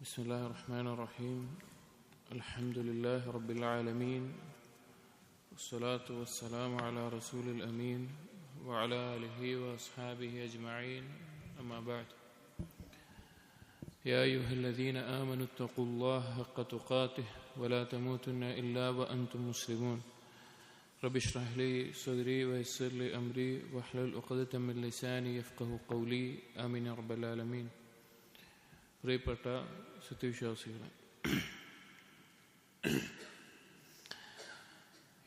بسم الله الرحمن الرحيم الحمد لله رب العالمين والصلاة والسلام على رسول الأمين وعلى آله وأصحابه أجمعين أما بعد يا أيها الذين آمنوا اتقوا الله حق تقاته ولا تموتن إلا وأنتم مسلمون رب اشرح لي صدري ويسر لي أمري واحلل عقدة من لساني يفقهوا قولي آمين يا رب العالمين. പ്രിയപ്പെട്ട സത്യവിശ്വാസികളെ,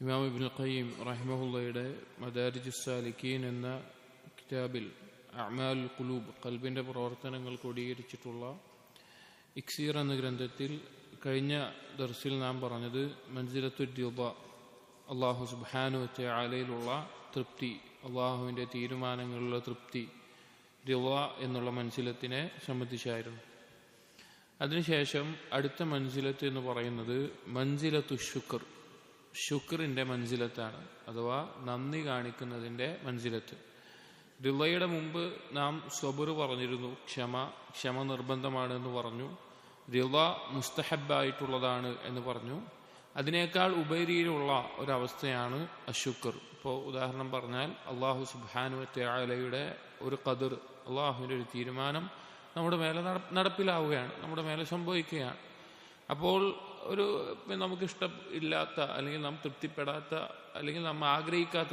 ഇമാം ഇബ്നുൽ ഖയ്യിം റഹിമഹുള്ളയുടെ മദാരിജുസ് സാലിക്കീൻ എന്ന കിതാബിൽ അഅ്മാലുൽ ഖുലൂബ്, ഖൽബിന്റെ പ്രവർത്തനങ്ങൾ ക്രോഡീകരിച്ചിട്ടുള്ള ഇക്സീർ എന്ന ഗ്രന്ഥത്തിൽ കഴിഞ്ഞ ദർസിൽ നാം പറഞ്ഞത് മൻസിലത്തുർ റിള, അല്ലാഹു സുബ്ഹാനഹു വ തആലയിലുള്ള തൃപ്തി, അല്ലാഹുവിന്റെ തീരുമാനങ്ങളിലുള്ള തൃപ്തി, റിള എന്നുള്ള മൻസിലത്തിനെ സംബന്ധിച്ചായിരുന്നു. അതിനുശേഷം അടുത്ത മൻസിലത്ത് എന്ന് പറയുന്നത് മൻസിലത്തു ശുക്ർ, ശുക്റിന്റെ മൻസിലത്താണ്, അഥവാ നന്ദി കാണിക്കുന്നതിന്റെ മൻസിലത്ത്. റിളയുടെ മുമ്പ് നാം സബർ പറഞ്ഞിരുന്നു, ക്ഷമ നിർബന്ധമാണ് എന്ന് പറഞ്ഞു. റിള മുസ്തഹബായിട്ടുള്ളതാണ് എന്ന് പറഞ്ഞു. അതിനേക്കാൾ ഉപരിയിലുള്ള ഒരവസ്ഥയാണ് അശുക്ർ. ഇപ്പോൾ ഉദാഹരണം പറഞ്ഞാൽ അല്ലാഹു സുബ്ഹാനഹു വ തആലയുടെ ഒരു ഖദർ, അള്ളാഹുവിൻ്റെ ഒരു തീരുമാനം നമ്മുടെ മേലെ നടപ്പിലാവുകയാണ്, നമ്മുടെ മേലെ സംഭവിക്കുകയാണ്. അപ്പോൾ ഒരു നമുക്കിഷ്ടം ഇല്ലാത്ത, അല്ലെങ്കിൽ നാം തൃപ്തിപ്പെടാത്ത, അല്ലെങ്കിൽ നാം ആഗ്രഹിക്കാത്ത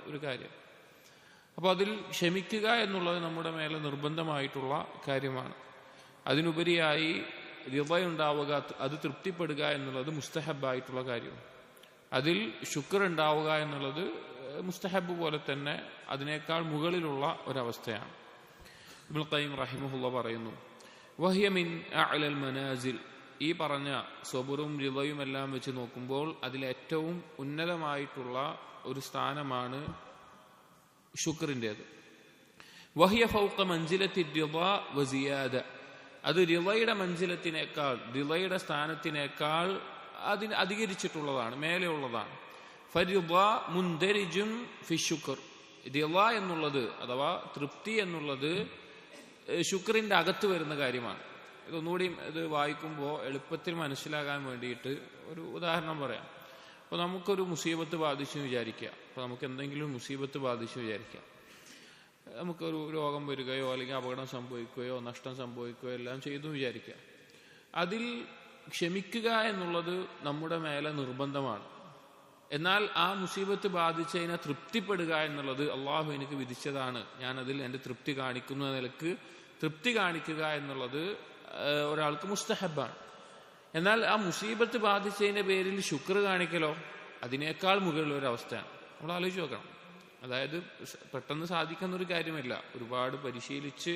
ഒരു കാര്യം, അപ്പോൾ അതിൽ ക്ഷമിക്കുക എന്നുള്ളത് നമ്മുടെ മേലെ നിർബന്ധമായിട്ടുള്ള കാര്യമാണ്. അതിനുപരിയായി റിളയുണ്ടാവുക, അത് തൃപ്തിപ്പെടുക എന്നുള്ളത് മുസ്തഹബായിട്ടുള്ള കാര്യം. അതിൽ ശുക്ർ ഉണ്ടാവുക എന്നുള്ളത് മുസ്തഹബ് പോലെ തന്നെ അതിനേക്കാൾ മുകളിലുള്ള ഒരവസ്ഥയാണ്. ഇബ്നുൽ ഖയ്യിം റഹിമഹുള്ള പറയുന്നു, വഹിയ മിൻ അഅ്ലൽ മനാസിൽ, ഈ പറഞ്ഞ സബറും റിളയും എല്ലാം വെച്ച് നോക്കുമ്പോൾ അതിലേറ്റവും ഉന്നതമായിട്ടുള്ള ഒരു സ്ഥാനമാണ് ശുക്റിൻ്റേത്. വഹിയ ഫൗഖ മൻസിലത്തി റിള വസിയാദ, അത് റിളയുടെ മൻസിലത്തിനേക്കാൾ, റിളയുടെ സ്ഥാനത്തിനേക്കാൾ അതിന് അധികരിച്ചിട്ടുള്ളതാണ്, മേലെയുള്ളതാണ്. ഫരിള മുൻദരിജുൻ ഫി ശുക്ർ, റിള എന്നുള്ളത് അഥവാ തൃപ്തി എന്നുള്ളത് ശുക്റിന്റെ അകത്ത് വരുന്ന കാര്യമാണ്. ഇതൊന്നുകൂടി ഇത് വായിക്കുമ്പോൾ എളുപ്പത്തിൽ മനസ്സിലാകാൻ വേണ്ടിയിട്ട് ഒരു ഉദാഹരണം പറയാം. അപ്പോൾ നമുക്കൊരു മുസീബത്ത് ബാധിച്ചു വിചാരിക്കുക, അപ്പോൾ നമുക്ക് എന്തെങ്കിലും മുസീബത്ത് ബാധിച്ചു വിചാരിക്കുക, നമുക്കൊരു രോഗം വരികയോ അല്ലെങ്കിൽ അപകടം സംഭവിക്കുകയോ നഷ്ടം സംഭവിക്കുകയോ എല്ലാം ചെയ്തു വിചാരിക്കുക. അതിൽ ക്ഷമിക്കുക എന്നുള്ളത് നമ്മുടെ മേലെ നിർബന്ധമാണ്. എന്നാൽ ആ മുസീബത്ത് ബാധിച്ചതിനെ തൃപ്തിപ്പെടുക എന്നുള്ളത് അള്ളാഹു എനിക്ക് വിധിച്ചതാണ്, ഞാനതിൽ എൻ്റെ തൃപ്തി കാണിക്കുന്ന നിലക്ക് തൃപ്തി കാണിക്കുക എന്നുള്ളത് ഒരാൾക്ക് മുസ്തഹബാണ്. എന്നാൽ ആ മുസീബത്ത് ബാധിച്ചതിൻ്റെ പേരിൽ ശുക്ർ കാണിക്കലോ അതിനേക്കാൾ മുകളിലൊരവസ്ഥയാണ്. നമ്മൾ ആലോചിച്ച് നോക്കണം. അതായത് പെട്ടെന്ന് സാധിക്കുന്ന ഒരു കാര്യമല്ല, ഒരുപാട് പരിശീലിച്ച്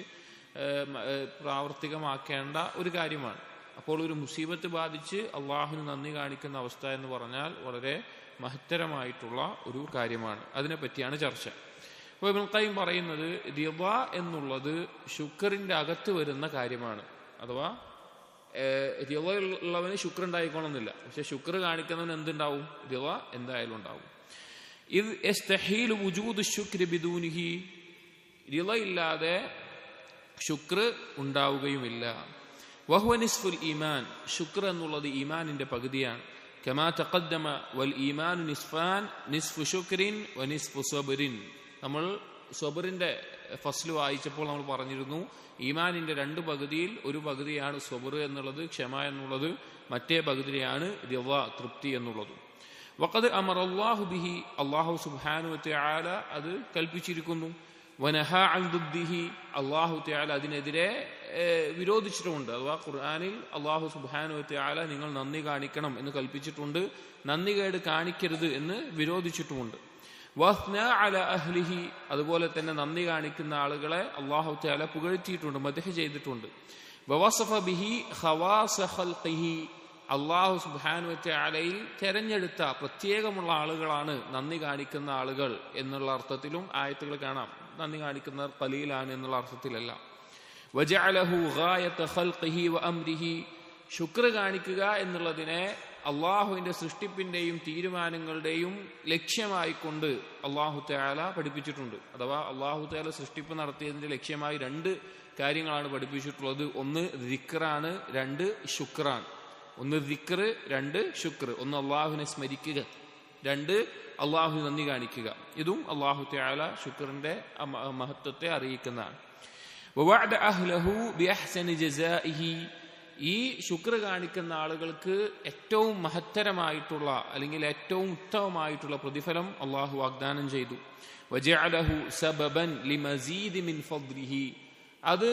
പ്രാവർത്തികമാക്കേണ്ട ഒരു കാര്യമാണ്. അപ്പോൾ ഒരു മുസീബത്ത് ബാധിച്ച് അള്ളാഹുവിന് നന്ദി കാണിക്കുന്ന അവസ്ഥ എന്ന് പറഞ്ഞാൽ വളരെ മഹത്തരമായിട്ടുള്ള ഒരു കാര്യമാണ്. അതിനെപ്പറ്റിയാണ് ചർച്ച. അപ്പോൾ ഇബ്നുൽ ഖയ്യിം പറയുന്നത് റിള എന്നുള്ളത് ശുക്റിന്റെ അകത്ത് വരുന്ന കാര്യമാണ്. അഥവാ റിള ഉള്ളവന് ശുക്ർ ഉണ്ടായിക്കോണമെന്നില്ല, പക്ഷെ ശുക്ർ കാണിക്കുന്നവന് എന്തുണ്ടാവും? റിള എന്തായാലും ഉണ്ടാവും. ഇത് യസ്തഹീലു വുജൂദു ശുക്രി ബിദൂനിഹി, റിള ഇല്ലാതെ ശുക്ർ ഉണ്ടാവുകയുമില്ല. വഹുവ നിസ്ഫുൽ ഈമാൻ, ശുക്ർ എന്നുള്ളത് ഈമാനിന്റെ പകുതിയാണ്. കമാ തഖദ്ദമ വൽ ഈമാനു നിസ്ഫാൻ, നിസ്ഫു ശുക്രിൻ വ നിസ്ഫു സബ്രിൻ. നമ്മൾ സബറിന്റെ ഫസ്ല് വായിച്ചപ്പോൾ നമ്മൾ പറഞ്ഞിരുന്നു, ഈമാനിന്റെ രണ്ട് പകുതിയിൽ ഒരു പകുതിയാണ് സബർ എന്നുള്ളത്, ക്ഷമ എന്നുള്ളത്, മറ്റേ പകുതിയാണ് റിള, തൃപ്തി എന്നുള്ളത്. വഖദ് അമറല്ലാഹു ബിഹി, അല്ലാഹു സുബ്ഹാനഹു വ തആല അത് കൽപ്പിച്ചിരിക്കുന്നു. വനഹാ അൻ ദുദ്ദിഹി, അല്ലാഹു തആല അതിനെതിരെ വിരോധിച്ചിട്ടുമുണ്ട്. അഥവാ ഖുർആനിൽ അല്ലാഹു സുബ്ഹാനഹു വ തആല നിങ്ങൾ നന്ദി കാണിക്കണം എന്ന് കൽപ്പിച്ചിട്ടുണ്ട്, നന്ദികേട് കാണിക്കരുത് എന്ന് വിരോധിച്ചിട്ടുമുണ്ട്. വസ്നാ അലാ അഹ്ലിഹി, അതുപോലെ തന്നെ നന്ദി കാണിക്കുന്ന ആളുകളെ അല്ലാഹു തആല പുകഴ്ത്തിയിട്ടുണ്ട്, മദ്ഹ് ചെയ്തിട്ടുണ്ട്. വവസഫ ബിഹി ഖവാസ ഖൽഖിഹി, അല്ലാഹു സുബ്ഹാനഹു വ തആലയിൽ തെരഞ്ഞെടുത്ത പ്രത്യേകമുള്ള ആളുകളാണ് നന്ദി കാണിക്കുന്ന ആളുകൾ എന്നുള്ള അർത്ഥത്തിലും ആയത്തുകൾ കാണാം. നന്ദി കാണിക്കുന്നവർ ഖലീലാണ് എന്നുള്ള അർത്ഥത്തിലല്ല. വജഅലഹു ഗായത ഖൽഖിഹി വ അംരിഹി, ശുക്ർ കാണിക്കുക എന്നുള്ളതിനെ അള്ളാഹുവിന്റെ സൃഷ്ടിപ്പിന്റെയും തീരുമാനങ്ങളുടെയും ലക്ഷ്യമായിക്കൊണ്ട് അള്ളാഹു തആല പഠിപ്പിച്ചിട്ടുണ്ട്. അഥവാ അള്ളാഹു തആല സൃഷ്ടിപ്പ് നടത്തിയതിന്റെ ലക്ഷ്യമായി രണ്ട് കാര്യങ്ങളാണ് പഠിപ്പിച്ചിട്ടുള്ളത്. ഒന്ന് ദിക്റാണ്, രണ്ട് ശുക്റാണ്. ഒന്ന് ദിക്ർ, രണ്ട് ശുക്ർ. ഒന്ന് അള്ളാഹുവിനെ സ്മരിക്കുക, രണ്ട് അള്ളാഹു നന്ദി കാണിക്കുക. ഇതും അള്ളാഹു തആല ശുക്റിന്റെ മഹത്വത്തെ അറിയിക്കുന്നതാണ്. വവഅദ അഹ്ലഹു ബിഅഹ്സനി ജസാഇഹി, ഈ ശുക്ർ കാണിക്കുന്ന ആളുകൾക്ക് ഏറ്റവും മഹത്തരമായിട്ടുള്ള അല്ലെങ്കിൽ ഏറ്റവും ഉത്തമമായിട്ടുള്ള പ്രതിഫലം അള്ളാഹു വാഗ്ദാനം ചെയ്തു. വജഅലഹു സബബൻ ലിമസീദി മിൻ ഫദ്ലിഹി, അത്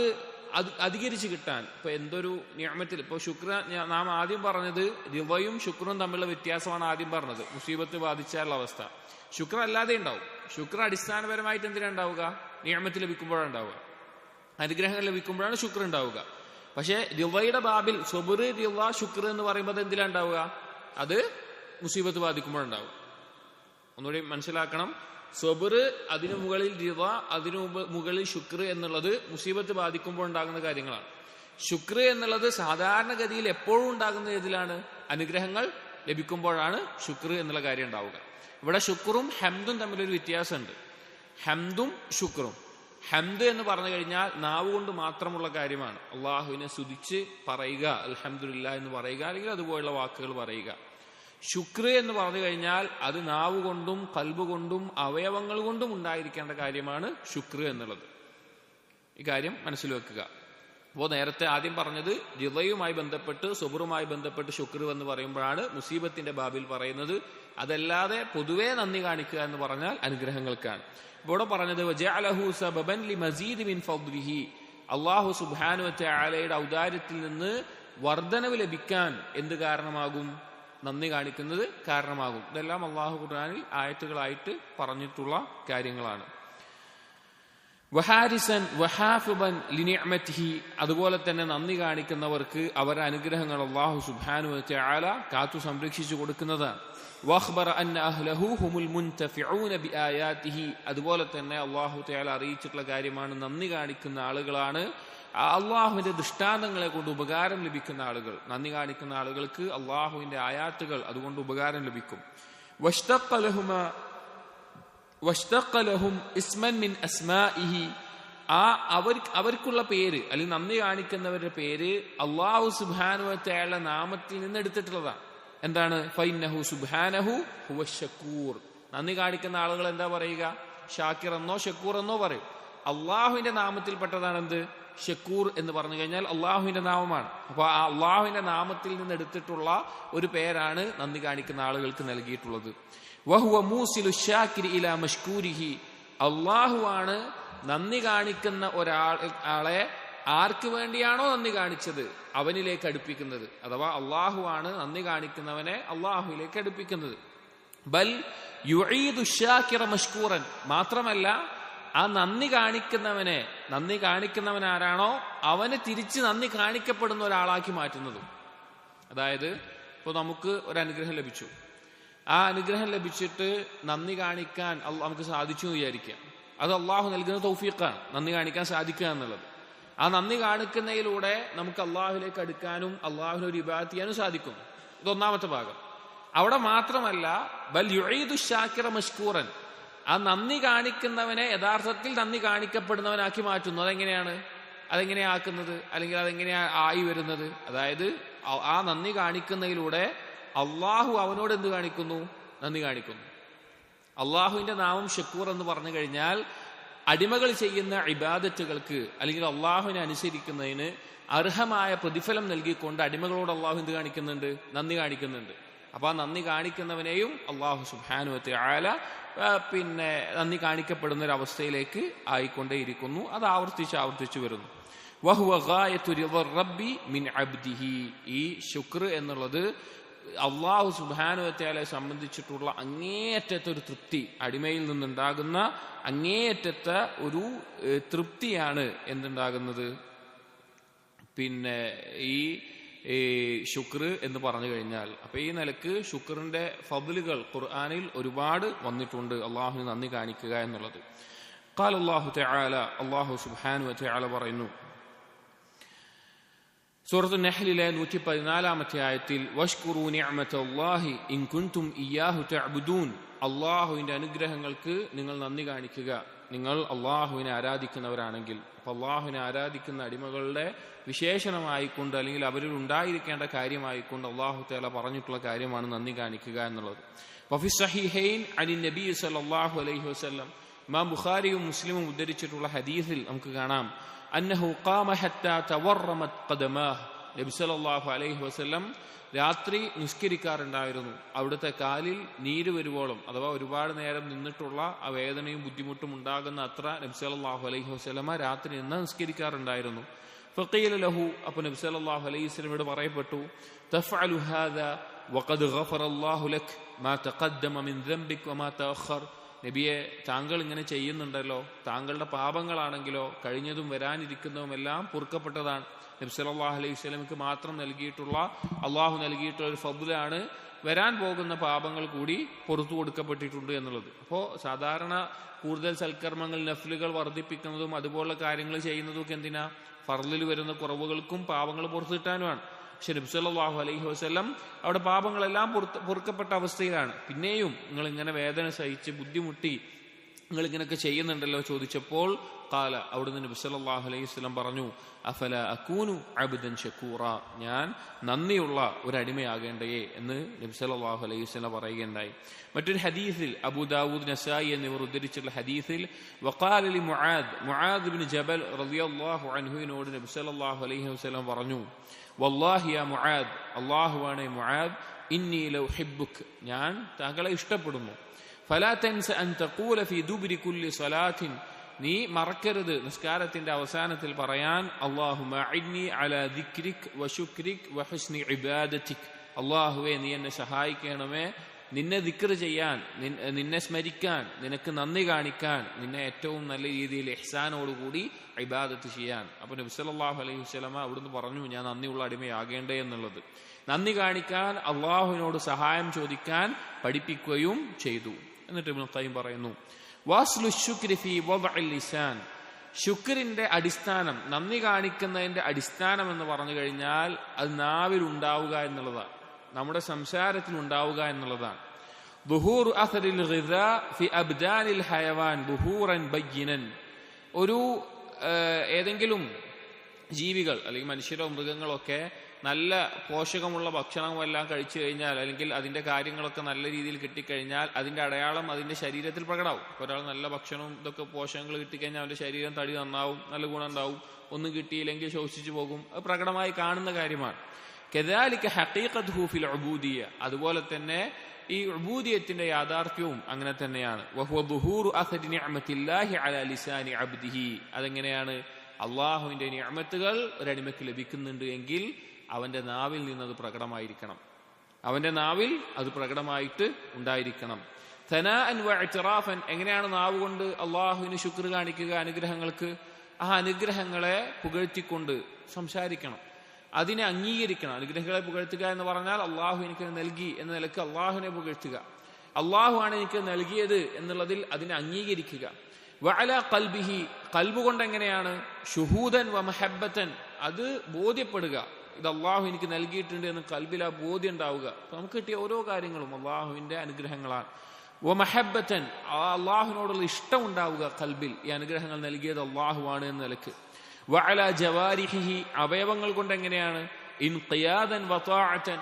അധികരിച്ച് കിട്ടാൻ. ഇപ്പൊ എന്തൊരു നിഅമത്തിൽ, ഇപ്പൊ ശുക്ർ നാം ആദ്യം പറഞ്ഞത് റിളയും ശുക്രും തമ്മിലുള്ള വ്യത്യാസമാണ് ആദ്യം പറഞ്ഞത്, മുസീബത്ത് ബാധിച്ചാലുള്ള അവസ്ഥ. ശുക്ർ അല്ലാതെ ഉണ്ടാവും. ശുക്ർ അടിസ്ഥാനപരമായിട്ട് എന്തിനാ ഉണ്ടാവുക? നിഅമത്ത് ലഭിക്കുമ്പോഴാണ് ഉണ്ടാവുക, അനുഗ്രഹങ്ങൾ ലഭിക്കുമ്പോഴാണ് ശുക്ർ ഉണ്ടാവുക. പക്ഷെ റിളയുടെ ബാബിൽ സബർ, റിള, ശുക്ർ എന്ന് പറയുമ്പോൾ എന്തിനാ ഉണ്ടാവുക? അത് മുസീബത്ത് ബാധിക്കുമ്പോഴുണ്ടാവും. ഒന്നുകൂടി മനസ്സിലാക്കണം. സബർ, അതിനു മുകളിൽ റിള, അതിനു മുകളിൽ ശുക്ർ എന്നുള്ളത് മുസീബത്ത് ബാധിക്കുമ്പോൾ ഉണ്ടാകുന്ന കാര്യങ്ങളാണ്. ശുക്ർ എന്നുള്ളത് സാധാരണഗതിയിൽ എപ്പോഴും ഉണ്ടാകുന്ന ഏതിലാണ്? അനുഗ്രഹങ്ങൾ ലഭിക്കുമ്പോഴാണ് ശുക്ർ എന്നുള്ള കാര്യം ഉണ്ടാവുക. ഇവിടെ ശുക്റും ഹംദും തമ്മിലൊരു വ്യത്യാസമുണ്ട്. ഹംദും ശുക്റും. ഹംദ് എന്ന് പറഞ്ഞു കഴിഞ്ഞാൽ നാവ് കൊണ്ട് മാത്രമുള്ള കാര്യമാണ്. അള്ളാഹുവിനെ സ്തുതിച്ച് പറയുക, അൽഹംദുലില്ലാഹ് എന്ന് പറയുക, അല്ലെങ്കിൽ അതുപോലുള്ള വാക്കുകൾ പറയുക. ശുക്ർ എന്ന് പറഞ്ഞു കഴിഞ്ഞാൽ അത് നാവ് കൊണ്ടും ഖൽബ് കൊണ്ടും അവയവങ്ങൾ കൊണ്ടും ഉണ്ടായിരിക്കേണ്ട കാര്യമാണ് ശുക്ർ എന്നുള്ളത്. ഈ കാര്യം മനസ്സിൽ വെക്കുക. അപ്പോൾ നേരത്തെ ആദ്യം പറഞ്ഞത് റിളയുമായി ബന്ധപ്പെട്ട് സബറുമായി ബന്ധപ്പെട്ട് ശുക്ർ എന്ന് പറയുമ്പോഴാണ് മുസീബത്തിന്റെ ബാബിൽ പറയുന്നത്. അതല്ലാതെ പൊതുവേ നന്ദി കാണിക്കുക എന്ന് പറഞ്ഞാൽ അനുഗ്രഹങ്ങൾക്കാണ്. ഇവിടെ പറഞ്ഞത് വജഅലഹു സബബൻ ലിമസീദി മിൻ ഫദ്ലിഹി, അല്ലാഹു സുബ്ഹാനഹു വ തആലയുടെ ഔദാര്യത്തിൽ നിന്ന് വർധനവ് ലഭിക്കാൻ എന്ത് കാരണമാകും? നന്ദി കാണിക്കുന്നത് കാരണമാകും. ഇതെല്ലാം അല്ലാഹു ഖുർആനിൽ ആയത്തുകളായിട്ട് പറഞ്ഞിട്ടുള്ള കാര്യങ്ങളാണ്. വഹാരിസൻ വഹാഫിബൻ ലിനിഅമതിഹി, അതുപോലെ തന്നെ നന്ദി കാണിക്കുന്നവർക്ക് അവരുടെ അനുഗ്രഹങ്ങൾ അല്ലാഹു സുബ്ഹാനഹു വ തആല കാത്തു സംരക്ഷിച്ചു കൊടുക്കുന്നതാണ്. വഖ്ബറ അന്ന അഹ്ലഹു ഹുമുൽ മുൻതഫിഊന ബിആയാതിഹി, അതുപോലെ തന്നെ അല്ലാഹു തആല അറിയിച്ചിട്ടുള്ള കാര്യമാണ് നന്ദി കാണിക്കുന്ന ആളുകളാണ് അള്ളാഹുവിന്റെ ദൃഷ്ടാന്തങ്ങളെ കൊണ്ട് ഉപകാരം ലഭിക്കുന്ന ആളുകൾ. നന്ദി കാണിക്കുന്ന ആളുകൾക്ക് അള്ളാഹുവിന്റെ ആയാത്തുകൾ അതുകൊണ്ട് ഉപകാരം ലഭിക്കും. വഷ്തഖ ലഹും ഇസ്മൻ മിൻ അസ്മാഇഹി, അവർക്കുള്ള പേര് അല്ലെങ്കിൽ നന്ദി കാണിക്കുന്നവരുടെ പേര് അല്ലാഹു സുബ്ഹാനഹു വ തആല നാമത്തിൽ നിന്ന് എടുത്തിട്ടുള്ളതാണ്. എന്താണ്? ഫഇന്നഹു സുബ്ഹാനഹു ഹുവശ് ശക്കൂർ. നന്ദി കാണിക്കുന്ന ആളുകൾ എന്താ പറയുക? ഷാക്കിർ എന്നോ ഷക്കൂർ എന്നോ പറയും. അള്ളാഹുവിന്റെ നാമത്തിൽപ്പെട്ടതാണ് എന്ത്? ഷക്കൂർ എന്ന് പറഞ്ഞു കഴിഞ്ഞാൽ അള്ളാഹുവിന്റെ നാമമാണ്. അപ്പൊ ആ അള്ളാഹുവിന്റെ നാമത്തിൽ നിന്ന് എടുത്തിട്ടുള്ള ഒരു പേരാണ് നന്ദി കാണിക്കുന്ന ആളുകൾക്ക് നൽകിയിട്ടുള്ളത്. വഹുവ മൂസിലു ശാക്കിരി ഇലാ മഷ്കൂരിഹി, അള്ളാഹുവാണ് നന്ദി കാണിക്കുന്ന ഒരാളെ ആർക്ക് വേണ്ടിയാണോ നന്ദി കാണിച്ചത് അവനിലേക്ക് അടുപ്പിക്കുന്നത്. അഥവാ അള്ളാഹുവാണ് നന്ദി കാണിക്കുന്നവനെ അള്ളാഹുവിലേക്ക് അടുപ്പിക്കുന്നത്. ബൽ യുഈദു ശാക്കിറ മഷ്കൂറൻ, മാത്രമല്ല ആ നന്ദി കാണിക്കുന്നവൻ ആരാണോ അവന് തിരിച്ച് നന്ദി കാണിക്കപ്പെടുന്ന ഒരാളാക്കി മാറ്റുന്നതും. അതായത് ഇപ്പോൾ നമുക്ക് ഒരു അനുഗ്രഹം ലഭിച്ചു, ആ അനുഗ്രഹം ലഭിച്ചിട്ട് നന്ദി കാണിക്കാൻ നമുക്ക് സാധിച്ചു എന്ന് വിചാരിക്കുക. അത് അള്ളാഹു നൽകുന്ന തൗഫീഖാണ്, നന്ദി കാണിക്കാൻ സാധിക്കുക എന്നുള്ളത്. ആ നന്ദി കാണിക്കുന്നതിലൂടെ നമുക്ക് അള്ളാഹുലേക്ക് അടുക്കാനും അള്ളാഹുവിനെ ഒരു ഇബാദത്ത് ചെയ്യാനും സാധിക്കും. ഇതൊന്നാമത്തെ ഭാഗം. അവിടെ മാത്രമല്ല, ബൽ യുഈദു ശാക്കിറ മഷ്കൂറൻ, ആ നന്ദി കാണിക്കുന്നവനെ യഥാർത്ഥത്തിൽ നന്ദി കാണിക്കപ്പെടുന്നവനാക്കി മാറ്റുന്നു. അതെങ്ങനെയാ ആക്കുന്നത്, അല്ലെങ്കിൽ അതെങ്ങനെയാ ആയി വരുന്നത്? അതായത് ആ നന്ദി കാണിക്കുന്നതിലൂടെ അള്ളാഹു അവനോട് എന്ത് കാണിക്കുന്നു? നന്ദി കാണിക്കുന്നു. അള്ളാഹുവിന്റെ നാമം ഷക്കൂർ എന്ന് പറഞ്ഞു കഴിഞ്ഞാൽ അടിമകൾ ചെയ്യുന്ന ഇബാദത്തുകൾക്ക് അല്ലെങ്കിൽ അള്ളാഹുവിനെ അനുസരിക്കുന്നതിന് അർഹമായ പ്രതിഫലം നൽകിക്കൊണ്ട് അടിമകളോട് അള്ളാഹു എന്ത് കാണിക്കുന്നുണ്ട്? നന്ദി കാണിക്കുന്നുണ്ട്. അപ്പൊ ആ നന്ദി കാണിക്കുന്നവനെയും അള്ളാഹു സുബ്ഹാനഹു വ തആല നന്ദി കാണിക്കപ്പെടുന്ന ഒരു അവസ്ഥയിലേക്ക് ആയിക്കൊണ്ടേയിരിക്കുന്നു. അത് ആവർത്തിച്ച് വരുന്നു. വഹുവ ഗായത്തു റിളർ റബ്ബി മിൻ അബ്ദിഹി, ഈ ശുക്ർ എന്നുള്ളത് അള്ളാഹു സുബ്ഹാനഹു വ തആലയെ സംബന്ധിച്ചിട്ടുള്ള അങ്ങേയറ്റത്തെ ഒരു തൃപ്തി, അടിമയിൽ നിന്നുണ്ടാകുന്ന അങ്ങേയറ്റത്തെ ഒരു തൃപ്തിയാണ് എന്തുണ്ടാകുന്നത്? ഈ ശുക്ർ എന്ന് പറഞ്ഞു കഴിഞ്ഞാൽ. അപ്പൊ ഈ നിലക്ക് ശുക്റിന്റെ ഫദ്ലുകൾ ഖുർആനിൽ ഒരുപാട് വന്നിട്ടുണ്ട്, അള്ളാഹുവിന് നന്ദി കാണിക്കുക എന്നുള്ളത്. ഖാല അല്ലാഹു തആല, അല്ലാഹു സുബ്ഹാനഹു വ തആല പറയുന്നു സൂറത്തുൻ നഹ്ലിലെ 114-ാമത്തെ ആയത്തിൽ, വഷ്കുറൂ നിഅമതല്ലാഹി ഇൻ കുൻതും ഇയ്യാഹു തഅബ്ദൂൻ, അള്ളാഹുവിന്റെ അനുഗ്രഹങ്ങൾക്ക് നിങ്ങൾ നന്ദി കാണിക്കുക, നിങ്ങൾ അള്ളാഹുവിനെ ആരാധിക്കുന്നവരാണെങ്കിൽ. അപ്പൊ അള്ളാഹുവിനെ ആരാധിക്കുന്ന അടിമകളുടെ വിശേഷണമായിക്കൊണ്ട് അല്ലെങ്കിൽ അവരിൽ ഉണ്ടായിരിക്കേണ്ട കാര്യമായിക്കൊണ്ട് അള്ളാഹു തആല പറഞ്ഞിട്ടുള്ള കാര്യമാണ് നന്ദി കാണിക്കുക എന്നുള്ളത്. വഫി സ്വഹീഹൈൻ അനി നബി സല്ലല്ലാഹു അലൈഹി വസല്ലം, ഇമാം ബുഖാരിയും മുസ്ലിമും ഉദ്ധരിച്ചിട്ടുള്ള ഹദീസിൽ നമുക്ക് കാണാം, അന്നഹു ഖാമ ഹത്താ തവർറമത് ഖദമാഹ്, നബി സല്ലല്ലാഹു അലൈഹി വസല്ലം രാത്രി നിസ്കരിക്കാറുണ്ടായിരുന്നു. അവിടുത്തെ കാലിൽ നീര് വരുവോളം, അഥവാ ഒരുപാട് നേരം നിന്നിട്ടുള്ള ആ വേദനയും ബുദ്ധിമുട്ടും ഉണ്ടാകുന്ന അത്ര നബി സല്ലല്ലാഹു അലൈഹി വസല്ലമ രാത്രി നിന്ന് നിസ്കരിക്കാറുണ്ടായിരുന്നു. ഫഖീല ലഹു, അപ്പോൾ നബി സല്ലല്ലാഹു അലൈഹി വസല്ലമയോട് പറയപ്പെട്ടു, തഫ്അലു ഹാദാ വഖദ് ഗഫറല്ലാഹു ലക് മാ തഖദ്ദമ മിൻ ദംബിക് വമാ തഅഖർ. നബിയെ, താങ്കൾ ഇങ്ങനെ ചെയ്യുന്നുണ്ടല്ലോ, താങ്കളുടെ പാപങ്ങളാണെങ്കിലോ കഴിഞ്ഞതും വരാനിരിക്കുന്നതുമെല്ലാം പൊറുക്കപ്പെട്ടതാണ്. നബി സല്ലല്ലാഹു അലൈഹി വസല്ലമക്ക് മാത്രം നൽകിയിട്ടുള്ള, അള്ളാഹു നൽകിയിട്ടുള്ള ഒരു ഫദ്ലാണ് വരാൻ പോകുന്ന പാപങ്ങൾ കൂടി പുറത്തു കൊടുക്കപ്പെട്ടിട്ടുണ്ട് എന്നുള്ളത്. അപ്പോൾ സാധാരണ കൂടുതൽ സൽക്കർമ്മങ്ങൾ, നഫ്ലുകൾ വർദ്ധിപ്പിക്കുന്നതും അതുപോലുള്ള കാര്യങ്ങൾ ചെയ്യുന്നതും ഒക്കെ എന്തിനാ? ഫർളിൽ വരുന്ന കുറവുകൾക്കും പാപങ്ങൾ പുറത്തു കിട്ടാനുമാണ്. പക്ഷെ നബി സല്ലല്ലാഹു അലൈഹി വസല്ലം അവിടെ പാപങ്ങളെല്ലാം പൊറുക്കപ്പെട്ട അവസ്ഥയിലാണ്. പിന്നെയും നിങ്ങൾ ഇങ്ങനെ വേദന സഹിച്ച് ബുദ്ധിമുട്ടി നിങ്ങൾ ഇങ്ങനെയൊക്കെ ചെയ്യുന്നുണ്ടല്ലോ ചോദിച്ചപ്പോൾ ഖാല, അവിടുന്ന് നബി സല്ലല്ലാഹു അലൈഹി വസല്ലം പറഞ്ഞു, അഫല അകൂനു അബ്ദൻ ശകൂറ, ഞാൻ നന്ദിയുള്ള ഒരു അടിമയാകേണ്ടേ എന്ന് നബി സല്ലല്ലാഹു അലൈഹി വസല്ലം പറയുകയുണ്ടായി. മറ്റൊരു ഹദീസിൽ അബൂ ദാവൂദ്, നസായി എന്നിവർ ഉദ്ധരിച്ചിട്ടുള്ള ഹദീസിൽ വഖാല ലി മുആദ് ഇബ്നു ജബൽ റളിയല്ലാഹു അൻഹുവിനോട് നബി സല്ലല്ലാഹു അലൈഹി വസല്ലം പറഞ്ഞു, വല്ലാഹി യാ മുആദ്, അല്ലാഹുവാണേ മുആദ്, ഇന്നി ലഉഹിബ്ബുക, ഞാൻ താങ്കളെ ഇഷ്ടപ്പെടുന്നു. ഫലാ തൻസ അൻ തഖൂല ഫീ ദുബ്രി കുല്ലി സ്വലാത്തിൻ, നീ മറക്കരുത് നിസ്കാരത്തിന്റെ അവസാനത്തിൽ പറയാൻ, അല്ലാഹുമ്മ അഇന്നി അലാ ദിക്രിക് വശുക്രിക് വഹുസ്നി ഇബാദതിക്, അല്ലാഹുവേ നീ എന്നെ സഹായിക്കണമേ നിന്നെ ദിക്ർ ചെയ്യാൻ, നിന്നെ സ്മരിക്കാൻ, നിനക്ക് നന്ദി കാണിക്കാൻ, നിന്നെ ഏറ്റവും നല്ല രീതിയിൽ ഇഹ്സാനോടുകൂടി ഇബാദത്ത് ചെയ്യാൻ. അപ്പൊ നബി സല്ലല്ലാഹു അലൈഹി വസല്ലമ അവിടുന്ന് പറഞ്ഞു, ഞാൻ നന്ദിയുള്ള അടിമയാകേണ്ടേ എന്നുള്ളത്. നന്ദി കാണിക്കാൻ, അള്ളാഹുവിനോട് സഹായം ചോദിക്കാൻ പഠിപ്പിക്കുകയും ചെയ്തു. എന്നിട്ട് ഇബ്നുൽ ഖയ്യിം പറയുന്നു, വാസ്ലു ശുക്രി ഫീ വദ്ഇൽ ലിസാൻ, ശുക്രിന്റെ അടിസ്ഥാനം, നന്ദി കാണിക്കുന്നതിന്റെ അടിസ്ഥാനം എന്ന് പറഞ്ഞു കഴിഞ്ഞാൽ അത് നാവിൽ ഉണ്ടാവുക എന്നുള്ളതാണ്, നമ്മുടെ സംസാരത്തിൽ ഉണ്ടാവുക എന്നുള്ളതാണ്. ദുഹൂർ അഥറിൽ ഗിദാ ഫി അബ്ദാനിൽ ഹയവാൻ ദുഹൂറൻ ബയ്യിനൻ, ഒരു ഏതെങ്കിലും ജീവികൾ അല്ലെങ്കിൽ മനുഷ്യരോ മൃഗങ്ങളോ ഒക്കെ നല്ല പോഷകമുള്ള ഭക്ഷണമെല്ലാം കഴിച്ചു കഴിഞ്ഞാൽ, അല്ലെങ്കിൽ അതിന്റെ കാര്യങ്ങളൊക്കെ നല്ല രീതിയിൽ കിട്ടിക്കഴിഞ്ഞാൽ അതിന്റെ അടയാളം അതിന്റെ ശരീരത്തിൽ പ്രകടമാവും. ഒരാൾ നല്ല ഭക്ഷണവും ഇതൊക്കെ പോഷകങ്ങൾ കിട്ടിക്കഴിഞ്ഞാൽ അവന്റെ ശരീരം തടി നന്നാവും, നല്ല ഗുണം ഉണ്ടാവും. ഒന്നും കിട്ടിയില്ലെങ്കിൽ ശോഷിച്ചു പോകും. അത് പ്രകടമായി കാണുന്ന കാര്യമാണ്. കദാലിക ഹഖീഖതുഹു ഫിൽ ഉബൂദിയ്യ, അതുപോലെ തന്നെ ഈ ഉബൂദിയത്തിന്റെ യാഥാർത്ഥ്യവും അങ്ങനെ തന്നെയാണ്. വഹുവ ദുഹൂറു അഥരി നിഅമത്തില്ലാഹി അലാ ലിസാനി അബ്ദിഹി, അതെങ്ങനെയാണ്? അള്ളാഹുവിന്റെ നിഅമത്തുകൾ ഒരടിമയ്ക്ക് ലഭിക്കുന്നുണ്ട് എങ്കിൽ അവന്റെ നാവിൽ നിന്നത് പ്രകടമായിരിക്കണം, അവന്റെ നാവിൽ അത് പ്രകടമായിട്ട് ഉണ്ടായിരിക്കണം. തനാഅൻ വഇഅ്തിറാഫൻ, എങ്ങനെയാണ് നാവ് കൊണ്ട് അള്ളാഹുവിന് ശുക്ർ കാണിക്കുക? അനുഗ്രഹങ്ങൾക്ക്, ആ അനുഗ്രഹങ്ങളെ പുകഴ്ത്തിക്കൊണ്ട് സംസാരിക്കണം, അതിനെ അംഗീകരിക്കണം. അനുഗ്രഹങ്ങളെ പുകഴ്ത്തുക എന്ന് പറഞ്ഞാൽ അള്ളാഹു എനിക്ക് നൽകി എന്ന നിലക്ക് അള്ളാഹുവിനെ പുകഴ്ത്തുക, അള്ളാഹു ആണ് എനിക്ക് നൽകിയത് എന്നുള്ളതിൽ അതിനെ അംഗീകരിക്കുക. വഅല ഖൽബിഹി, ഖൽബ് കൊണ്ട് എങ്ങനെയാണ്? ഷുഹൂദൻ വ മഹബ്ബത്തൻ, അത് ബോധ്യപ്പെടുക, ഇത് അള്ളാഹു എനിക്ക് നൽകിയിട്ടുണ്ട് എന്ന് ഖൽബിൽ ആ ബോധ്യം ഉണ്ടാവുക. നമുക്ക് കിട്ടിയ ഓരോ കാര്യങ്ങളും അള്ളാഹുവിന്റെ അനുഗ്രഹങ്ങളാണ്. വ മഹബ്ബത്തൻ, ആ അള്ളാഹുവിനോടുള്ള ഇഷ്ടം ഉണ്ടാവുക ഖൽബിൽ, ഈ അനുഗ്രഹങ്ങൾ നൽകിയത് അള്ളാഹുവാണ് എന്ന നിലക്ക്. വഅല ജവാരിഹിഹി, അവയവങ്ങൾ കൊണ്ട് എങ്ങനെയാണ്? ഇൻഖിയാദൻ വ ത്വാഅതൻ,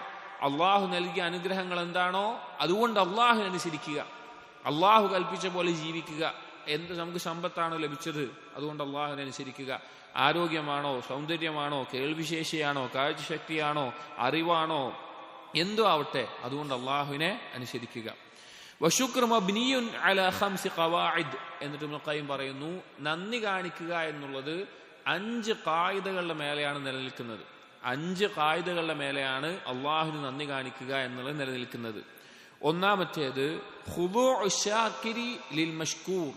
അള്ളാഹു നൽകിയ അനുഗ്രഹങ്ങൾ എന്താണോ അതുകൊണ്ട് അള്ളാഹുവിനെ അനുസരിക്കുക, അള്ളാഹു കൽപ്പിച്ച പോലെ ജീവിക്കുക. എന്ത് നമുക്ക് സമ്പത്താണോ ലഭിച്ചത് അതുകൊണ്ട് അള്ളാഹുവിനെ അനുസരിക്കുക. ആരോഗ്യമാണോ, സൗന്ദര്യമാണോ, കേൾവിശേഷിയാണോ, കാഴ്ചശക്തിയാണോ, അറിവാണോ, എന്തോ ആവട്ടെ അതുകൊണ്ട് അള്ളാഹുവിനെ അനുസരിക്കുക. വശുക്ർ മബ്നിയുൻ അലാ ഖംസി ഖവാഇദ്, എന്നിട്ട് ഇബ്നുൽ ഖയ്യിം പറയുന്നു, നന്ദി കാണിക്കുക എന്നുള്ളത് 5 ഖായിദകളുടെ മേലെയാണ് നിലനിൽക്കുന്നത്. 5 ഖായിദകളുടെ മേലെയാണ് അള്ളാഹുവിന് നന്ദി കാണിക്കുക എന്നുള്ളത് നിലനിൽക്കുന്നത്. ഒന്നാമത്തേത് ഖുദൂഉ ശാകിരി ലിൽ മഷ്കൂർ,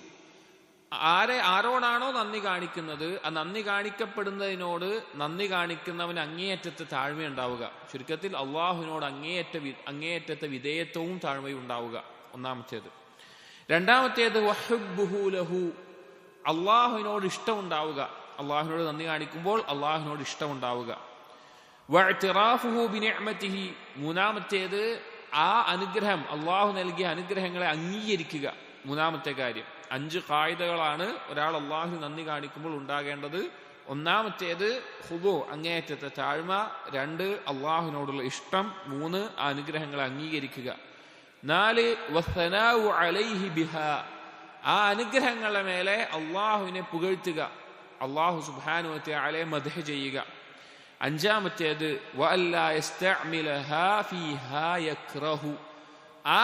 ആരോടാണോ നന്ദി കാണിക്കുന്നത് ആ നന്ദി കാണിക്കപ്പെടുന്നതിനോട് നന്ദി കാണിക്കുന്നവന് അങ്ങേയറ്റത്തെ താഴ്മയുണ്ടാവുക. ചുരുക്കത്തിൽ അള്ളാഹുവിനോട് അങ്ങേയറ്റത്തെ വിധേയത്വവും താഴ്മയും ഉണ്ടാവുക, ഒന്നാമത്തേത്. രണ്ടാമത്തേത് വഹുബ്ബുഹു ലഹു, അള്ളാഹുവിനോട് ഇഷ്ടമുണ്ടാവുക, അള്ളാഹുവിനോട് നന്ദി കാണിക്കുമ്പോൾ അള്ളാഹുവിനോട് ഇഷ്ടമുണ്ടാവുക. വഇഅ്തിറാഫുഹു ബിനിഅമതിഹി, മൂന്നാമത്തേത് ആ അനുഗ്രഹം, അള്ളാഹു നൽകിയ അനുഗ്രഹങ്ങളെ അംഗീകരിക്കുക, മൂന്നാമത്തെ കാര്യം. 5 ഖായിദകളാണ് ഒരാൾ അള്ളാഹുവിന് നന്ദി കാണിക്കുമ്പോൾ ഉണ്ടാകേണ്ടത്. ഒന്നാമത്തേത് ഖുദൂ, അങ്ങേയറ്റത്തെ താഴ്മ. 2 അള്ളാഹുവിനോടുള്ള ഇഷ്ടം. 3 ആ അനുഗ്രഹങ്ങളെ അംഗീകരിക്കുക. 4 വസ്സനാഉ അലൈഹി ബിഹാ, ആ അനുഗ്രഹങ്ങളുടെ മേലെ അള്ളാഹുവിനെ പുകഴ്ത്തുക, അള്ളാഹു സുബ്ഹാനഹു വ തആലയെ മദ്ഹ് ചെയ്യുക. 5-ാമത്തേത് വഅല്ലാ യസ്തഅ്മിലഹാ ഫീഹാ യക്റഹു, ആ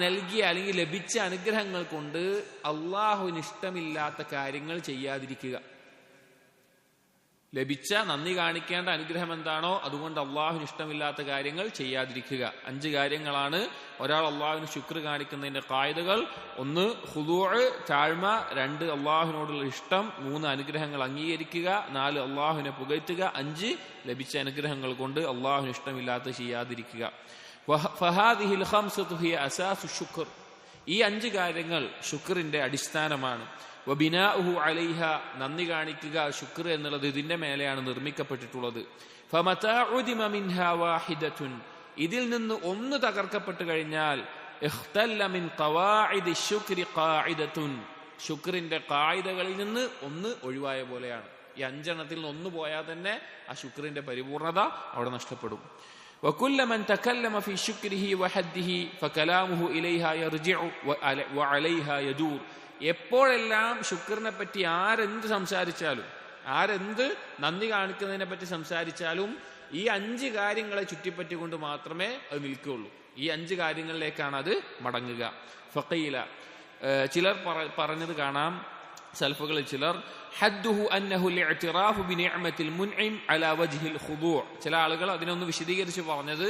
നൽകിയ അല്ലെങ്കിൽ ലഭിച്ച അനുഗ്രഹങ്ങൾ കൊണ്ട് അള്ളാഹുവിന് ഇഷ്ടമില്ലാത്ത കാര്യങ്ങൾ ചെയ്യാതിരിക്കുക. ലഭിച്ച നന്ദി കാണിക്കേണ്ട അനുഗ്രഹം എന്താണോ അതുകൊണ്ട് അള്ളാഹുവിന് ഇഷ്ടമില്ലാത്ത കാര്യങ്ങൾ ചെയ്യാതിരിക്കുക. 5 കാര്യങ്ങളാണ് ഒരാൾ അള്ളാഹുവിന് ശുക്ർ കാണിക്കുന്നതിന്റെ ഖായിദകൾ. 1 ഖുദൂഅ്, താഴ്മ. 2 അള്ളാഹുവിനോടുള്ള ഇഷ്ടം. 3 അനുഗ്രഹങ്ങൾ അംഗീകരിക്കുക. 4 അള്ളാഹുവിനെ പുകഴ്ത്തുക. 5 ലഭിച്ച അനുഗ്രഹങ്ങൾ കൊണ്ട് അള്ളാഹുവിന് ഇഷ്ടമില്ലാത്ത ചെയ്യാതിരിക്കുക. ഫഹാദിഹിൽ ഖംസതു ഹിയ അസാസു ശുക്ർ, ഈ 5 കാര്യങ്ങൾ ശുക്റിന്റെ അടിസ്ഥാനമാണ്. വബിനാഉഹു അലൈഹ, നന്ദി കാണിക്കുക, ശുക്ർ എന്നുള്ളത് ഇതിന്റെ മേലെയാണ് നിർമ്മിക്കപ്പെട്ടിട്ടുള്ളത്. ഫമതാ ഉദിമ മിൻഹാ വാഹിദത്തുൻ, ഇതിൽ നിന്ന് ഒന്ന് തകർക്കപ്പെട്ടു കഴിഞ്ഞാൽ ഇഖ്തല്ല മിൻ ഖവാഇദി ശുക്രി ഖാഇദത്തുൻ, ശുക്റിന്റെ ഖായിദകളിൽ നിന്ന് ഒന്ന് ഒഴിവായ പോലെയാണ്. ഈ 5 എണ്ണത്തിൽ നിന്ന് ഒന്ന് പോയാൽ തന്നെ ആ ശുക്റിന്റെ പരിപൂർണത അവിടെ നഷ്ടപ്പെടും. وكل من تكلم في شكره وحده فكلامه إليها يرجع وعليها يدور, എപ്പോഴെല്ലാം ശുക്റിനെ പറ്റി ആരെന്ത് സംസാരിച്ചാലും, ആരെന്ത് നന്ദി കാണിക്കുന്നതിനെ പറ്റി സംസാരിച്ചാലും ഈ 5 കാര്യങ്ങളെ ചുറ്റിപ്പറ്റിക്കൊണ്ട് മാത്രമേ അത് നിൽക്കുകയുള്ളൂ. ഈ 5 കാര്യങ്ങളിലേക്കാണ് അത് മടങ്ങുക. ഫഖീല, ചിലർ പറഞ്ഞത് കാണാം, സൽഫുകളിൽ ചിലർ, ഹദ്ദുഹു അന്നഹു ലിഅ്തിറാഫു ബിനിഅമത്തിൽ മുൻഇം അലാ വജ്ഹിൽ ഖുദൂ'. ചില ആളുകൾ അതിനൊന്ന് വിശദീകരിച്ച് പറഞ്ഞത്,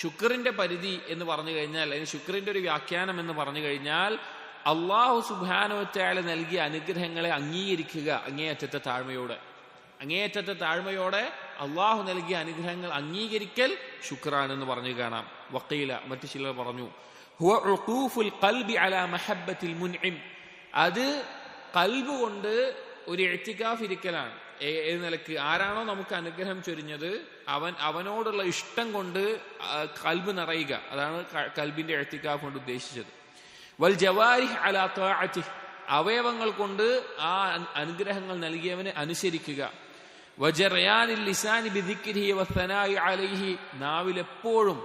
ശുക്റിന്റെ പരിധി എന്ന് പറഞ്ഞു കഴിഞ്ഞാൽ, അല്ലെങ്കിൽ ശുക്റിന്റെ ഒരു വ്യാഖ്യാനം എന്ന് പറഞ്ഞു കഴിഞ്ഞാൽ അള്ളാഹു സുബ്ഹാനഹു വ തആല നൽകിയ അനുഗ്രഹങ്ങളെ അംഗീകരിക്കുക അങ്ങേയറ്റത്തെ താഴ്മയോടെ. അങ്ങേയറ്റത്തെ താഴ്മയോടെ അള്ളാഹു നൽകിയ അനുഗ്രഹങ്ങൾ അംഗീകരിക്കൽ ശുക്റാണെന്ന് പറഞ്ഞു കാണാം. വഖീല, മറ്റു ചിലർ പറഞ്ഞു, ഹുവ ഉഖൂഫുൽ ഖൽബി അലാ മഹബ്ബത്തിൽ മുൻഇം, അത് ഖൽബ് കൊണ്ട് ഒരു ഇഅ്തികാഫ് ഇരിക്കലാണ്. ഏത് നിലക്ക്? ആരാണോ നമുക്ക് അനുഗ്രഹം ചൊരിഞ്ഞത് അവനോടുള്ള ഇഷ്ടം കൊണ്ട് ഖൽബ് നിറയുക, അതാണ് ഖൽബിന്റെ ഇഅ്തികാഫ് കൊണ്ട് ഉദ്ദേശിച്ചത്. വൽ ജവാരിഹ് അലാ ത്വാഅതിഹി, അവയവങ്ങൾ കൊണ്ട് ആ അനുഗ്രഹങ്ങൾ നൽകിയവനെ അനുസരിക്കുക. വജറയാനിൽ ലിസാനി ബിദിക്രിഹി വസ്സനാഇ അലൈഹി, നാവിലെപ്പോഴും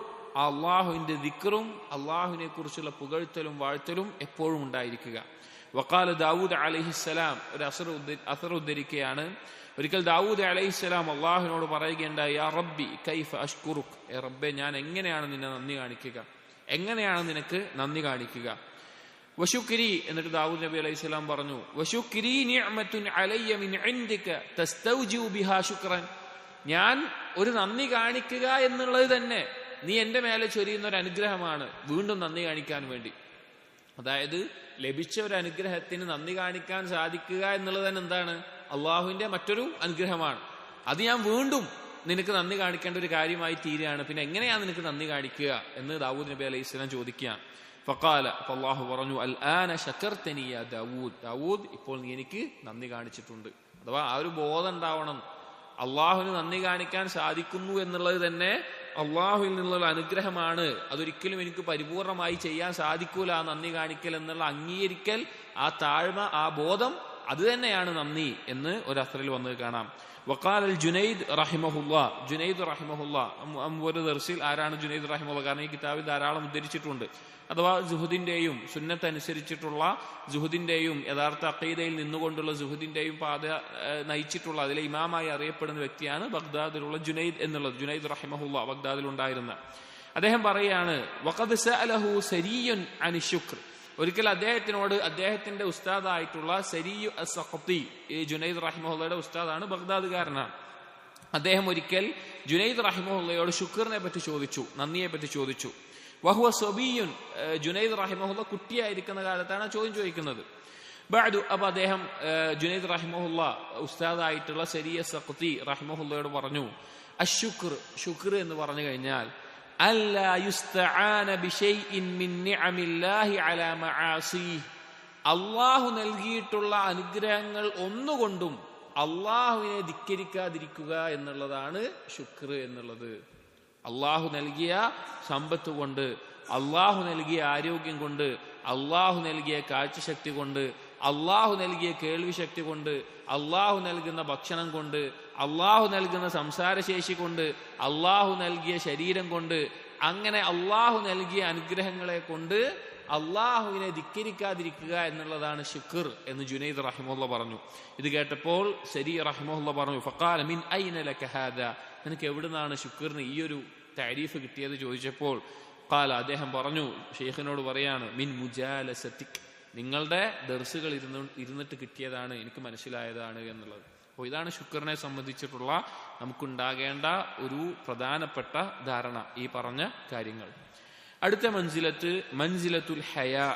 അള്ളാഹുവിന്റെ ദിക്റും അള്ളാഹുവിനെ കുറിച്ചുള്ള പുകഴ്ത്തലും വാഴ്ത്തലും എപ്പോഴും ഉണ്ടായിരിക്കുക. വഖാല ദാവൂദ് അലൈഹിസ്സലാം, ഒരു അസർ ഉദ്ധരിക്കുകയാണ്, ഒരിക്കൽ ദാവൂദ് അലൈഹിസ്സലാം അള്ളാഹുവിനോട് പറയുകയുണ്ടായി, യാ റബ്ബി കൈഫ അഷ്കുറുക്, ഏ റബ്ബേ ഞാൻ എങ്ങനെയാണ് നിന്നെ നന്ദി കാണിക്കുക, എങ്ങനെയാണ് നിനക്ക് നന്ദി കാണിക്കുക. വശുക്രി, എന്നിട്ട് ദാവൂദ് നബി അലൈഹിസ്സലാം പറഞ്ഞു, വശുക്രി നിഅമത്തുൻ അലയ്യ മിൻ ഇൻദിക തസ്തൗജിഉ ബിഹാ ശുക്രൻ, ഞാൻ ഒരു നന്ദി കാണിക്കുക എന്നുള്ളത് തന്നെ നീ എന്റെ മേലെ ചൊരിയുന്ന ഒരു അനുഗ്രഹമാണ്, വീണ്ടും നന്ദി കാണിക്കാൻ വേണ്ടി. അതായത് ലഭിച്ച ഒരു അനുഗ്രഹത്തിന് നന്ദി കാണിക്കാൻ സാധിക്കുക എന്നുള്ളത് തന്നെ എന്താണ്? അള്ളാഹുവിന്റെ മറ്റൊരു അനുഗ്രഹമാണ്. അത് ഞാൻ വീണ്ടും നിനക്ക് നന്ദി കാണിക്കേണ്ട ഒരു കാര്യമായി തീരുകയാണ്. പിന്നെ എങ്ങനെയാണ് നിനക്ക് നന്ദി കാണിക്കുക എന്ന് ദാവൂദ് നബി അലൈഹി സ്വലാം ചോദിക്കുകയാണ്. ഫഖാല, അപ്പോൾ അള്ളാഹു പറഞ്ഞു, അൽ ആന ശകർതനി യാ ദാവൂദ്, ദാവൂദ് ഇപ്പോൾ നീ എനിക്ക് നന്ദി കാണിച്ചിട്ടുണ്ട്. അഥവാ ആ ഒരു ബോധം ഉണ്ടാവണം, അള്ളാഹുവിന് നന്ദി കാണിക്കാൻ സാധിക്കുന്നു എന്നുള്ളത് തന്നെ അള്ളാഹുവിൽ നിന്നുള്ള അനുഗ്രഹമാണ്. അതൊരിക്കലും എനിക്ക് പരിപൂർണമായി ചെയ്യാൻ സാധിക്കൂല ആ നന്ദി കാണിക്കൽ എന്നുള്ള അംഗീകരിക്കൽ, ആ താഴ്മ, ആ ബോധം, അത് തന്നെയാണ് നന്ദി എന്ന് ഒരു അസ്റിൽ വന്നത് കാണാം. വഖാൽ അൽ ജുനൈദ് റഹിമഹുല്ലാ, ജുനൈദ് റഹിമഹുല്ലാ, ഒരു ദർസിൽ ആരാണ് ജുനൈദ് റഹിമഹുല്ലാ? കാരണം ഈ കിതാബിൽ ധാരാളം ഉദ്ധരിച്ചിട്ടുണ്ട്. അഥവാ ജുഹുദിന്റെയും സുന്നത്ത് അനുസരിച്ചിട്ടുള്ള ജുഹുദിന്റെയും യഥാർത്ഥ അഖീദയിൽ നിന്നുകൊണ്ടുള്ള ജുഹുദിന്റെയും പാത നയിച്ചിട്ടുള്ള അതിലെ ഇമാമായി അറിയപ്പെടുന്ന വ്യക്തിയാണ് ബഗ്ദാദിലുള്ള ജുനൈദ് എന്നുള്ളത്. ജുനൈദ് റഹിമഹുല്ലാ ബഗ്ദാദിലുണ്ടായിരുന്ന അദ്ദേഹം പറയാണ്, വഖദ് സഅലഹു സരിയുൻ അനി ശുക്ർ, ഒരിക്കൽ അദ്ദേഹത്തിനോട് അദ്ദേഹത്തിന്റെ ഉസ്താദായിട്ടുള്ള സരിയു അസ്സഖത്തി, ഈ ജുനൈദ് റഹിമഹുല്ലയുടെ ഉസ്താദാണ്, ബഗ്ദാദുകാരനാണ്. അദ്ദേഹം ഒരിക്കൽ ജുനൈദ് റഹിമഹുല്ലയോട് ശുക്റിനെ പറ്റി ചോദിച്ചു, നന്ദിയെ പറ്റി ചോദിച്ചു. വഹുവ സബിയുൻ, ജുനൈദ് റഹിമഹുല്ല കുട്ടിയായിരിക്കുന്ന കാലത്താണ് ചോദ്യം ചോദിക്കുന്നത്. ബഅദു, അപ്പൊ അദ്ദേഹം ജുനൈദ് റഹിമഹുല്ല ഉസ്താദായിട്ടുള്ള സരിയ സഖത്തി റഹിമഹുല്ലയോട് പറഞ്ഞു, അശുക്ർ, ശുക്ർ എന്ന് പറഞ്ഞു കഴിഞ്ഞാൽ അല്ലാ യുസ്തആന ബിശൈഇൻ മിൻ നിഅമില്ലാഹി അലാ മആസിഹി, അല്ലാഹു നൽകിയിട്ടുള്ള അനുഗ്രഹങ്ങൾ ഒന്നുകൊണ്ടും അല്ലാഹുവിനെ ധിക്കരിക്കാതിരിക്കുക എന്നുള്ളതാണ് ശുക്ർ എന്നുള്ളത്. അള്ളാഹു നൽകിയ സമ്പത്ത് കൊണ്ട്, അള്ളാഹു നൽകിയ ആരോഗ്യം കൊണ്ട്, അള്ളാഹു നൽകിയ കാഴ്ചശക്തി കൊണ്ട്, അള്ളാഹു നൽകിയ കേൾവി ശക്തി കൊണ്ട്, അള്ളാഹു നൽകുന്ന ഭക്ഷണം കൊണ്ട്, അള്ളാഹു നൽകുന്ന സംസാരശേഷി കൊണ്ട്, അള്ളാഹു നൽകിയ ശരീരം കൊണ്ട്, അങ്ങനെ അള്ളാഹു നൽകിയ അനുഗ്രഹങ്ങളെ കൊണ്ട് അള്ളാഹുവിനെ ധിക്കരിക്കാതിരിക്കുക എന്നുള്ളതാണ് ശുക്ർ എന്ന് ജുനൈദ് റഹിമഹുള്ള പറഞ്ഞു. ഇത് കേട്ടപ്പോൾ സരി റഹിമഹുള്ള പറഞ്ഞു, ഫഖാല മിൻ ഐന ലക ഹാദാ, നിനക്ക് എവിടുന്നാണ് ശുക്റിന് ഈ ഒരു താരീഫ് കിട്ടിയത് ചോദിച്ചപ്പോൾ ഖാല, അദ്ദേഹം പറഞ്ഞു, ഷെയ്ഖിനോട് പറയാണ്, മിൻ മുജാലസതിക്, നിങ്ങളുടെ ദർസുകൾ ഇരുന്നിട്ട് കിട്ടിയതാണ്, എനിക്ക് മനസ്സിലായതാണ് എന്നുള്ളത്. അപ്പോൾ ഇതാണ് ശുക്റിനെ സംബന്ധിച്ചിട്ടുള്ള നമുക്കുണ്ടാകേണ്ട ഒരു പ്രധാനപ്പെട്ട ധാരണ, ഈ പറഞ്ഞ കാര്യങ്ങൾ. അടുത്ത മൻസിലത്തുൽ ഹയാ,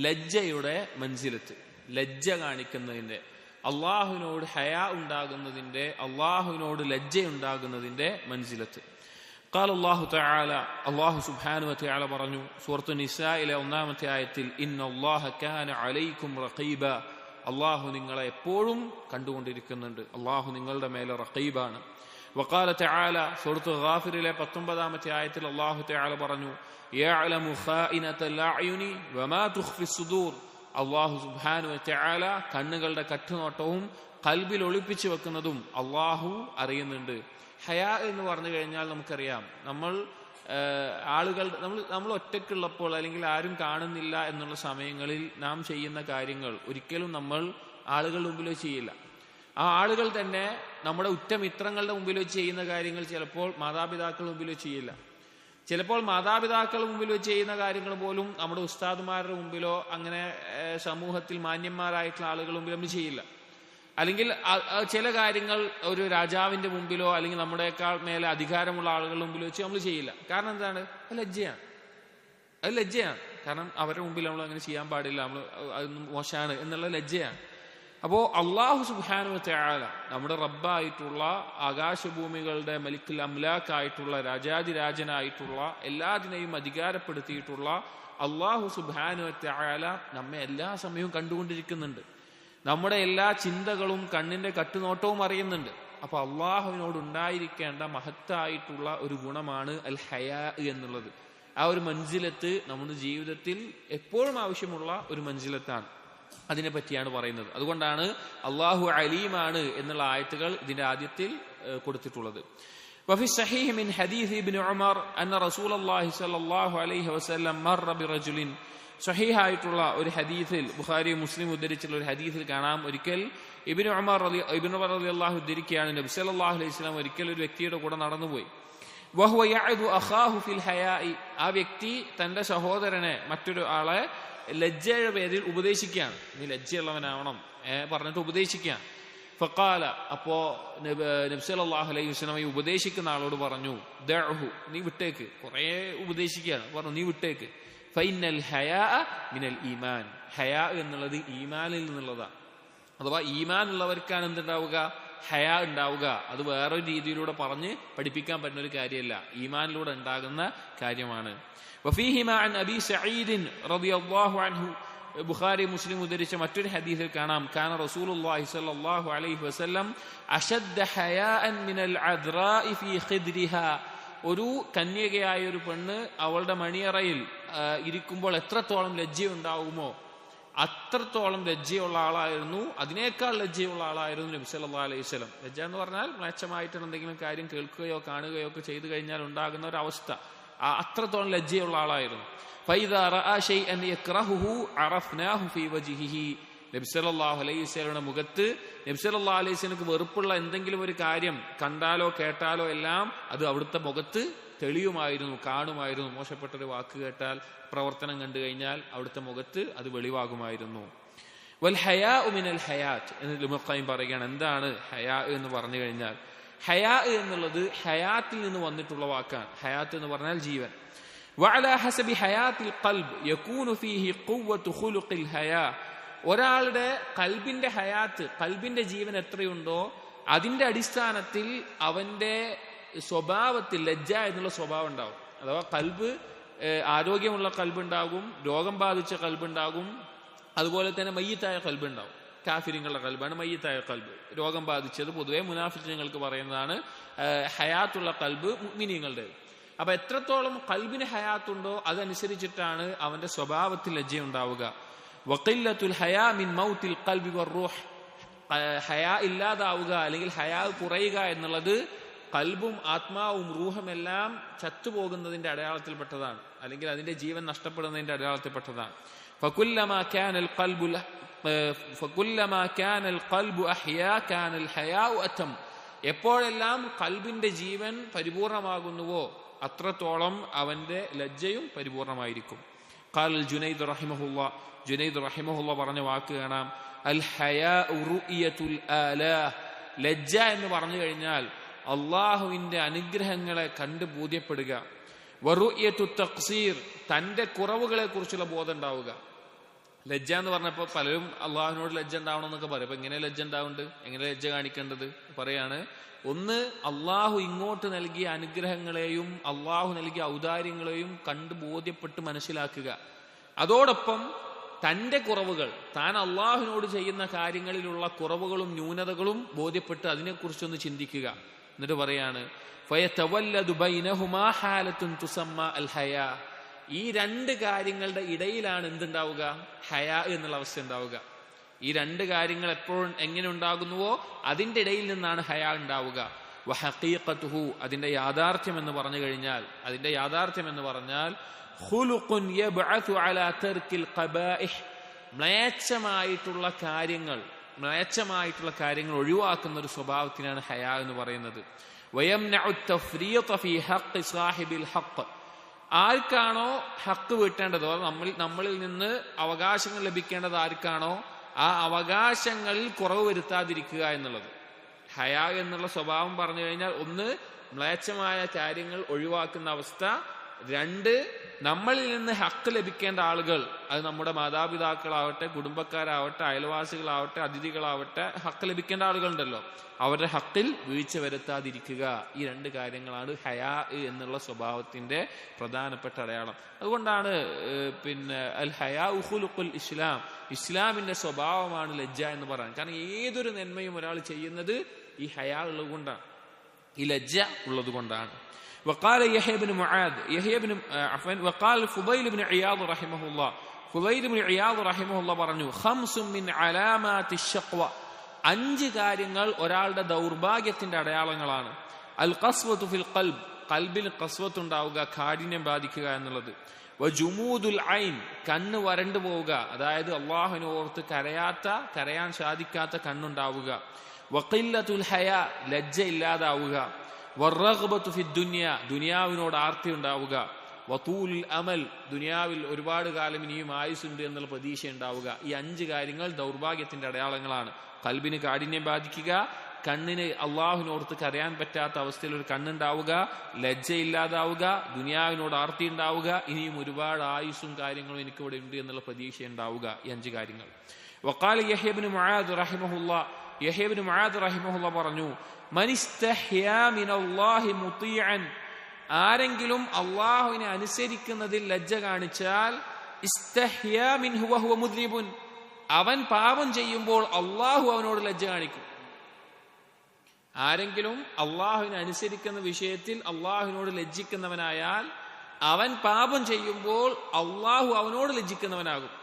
ലജ്ജയുടെ മൻസിലത്ത്, ലജ്ജ കാണിക്കുന്നതിന്റെ, അള്ളാഹുവിനോട് ഹയാ ഉണ്ടാകുന്നതിന്റെ, അള്ളാഹുവിനോട് ലജ്ജ ഉണ്ടാകുന്നതിന്റെ മൻസിലത്ത്. ഖാല അല്ലാഹു തആല, അല്ലാഹു സുബ്ഹാനഹു വതആല പറഞ്ഞു സൂറത്തു നിസായിലെ 1-ാമത്തെ ആയത്തിൽ, ഇന്നല്ലാഹ കാന അലൈക്കും റഖീബ, അള്ളാഹു നിങ്ങളെ എപ്പോഴും കണ്ടുകൊണ്ടിരിക്കുന്നുണ്ട്, അള്ളാഹു നിങ്ങളുടെ മേലെ റഖീബാണ്. വഖാല തആല, സൂറത്തു ഗാഫിറിലെ 19-ാമത്തെ ആയത്തിൽ അല്ലാഹു തആല പറഞ്ഞു, യഅലമു ഖായിനതൽ അഅ്യുനി വമാ തുഖ്ഫി സുദൂർ, അല്ലാഹു സുബ്ഹാനഹു വതആല കണ്ണുകളുടെ കട്ടുനോട്ടവും ഖൽബിൽ ഒളിപ്പിച്ചു വെക്കുന്നതും അല്ലാഹു അറിയുന്നുണ്ട്. ഹയാ എന്ന് പറഞ്ഞു കഴിഞ്ഞാൽ നമുക്കറിയാം, നമ്മൾ ഒറ്റയ്ക്കുള്ളപ്പോൾ അല്ലെങ്കിൽ ആരും കാണുന്നില്ല എന്നുള്ള സമയങ്ങളിൽ നാം ചെയ്യുന്ന കാര്യങ്ങൾ ഒരിക്കലും നമ്മൾ ആളുകളുടെ മുമ്പിൽ വെച്ച് ചെയ്യില്ല. ആ ആളുകൾ തന്നെ നമ്മുടെ ഉറ്റമിത്രങ്ങളുടെ മുമ്പിൽ വെച്ച് ചെയ്യുന്ന കാര്യങ്ങൾ ചിലപ്പോൾ മാതാപിതാക്കളുടെ മുമ്പിൽ വെച്ച് ചെയ്യില്ല. ചിലപ്പോൾ മാതാപിതാക്കളുടെ മുമ്പിൽ വെച്ച് ചെയ്യുന്ന കാര്യങ്ങൾ പോലും നമ്മുടെ ഉസ്താദുമാരുടെ മുമ്പിലോ അങ്ങനെ സമൂഹത്തിൽ മാന്യന്മാരായിട്ടുള്ള ആളുകളുടെ മുമ്പിൽ നമ്മൾ ചെയ്യില്ല. അല്ലെങ്കിൽ ചില കാര്യങ്ങൾ ഒരു രാജാവിന്റെ മുമ്പിലോ അല്ലെങ്കിൽ നമ്മുടെക്കാൾ മേലെ അധികാരമുള്ള ആളുകളുടെ മുമ്പിൽ വെച്ച് നമ്മൾ ചെയ്യില്ല. കാരണം എന്താണ്? അത് ലജ്ജയാണ്. കാരണം അവരുടെ മുമ്പിൽ നമ്മൾ അങ്ങനെ ചെയ്യാൻ പാടില്ല, നമ്മൾ അതൊന്നും മോശമാണ് എന്നുള്ള ലജ്ജയാണ്. അപ്പോ അല്ലാഹു സുബ്ഹാനഹു വതആല നമ്മുടെ റബ്ബായിട്ടുള്ള, ആകാശഭൂമികളുടെ മലിക്കുൽ അംലാക്കായിട്ടുള്ള, രാജാതിരാജനായിട്ടുള്ള, എല്ലാത്തിനെയും അധികാരപ്പെടുത്തിയിട്ടുള്ള അല്ലാഹു സുബ്ഹാനഹു വതആല നമ്മെ എല്ലാ സമയവും കണ്ടുകൊണ്ടിരിക്കുന്നുണ്ട്. നമ്മുടെ എല്ലാ ചിന്തകളും കണ്ണിന്റെ കട്ടുനോട്ടവും അറിയുന്നുണ്ട്. അപ്പൊ അള്ളാഹുവിനോട് ഉണ്ടായിരിക്കേണ്ട മഹത്തായിട്ടുള്ള ഒരു ഗുണമാണ് അൽ ഹയാ എന്നുള്ളത്. ആ ഒരു മൻസിലത്ത് നമ്മുടെ ജീവിതത്തിൽ എപ്പോഴും ആവശ്യമുള്ള ഒരു മൻസിലത്താണ്. അതിനെ പറ്റിയാണ് പറയുന്നത്. അതുകൊണ്ടാണ് അള്ളാഹു അലീമാണ് എന്നുള്ള ആയത്തുകൾ ഇതിന്റെ ആദ്യത്തിൽ കൊടുത്തിട്ടുള്ളത്. വഫി സഹീഹ് മിൻ ഹദീസ് ഇബ്നു ഉമർ അന്ന റസൂലുള്ളാഹി സ്വല്ലല്ലാഹു അലൈഹി വസല്ലം മർറ ബിറജുലിൻ, സഹീഹായിട്ടുള്ള ഒരു ഹദീസിൽ, ബുഖാരി മുസ്ലിം ഉദ്ധരിച്ചുള്ള ഒരു ഹദീസിൽ കാണാം, ഒരിക്കൽ ഇബ്നു ഉമർ റളിയല്ലാഹു ഉദ്ധരിക്കുകയാണ്, നബി സല്ലല്ലാഹു അലൈഹി വസല്ലം ഒരിക്കൽ ഒരു വ്യക്തിയുടെ കൂടെ നടന്നുപോയി. വഹുവ യഅദു അഖാഹു ഫിൽ ഹയാഇ, ആ വ്യക്തി തന്റെ സഹോദരനെ, മറ്റൊരു ആളെ ലജ്ജയുടെ പേരിൽ ഉപദേശിക്കുകയാണ്. നീ ലജ്ജയുള്ളവനാവണം പറഞ്ഞിട്ട് ഉപദേശിക്കുകയാണ്. ഫഖാല, അപ്പോ നബി സല്ലല്ലാഹു അലൈഹി വസല്ലം ഈ ഉപദേശിക്കുന്ന ആളോട് പറഞ്ഞു, ദഅഹു, നീ വിട്ടേക്ക്. കുറെ ഉപദേശിക്കുകയാണ്, പറഞ്ഞു നീ വിട്ടേക്ക്. ഫൈനൽ ഹയാ മിനൽ ഈമാൻ, ഹയാ എന്നുള്ളത് ഈമാനിൽ നിന്നുള്ളതാണ്. അഥവാ ഈമാൻ ഉള്ളവർക്കാണ് എന്തുണ്ടാവുക? ഹയാ ഉണ്ടാവുക. അത് വേറൊരു രീതിയിലൂടെ പറഞ്ഞ് പഠിപ്പിക്കാൻ പറ്റുന്ന ഒരു കാര്യമല്ല, ഈമാനിലൂടെ ഉണ്ടാകുന്ന കാര്യമാണ്. വഫീഹിമാ അൻ അബീ സഈദ് റളിയല്ലാഹു അൻഹു, ബുഖാരി മുസ്ലിം ഉദ്ധരിച്ച മറ്റൊരു ഹദീസിൽ കാണാം, കാന റസൂലുള്ളാഹി സ്വല്ലല്ലാഹു അലൈഹി വസല്ലം അശദ്ദ ഹയാഅൻ മിനൽ അദ്റാഇ ഫീ ഖിദ്രിഹാ, ഒരു കന്യകയായ ഒരു പെണ്ണ് അവളുടെ മണിയറയിൽ ഇരിക്കുമ്പോൾ എത്രത്തോളം ലജ്ജയുണ്ടാവുമോ അത്രത്തോളം ലജ്ജയുള്ള ആളായിരുന്നു, അതിനേക്കാൾ ലജ്ജയുള്ള ആളായിരുന്നു നബി സല്ലല്ലാഹു അലൈഹി വസല്ലം. ലജ്ജ എന്ന് പറഞ്ഞാൽ മ്ലേച്ഛമായിട്ട് എന്തെങ്കിലും കാര്യം കേൾക്കുകയോ കാണുകയോ ഒക്കെ ചെയ്തു കഴിഞ്ഞാൽ ഉണ്ടാകുന്ന ഒരു അവസ്ഥ, അത്രത്തോളം ലജ്ജയുള്ള ആളായിരുന്നു. ഫൈദാ റഅ ശൈഅൻ യക്റഹുഹു അറഫ്നാഹു ഫീ വജ്ഹിഹി, നബി സല്ലല്ലാഹു അലൈഹി വസല്ലമയുടെ മുഖത്ത് നബി സല്ലല്ലാഹു അലൈഹി വസല്ലമക്ക് വെറുപ്പുള്ള എന്തെങ്കിലും ഒരു കാര്യം കണ്ടാലോ കേട്ടാലോ എല്ലാം അത് അവിടുത്തെ മുഖത്ത് തെളിയുമായിരുന്നു, കാണുമായിരുന്നു. മോശപ്പെട്ടൊരു വാക്ക് കേട്ടാൽ, പ്രവർത്തനം കണ്ടു കഴിഞ്ഞാൽ അവിടുത്തെ മുഖത്ത് അത് വെളിവാകുമായിരുന്നു. വൽ ഹയാഉ മിനൽ ഹയാത്ത് എന്ന് ഇബ്നു ഖയ്യിം പറയുകയാണ്. എന്താണ് ഹയാ എന്ന് പറഞ്ഞു കഴിഞ്ഞാൽ? ഹയാ എന്നുള്ളത് ഹയാത്തിൽ നിന്ന് വന്നിട്ടുള്ള വാക്കാണ്. ഹയാത്ത് എന്ന് പറഞ്ഞാൽ ജീവൻ. വഅലാ ഹസബി ഹയാത്തിൽ ഖൽബ് യകൂനു ഫീഹി ഖുവ്വത്തു ഖുലുഖിൽ ഹയാ, ഒരാളുടെ കൽബിന്റെ ഹയാത്ത്, കൽബിന്റെ ജീവൻ എത്രയുണ്ടോ അതിന്റെ അടിസ്ഥാനത്തിൽ അവന്റെ സ്വഭാവത്തിൽ ലജ്ജ എന്നുള്ള സ്വഭാവം ഉണ്ടാവും. അഥവാ കൽബ്, ആരോഗ്യമുള്ള കൽബുണ്ടാകും, രോഗം ബാധിച്ച കൽബുണ്ടാകും, അതുപോലെ തന്നെ മയ്യിത്തായ കൽബുണ്ടാവും. കാഫിരിങ്ങളുടെ കൽബാണ് മയ്യിത്തായ കൽബ്. രോഗം ബാധിച്ചത് പൊതുവെ മുനാഫിഖീങ്ങൾക്ക് പറയുന്നതാണ്. ഹയാത്തുള്ള കൽബ് മുഅ്മിനീങ്ങളുടെ. അപ്പൊ എത്രത്തോളം കൽബിന് ഹയാത്തുണ്ടോ അതനുസരിച്ചിട്ടാണ് അവന്റെ സ്വഭാവത്തിൽ ലജ്ജ ഉണ്ടാവുക. വഖില്ലത്തുൽ ഹയാ മിൻ മൗത്തിൽ ഖൽബി വറൂഹ്. ഹയാ ഇല്ലാതാവുക അല്ലെങ്കിൽ ഹയാ കുറയുക എന്നുള്ളത് കൽബും ആത്മാവും റൂഹുമെല്ലാം ചത്തുപോകുന്നതിന്റെ അടയാളത്തിൽപ്പെട്ടതാണ്, അല്ലെങ്കിൽ അതിന്റെ ജീവൻ നഷ്ടപ്പെടുന്നതിന്റെ അടയാളത്തിൽപ്പെട്ടതാണ്. ഫകുല്ലമാ കാനൽ ഖൽബു അഹ്യാ കാനൽ ഹയാഉ അതം. എപ്പോഴെല്ലാം കൽബിന്റെ ജീവൻ പരിപൂർണമാകുന്നുവോ അത്രത്തോളം അവന്റെ ലജ്ജയും പരിപൂർണമായിരിക്കും. ഖാൽ ജുനൈദ് റഹിമഹുല്ലാ, ജുനൈദ് റഹിമഹുല്ലാ പറഞ്ഞ വാക്ക് കാണാം, അൽ ഹയാഉ റുഅയത്തുൽ ആലാഹ്. ലജ്ജ എന്ന് പറഞ്ഞു കഴിഞ്ഞാൽ അള്ളാഹുവിന്റെ അനുഗ്രഹങ്ങളെ കണ്ട് ബോധ്യപ്പെടുക. വറുഅയത്തു തഖ്സീർ, തന്റെ കുറവുകളെ കുറിച്ചുള്ള ബോധം ഉണ്ടാവുക. ലജ്ജ എന്ന് പറഞ്ഞപ്പോൾ പലരും അള്ളാഹുവിനോട് ലജ്ജ ഉണ്ടാവണം എന്നൊക്കെ പറയും. അപ്പൊ എങ്ങനെ ലജ്ജ ഉണ്ടാവുന്നുണ്ട്, എങ്ങനെ ലജ്ജ കാണിക്കേണ്ടത് പറയാണ്. ഒന്ന്, അള്ളാഹു ഇങ്ങോട്ട് നൽകിയ അനുഗ്രഹങ്ങളെയും അള്ളാഹു നൽകിയ ഔദാര്യങ്ങളെയും കണ്ട് ബോധ്യപ്പെട്ട് മനസ്സിലാക്കുക. അതോടൊപ്പം തന്റെ കുറവുകൾ, താൻ അള്ളാഹുവിനോട് ചെയ്യുന്ന കാര്യങ്ങളിലുള്ള കുറവുകളും ന്യൂനതകളും ബോധ്യപ്പെട്ട് അതിനെക്കുറിച്ചൊന്ന് ചിന്തിക്കുക. എന്നിട്ട് പറയാണ്, ഫയതവല്ലദു ബൈനഹുമാ ഹാലത്തുൻ തുസമ്മ അൽ ഹയാ. ഈ രണ്ട് കാര്യങ്ങളുടെ ഇടയിലാണ് എന്തുണ്ടാവുക, ഹയാ എന്നുള്ള അവസ്ഥ ഉണ്ടാവുക. ഈ രണ്ട് കാര്യങ്ങൾ എപ്പോഴും എങ്ങനെ ഉണ്ടാകുന്നുവോ അതിന്റെ ഇടയിൽ നിന്നാണ് ഹയാ ഉണ്ടാവുക. വഹഖീഖതുഹു, അതിന്റെ യാഥാർത്ഥ്യം എന്ന് പറഞ്ഞു കഴിഞ്ഞാൽ, അതിന്റെ യാഥാർത്ഥ്യം എന്ന് പറഞ്ഞാൽ ഖുലുഖുൻ യബ്അതു അലാ തർക്കിൽ ഖബാഇഹ്, മ്ലേച്ഛമായിട്ടുള്ള കാര്യങ്ങൾ ഒഴിവാക്കുന്ന ഒരു സ്വഭാവത്തിനാണ് ഹയാ എന്ന് പറയുന്നത്. വയംനഉ തഫ്രീത ഫീ ഹഖ് സാഹിബിൽ ഹഖ്, ആർക്കാണോ ഹക്ക് വീട്ടേണ്ടതോ നമ്മളിൽ നിന്ന് അവകാശങ്ങൾ ലഭിക്കേണ്ടത് ആർക്കാണോ ആ അവകാശങ്ങളിൽ കുറവ് വരുത്താതിരിക്കുക എന്നുള്ളത്. ഹയാ എന്നുള്ള സ്വഭാവം പറഞ്ഞു കഴിഞ്ഞാൽ ഒന്ന്, മ്ലേച്ഛമായ കാര്യങ്ങൾ ഒഴിവാക്കുന്ന അവസ്ഥ. രണ്ട്, നമ്മളിൽ നിന്ന് ഹക്ക് ലഭിക്കേണ്ട ആളുകൾ, അത് നമ്മുടെ മാതാപിതാക്കളാവട്ടെ, കുടുംബക്കാരാവട്ടെ, അയൽവാസികളാവട്ടെ, അതിഥികളാവട്ടെ, ഹക്ക് ലഭിക്കേണ്ട ആളുകളുണ്ടല്ലോ, അവരുടെ ഹക്കിൽ വീഴ്ച വരുത്താതിരിക്കുക. ഈ രണ്ട് കാര്യങ്ങളാണ് ഹയാ എന്നുള്ള സ്വഭാവത്തിന്റെ പ്രധാനപ്പെട്ട അടയാളം. അതുകൊണ്ടാണ് അൽ ഹയാ ഖുലുഖുൽ ഇസ്ലാം, ഇസ്ലാമിന്റെ സ്വഭാവമാണ് ലജ്ജ എന്ന് പറയാൻ. കാരണം ഏതൊരു നന്മയും ഒരാൾ ചെയ്യുന്നത് ഈ ഹയാ ഉള്ളത് കൊണ്ടാണ്, ഈ ലജ്ജ ഉള്ളത് കൊണ്ടാണ്. وقال يحيى بن معاذ وقال فضيل بن عياض رحمه الله, ഫുദൈൽ ഇബ്നു ഇയാദ് റഹിമഹുല്ലാ പറഞ്ഞു, ഖംസും മിൻ അലാമാത്തി ശഖ്വ, 5 കാര്യങ്ങൾ ഒരാളുടെ ദൗർഭാഗ്യത്തിന്റെ അടയാളങ്ങളാണ്. അൽ ഖസ്വതു ഫിൽ ഖൽബ്, ഖൽബിൽ ഖസ്വത്ത് ഉണ്ടാവുക, കാഠിന്യം ബാധിക്കുക എന്നുള്ളത്. വജുമൂദുൽ ഐൻ, കണ്ണ് വരണ്ടു പോവുക, അതായത് അല്ലാഹുവിനെ ഓർത്ത് കരയാൻ സാധിക്കാത്ത കണ്ണുണ്ടാവുക. വഖില്ലത്തുൽ ഹയാ, ലജ്ജ ഇല്ലാതാവുക. വറഗ്ബത്തു ഫി ദുനിയ, ദുനിയാവിനോട് ആർത്തി ഉണ്ടാവുക. വതൂലുൽ അമൽ, ദുനിയാവിൽ ഒരുപാട് കാലം ഇനിയും ആയുസ്സുണ്ട് എന്നുള്ള പ്രതീക്ഷ ഉണ്ടാവുക. ഈ 5 കാര്യങ്ങൾ ദൗർഭാഗ്യത്തിന്റെ അടയാളങ്ങളാണ്. ഖൽബിന് കാഠിന്യം ബാധിക്കുക, കണ്ണിന് അള്ളാഹുവിനോർത്ത് കരയാൻ പറ്റാത്ത അവസ്ഥയിൽ ഒരു കണ്ണുണ്ടാവുക, ലജ്ജയില്ലാതാവുക, ദുനിയാവിനോട് ആർത്തി ഉണ്ടാവുക, ഇനിയും ഒരുപാട് ആയുസ്സും കാര്യങ്ങളും എനിക്കിവിടെ ഉണ്ട് എന്നുള്ള പ്രതീക്ഷ ഉണ്ടാവുക. ഈ 5 കാര്യങ്ങൾ. വഖാല യഹ്യ ഇബ്നു മുആദ് റഹിമഹുല്ലാ, യഹ്യ ഇബ്നു മുആദ് റഹിമഹുല്ലാ പറഞ്ഞു, മനിസ്തഹ്യാ മിനല്ലാഹി മുതീഅൻ, ആരെങ്കിലും അള്ളാഹുവിനെ അനുസരിക്കുന്നതിൽ ലജ്ജ കാണിച്ചാൽ, ഇസ്തഹ്യാ മിൻഹു വഹുവ മുദ്നിബുൻ, അവൻ പാപം ചെയ്യുമ്പോൾ അള്ളാഹു അവനോട് ലജ്ജ കാണിക്കും. ആരെങ്കിലും അള്ളാഹുവിനെ അനുസരിക്കുന്ന വിഷയത്തിൽ അള്ളാഹുവിനോട് ലജ്ജിക്കുന്നവനായാൽ അവൻ പാപം ചെയ്യുമ്പോൾ അള്ളാഹു അവനോട് ലജ്ജിക്കുന്നവനാകും.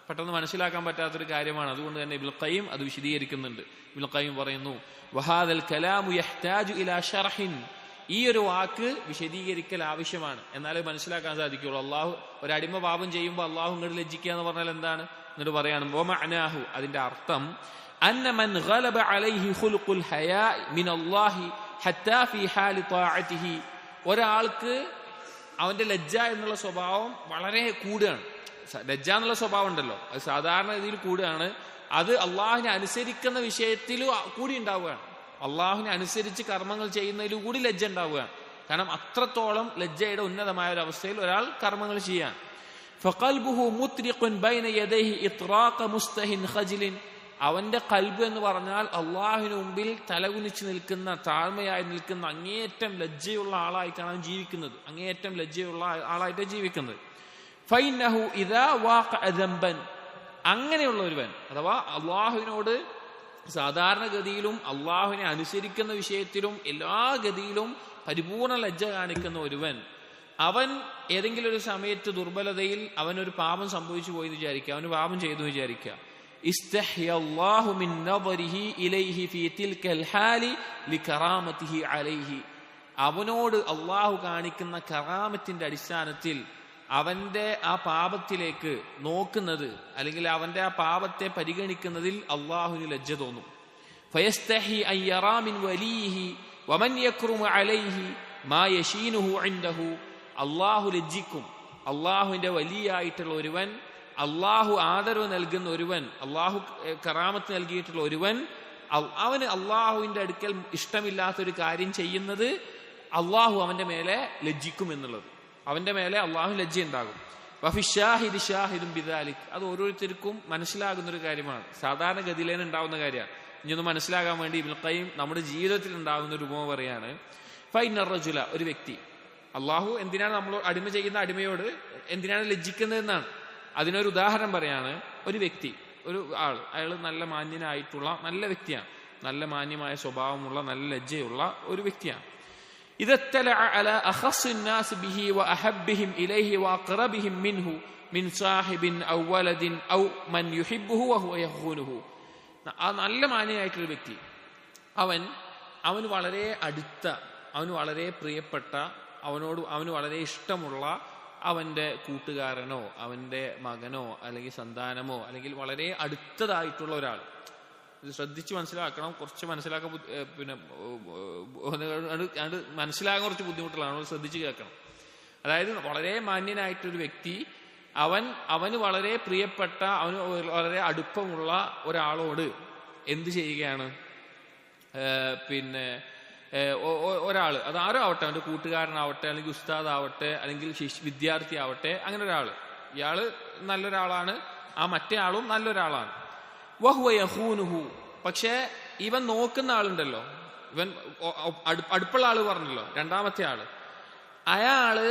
പെട്ടെന്ന് മനസ്സിലാക്കാൻ പറ്റാത്തൊരു കാര്യമാണ്. അതുകൊണ്ട് തന്നെ ഇബ്നുൽ ഖയ്യിം അത് വിശദീകരിക്കുന്നുണ്ട്. ഇബ്നുൽ ഖയ്യിം പറയുന്നു, വഹാദൽ കലാമു യഹ്താജു ഇലാ ശർഹിൻ, ഈ ഒരു വാക്ക് വിശദീകരിക്കൽ ആവശ്യമാണ്, എന്നാലേ മനസ്സിലാക്കാൻ സാധിക്കുള്ളൂ. അള്ളാഹു ഒരടിമ പാപം ചെയ്യുമ്പോൾ അള്ളാഹു ഇങ്ങോട്ട് ലജ്ജിക്കുക എന്ന് പറഞ്ഞാൽ എന്താണ്? എന്നിട്ട് പറയാണ്, വമഅനാഹു, അതിന്റെ അർത്ഥം, അന്ന മൻ ഗലബ അലൈഹി ഖുൽഖുൽ ഹയാ മിനല്ലാഹി ഹത്താ ഫീ ഹാലി ത്വാഅതിഹി, ഒരാൾക്ക് അവന്റെ ലജ്ജ എന്നുള്ള സ്വഭാവം വളരെ കൂടുകയാണ്. ലജ്ജ എന്നുള്ള സ്വഭാവം ഉണ്ടല്ലോ, അത് സാധാരണ രീതിയിൽ കൂടുകയാണ്. അത് അള്ളാഹുവിനെ അനുസരിക്കുന്ന വിഷയത്തിൽ കൂടി ഉണ്ടാവുകയാണ്. അള്ളാഹുവിനെ അനുസരിച്ച് കർമ്മങ്ങൾ ചെയ്യുന്നതിലും കൂടി ലജ്ജ ഉണ്ടാവുകയാണ്. കാരണം അത്രത്തോളം ലജ്ജയുടെ ഉന്നതമായ ഒരു അവസ്ഥയിൽ ഒരാൾ കർമ്മങ്ങൾ ചെയ്യാൻ. ഫഖൽബുഹു മുത്രിഖുൻ ബൈന യദൈഹി ഇത്റാഖ മുസ്തഹിൻ ഖജ്ലിൻ, അവന്റെ കൽബ് എന്ന് പറഞ്ഞാൽ അള്ളാഹുവിന് മുമ്പിൽ തലകുനിച്ച് നിൽക്കുന്ന, താഴ്മയായി നിൽക്കുന്ന, അങ്ങേയറ്റം ലജ്ജയുള്ള ആളായിട്ടാണ് അവൻ ജീവിക്കുന്നത്. അങ്ങേയറ്റം ലജ്ജയുള്ള ആളായിട്ടാണ് ജീവിക്കുന്നത്. ഫൈനഹു ഇദാ വാഖഅ ദംബൻ, അങ്ങനെയുള്ള ഒരുവൻ, അഥവാ അള്ളാഹുവിനോട് സാധാരണഗതിയിലും അള്ളാഹുവിനെ അനുസരിക്കുന്ന വിഷയത്തിലും എല്ലാ ഗതിയിലും പരിപൂർണ ലജ്ജ കാണിക്കുന്ന ഒരുവൻ, അവൻ ഏതെങ്കിലും ഒരു സമയത്ത് ദുർബലതയിൽ അവനൊരു പാപം സംഭവിച്ചു പോയി എന്ന് വിചാരിക്കുക, അവന് പാപം ചെയ്തു വിചാരിക്കുക. ഇസ്തഹ്യല്ലാഹു മിൻ നദരിഹി ഇലൈഹി ഫീ തിൽകൽ ഹാലി ലികറാമതിഹി അലൈഹി. അവനോട് അള്ളാഹു കാണിക്കുന്ന കറാമത്തിന്റെ അടിസ്ഥാനത്തിൽ അവന്റെ ആ പാപത്തിലേക്ക് നോക്കുന്നത്, അല്ലെങ്കിൽ അവന്റെ ആ പാപത്തെ പരിഗണിക്കുന്നതിൽ അള്ളാഹുവിന് ലജ്ജ തോന്നും. ഫയസ്തഹി അൻ യറാ മിൻ വലിയിഹി വമൻ യക്റുമു അലൈഹി മാ യശീനുഹു ഇൻദഹു. അള്ളാഹു ലജ്ജിക്കും. അള്ളാഹുവിന്റെ വലിയായിട്ടുള്ള ഒരുവൻ, അള്ളാഹു ആദരവ് നൽകുന്ന ഒരുവൻ, അള്ളാഹു കറാമത്ത് നൽകിയിട്ടുള്ള ഒരുവൻ, അവന് അള്ളാഹുവിന്റെ അടുക്കൽ ഇഷ്ടമില്ലാത്തൊരു കാര്യം ചെയ്യുന്നത് അള്ളാഹു അവന്റെ മേലെ ലജ്ജിക്കും എന്നുള്ളത്. അവന്റെ മേലെ അള്ളാഹു ലജ്ജ ഉണ്ടാകും. വഫിഷാഹിദി ഷാഹിദും ബിദാലിക്. അത് ഓരോരുത്തർക്കും മനസ്സിലാകുന്ന ഒരു കാര്യമാണ്, സാധാരണഗതിയിലേന് ഉണ്ടാവുന്ന കാര്യമാണ്. ഇനിയൊന്ന് മനസ്സിലാകാൻ വേണ്ടി ഇബ്നുൽ ഖയ്യിം നമ്മുടെ ജീവിതത്തിൽ ഉണ്ടാകുന്ന ഒരു ഉപമ പറയാണ്. ഫൈന റജുല, ഒരു വ്യക്തി, അള്ളാഹു എന്തിനാണ് നമ്മൾ അടിമ ചെയ്യുന്ന അടിമയോട് എന്തിനാണ് ലജ്ജിക്കുന്നതെന്നാണ്. അതിനൊരു ഉദാഹരണം പറയാണ്. ഒരു വ്യക്തി, ഒരു ആൾ, അയാൾ നല്ല മാന്യനായിട്ടുള്ള നല്ല വ്യക്തിയാണ്, നല്ല മാന്യമായ സ്വഭാവമുള്ള നല്ല ലജ്ജയുള്ള ഒരു വ്യക്തിയാണ്. ഇദത്തലഅ അലാ അഖസ്സിൻ നാസ് ബിഹി വഅഹബ്ബിഹിം ഇലൈഹി വഅഖറബിഹിം മിൻഹു മിൻ സാഹിബിൻ ഔ വലദിൻ ഔ മൻ യുഹിബ്ബുഹു വഹുവ യഖൂനുഹു. ആ നല്ല മാന്യനായിട്ടുള്ള വ്യക്തി, അവന് വളരെ അടുത്ത, അവന് വളരെ പ്രിയപ്പെട്ട, അവന് വളരെ ഇഷ്ടമുള്ള അവന്റെ കൂട്ടുകാരനോ അവന്റെ മകനോ അല്ലെങ്കിൽ സന്താനമോ അല്ലെങ്കിൽ വളരെ അടുത്തതായിട്ടുള്ള ഒരാൾ. ഇത് ശ്രദ്ധിച്ച് മനസ്സിലാക്കണം, കുറച്ച് മനസ്സിലാക്കാൻ മനസ്സിലാകാൻ കുറച്ച് ബുദ്ധിമുട്ടുള്ളതാണ്, ശ്രദ്ധിച്ച് കേൾക്കണം. അതായത് വളരെ മാന്യനായിട്ടൊരു വ്യക്തി അവന് വളരെ പ്രിയപ്പെട്ട, അവന് വളരെ അടുപ്പമുള്ള ഒരാളോട് എന്ത് ചെയ്യുകയാണ്? ഒരാള്, അത് ആരോ ആവട്ടെ, അവന്റെ കൂട്ടുകാരനാവട്ടെ അല്ലെങ്കിൽ ഉസ്താദാവട്ടെ അല്ലെങ്കിൽ വിദ്യാർത്ഥി ആവട്ടെ, അങ്ങനെ ഒരാള്, ഇയാള് നല്ലൊരാളാണ്, ആ മറ്റേ ആളും നല്ലൊരാളാണ്. വഹുവ യഖൂനുഹു. പക്ഷെ ഇവൻ നോക്കുന്ന ആളുണ്ടല്ലോ, ഇവൻ അടുപ്പുള്ള ആള് പറഞ്ഞല്ലോ, രണ്ടാമത്തെ ആള്, അയാള്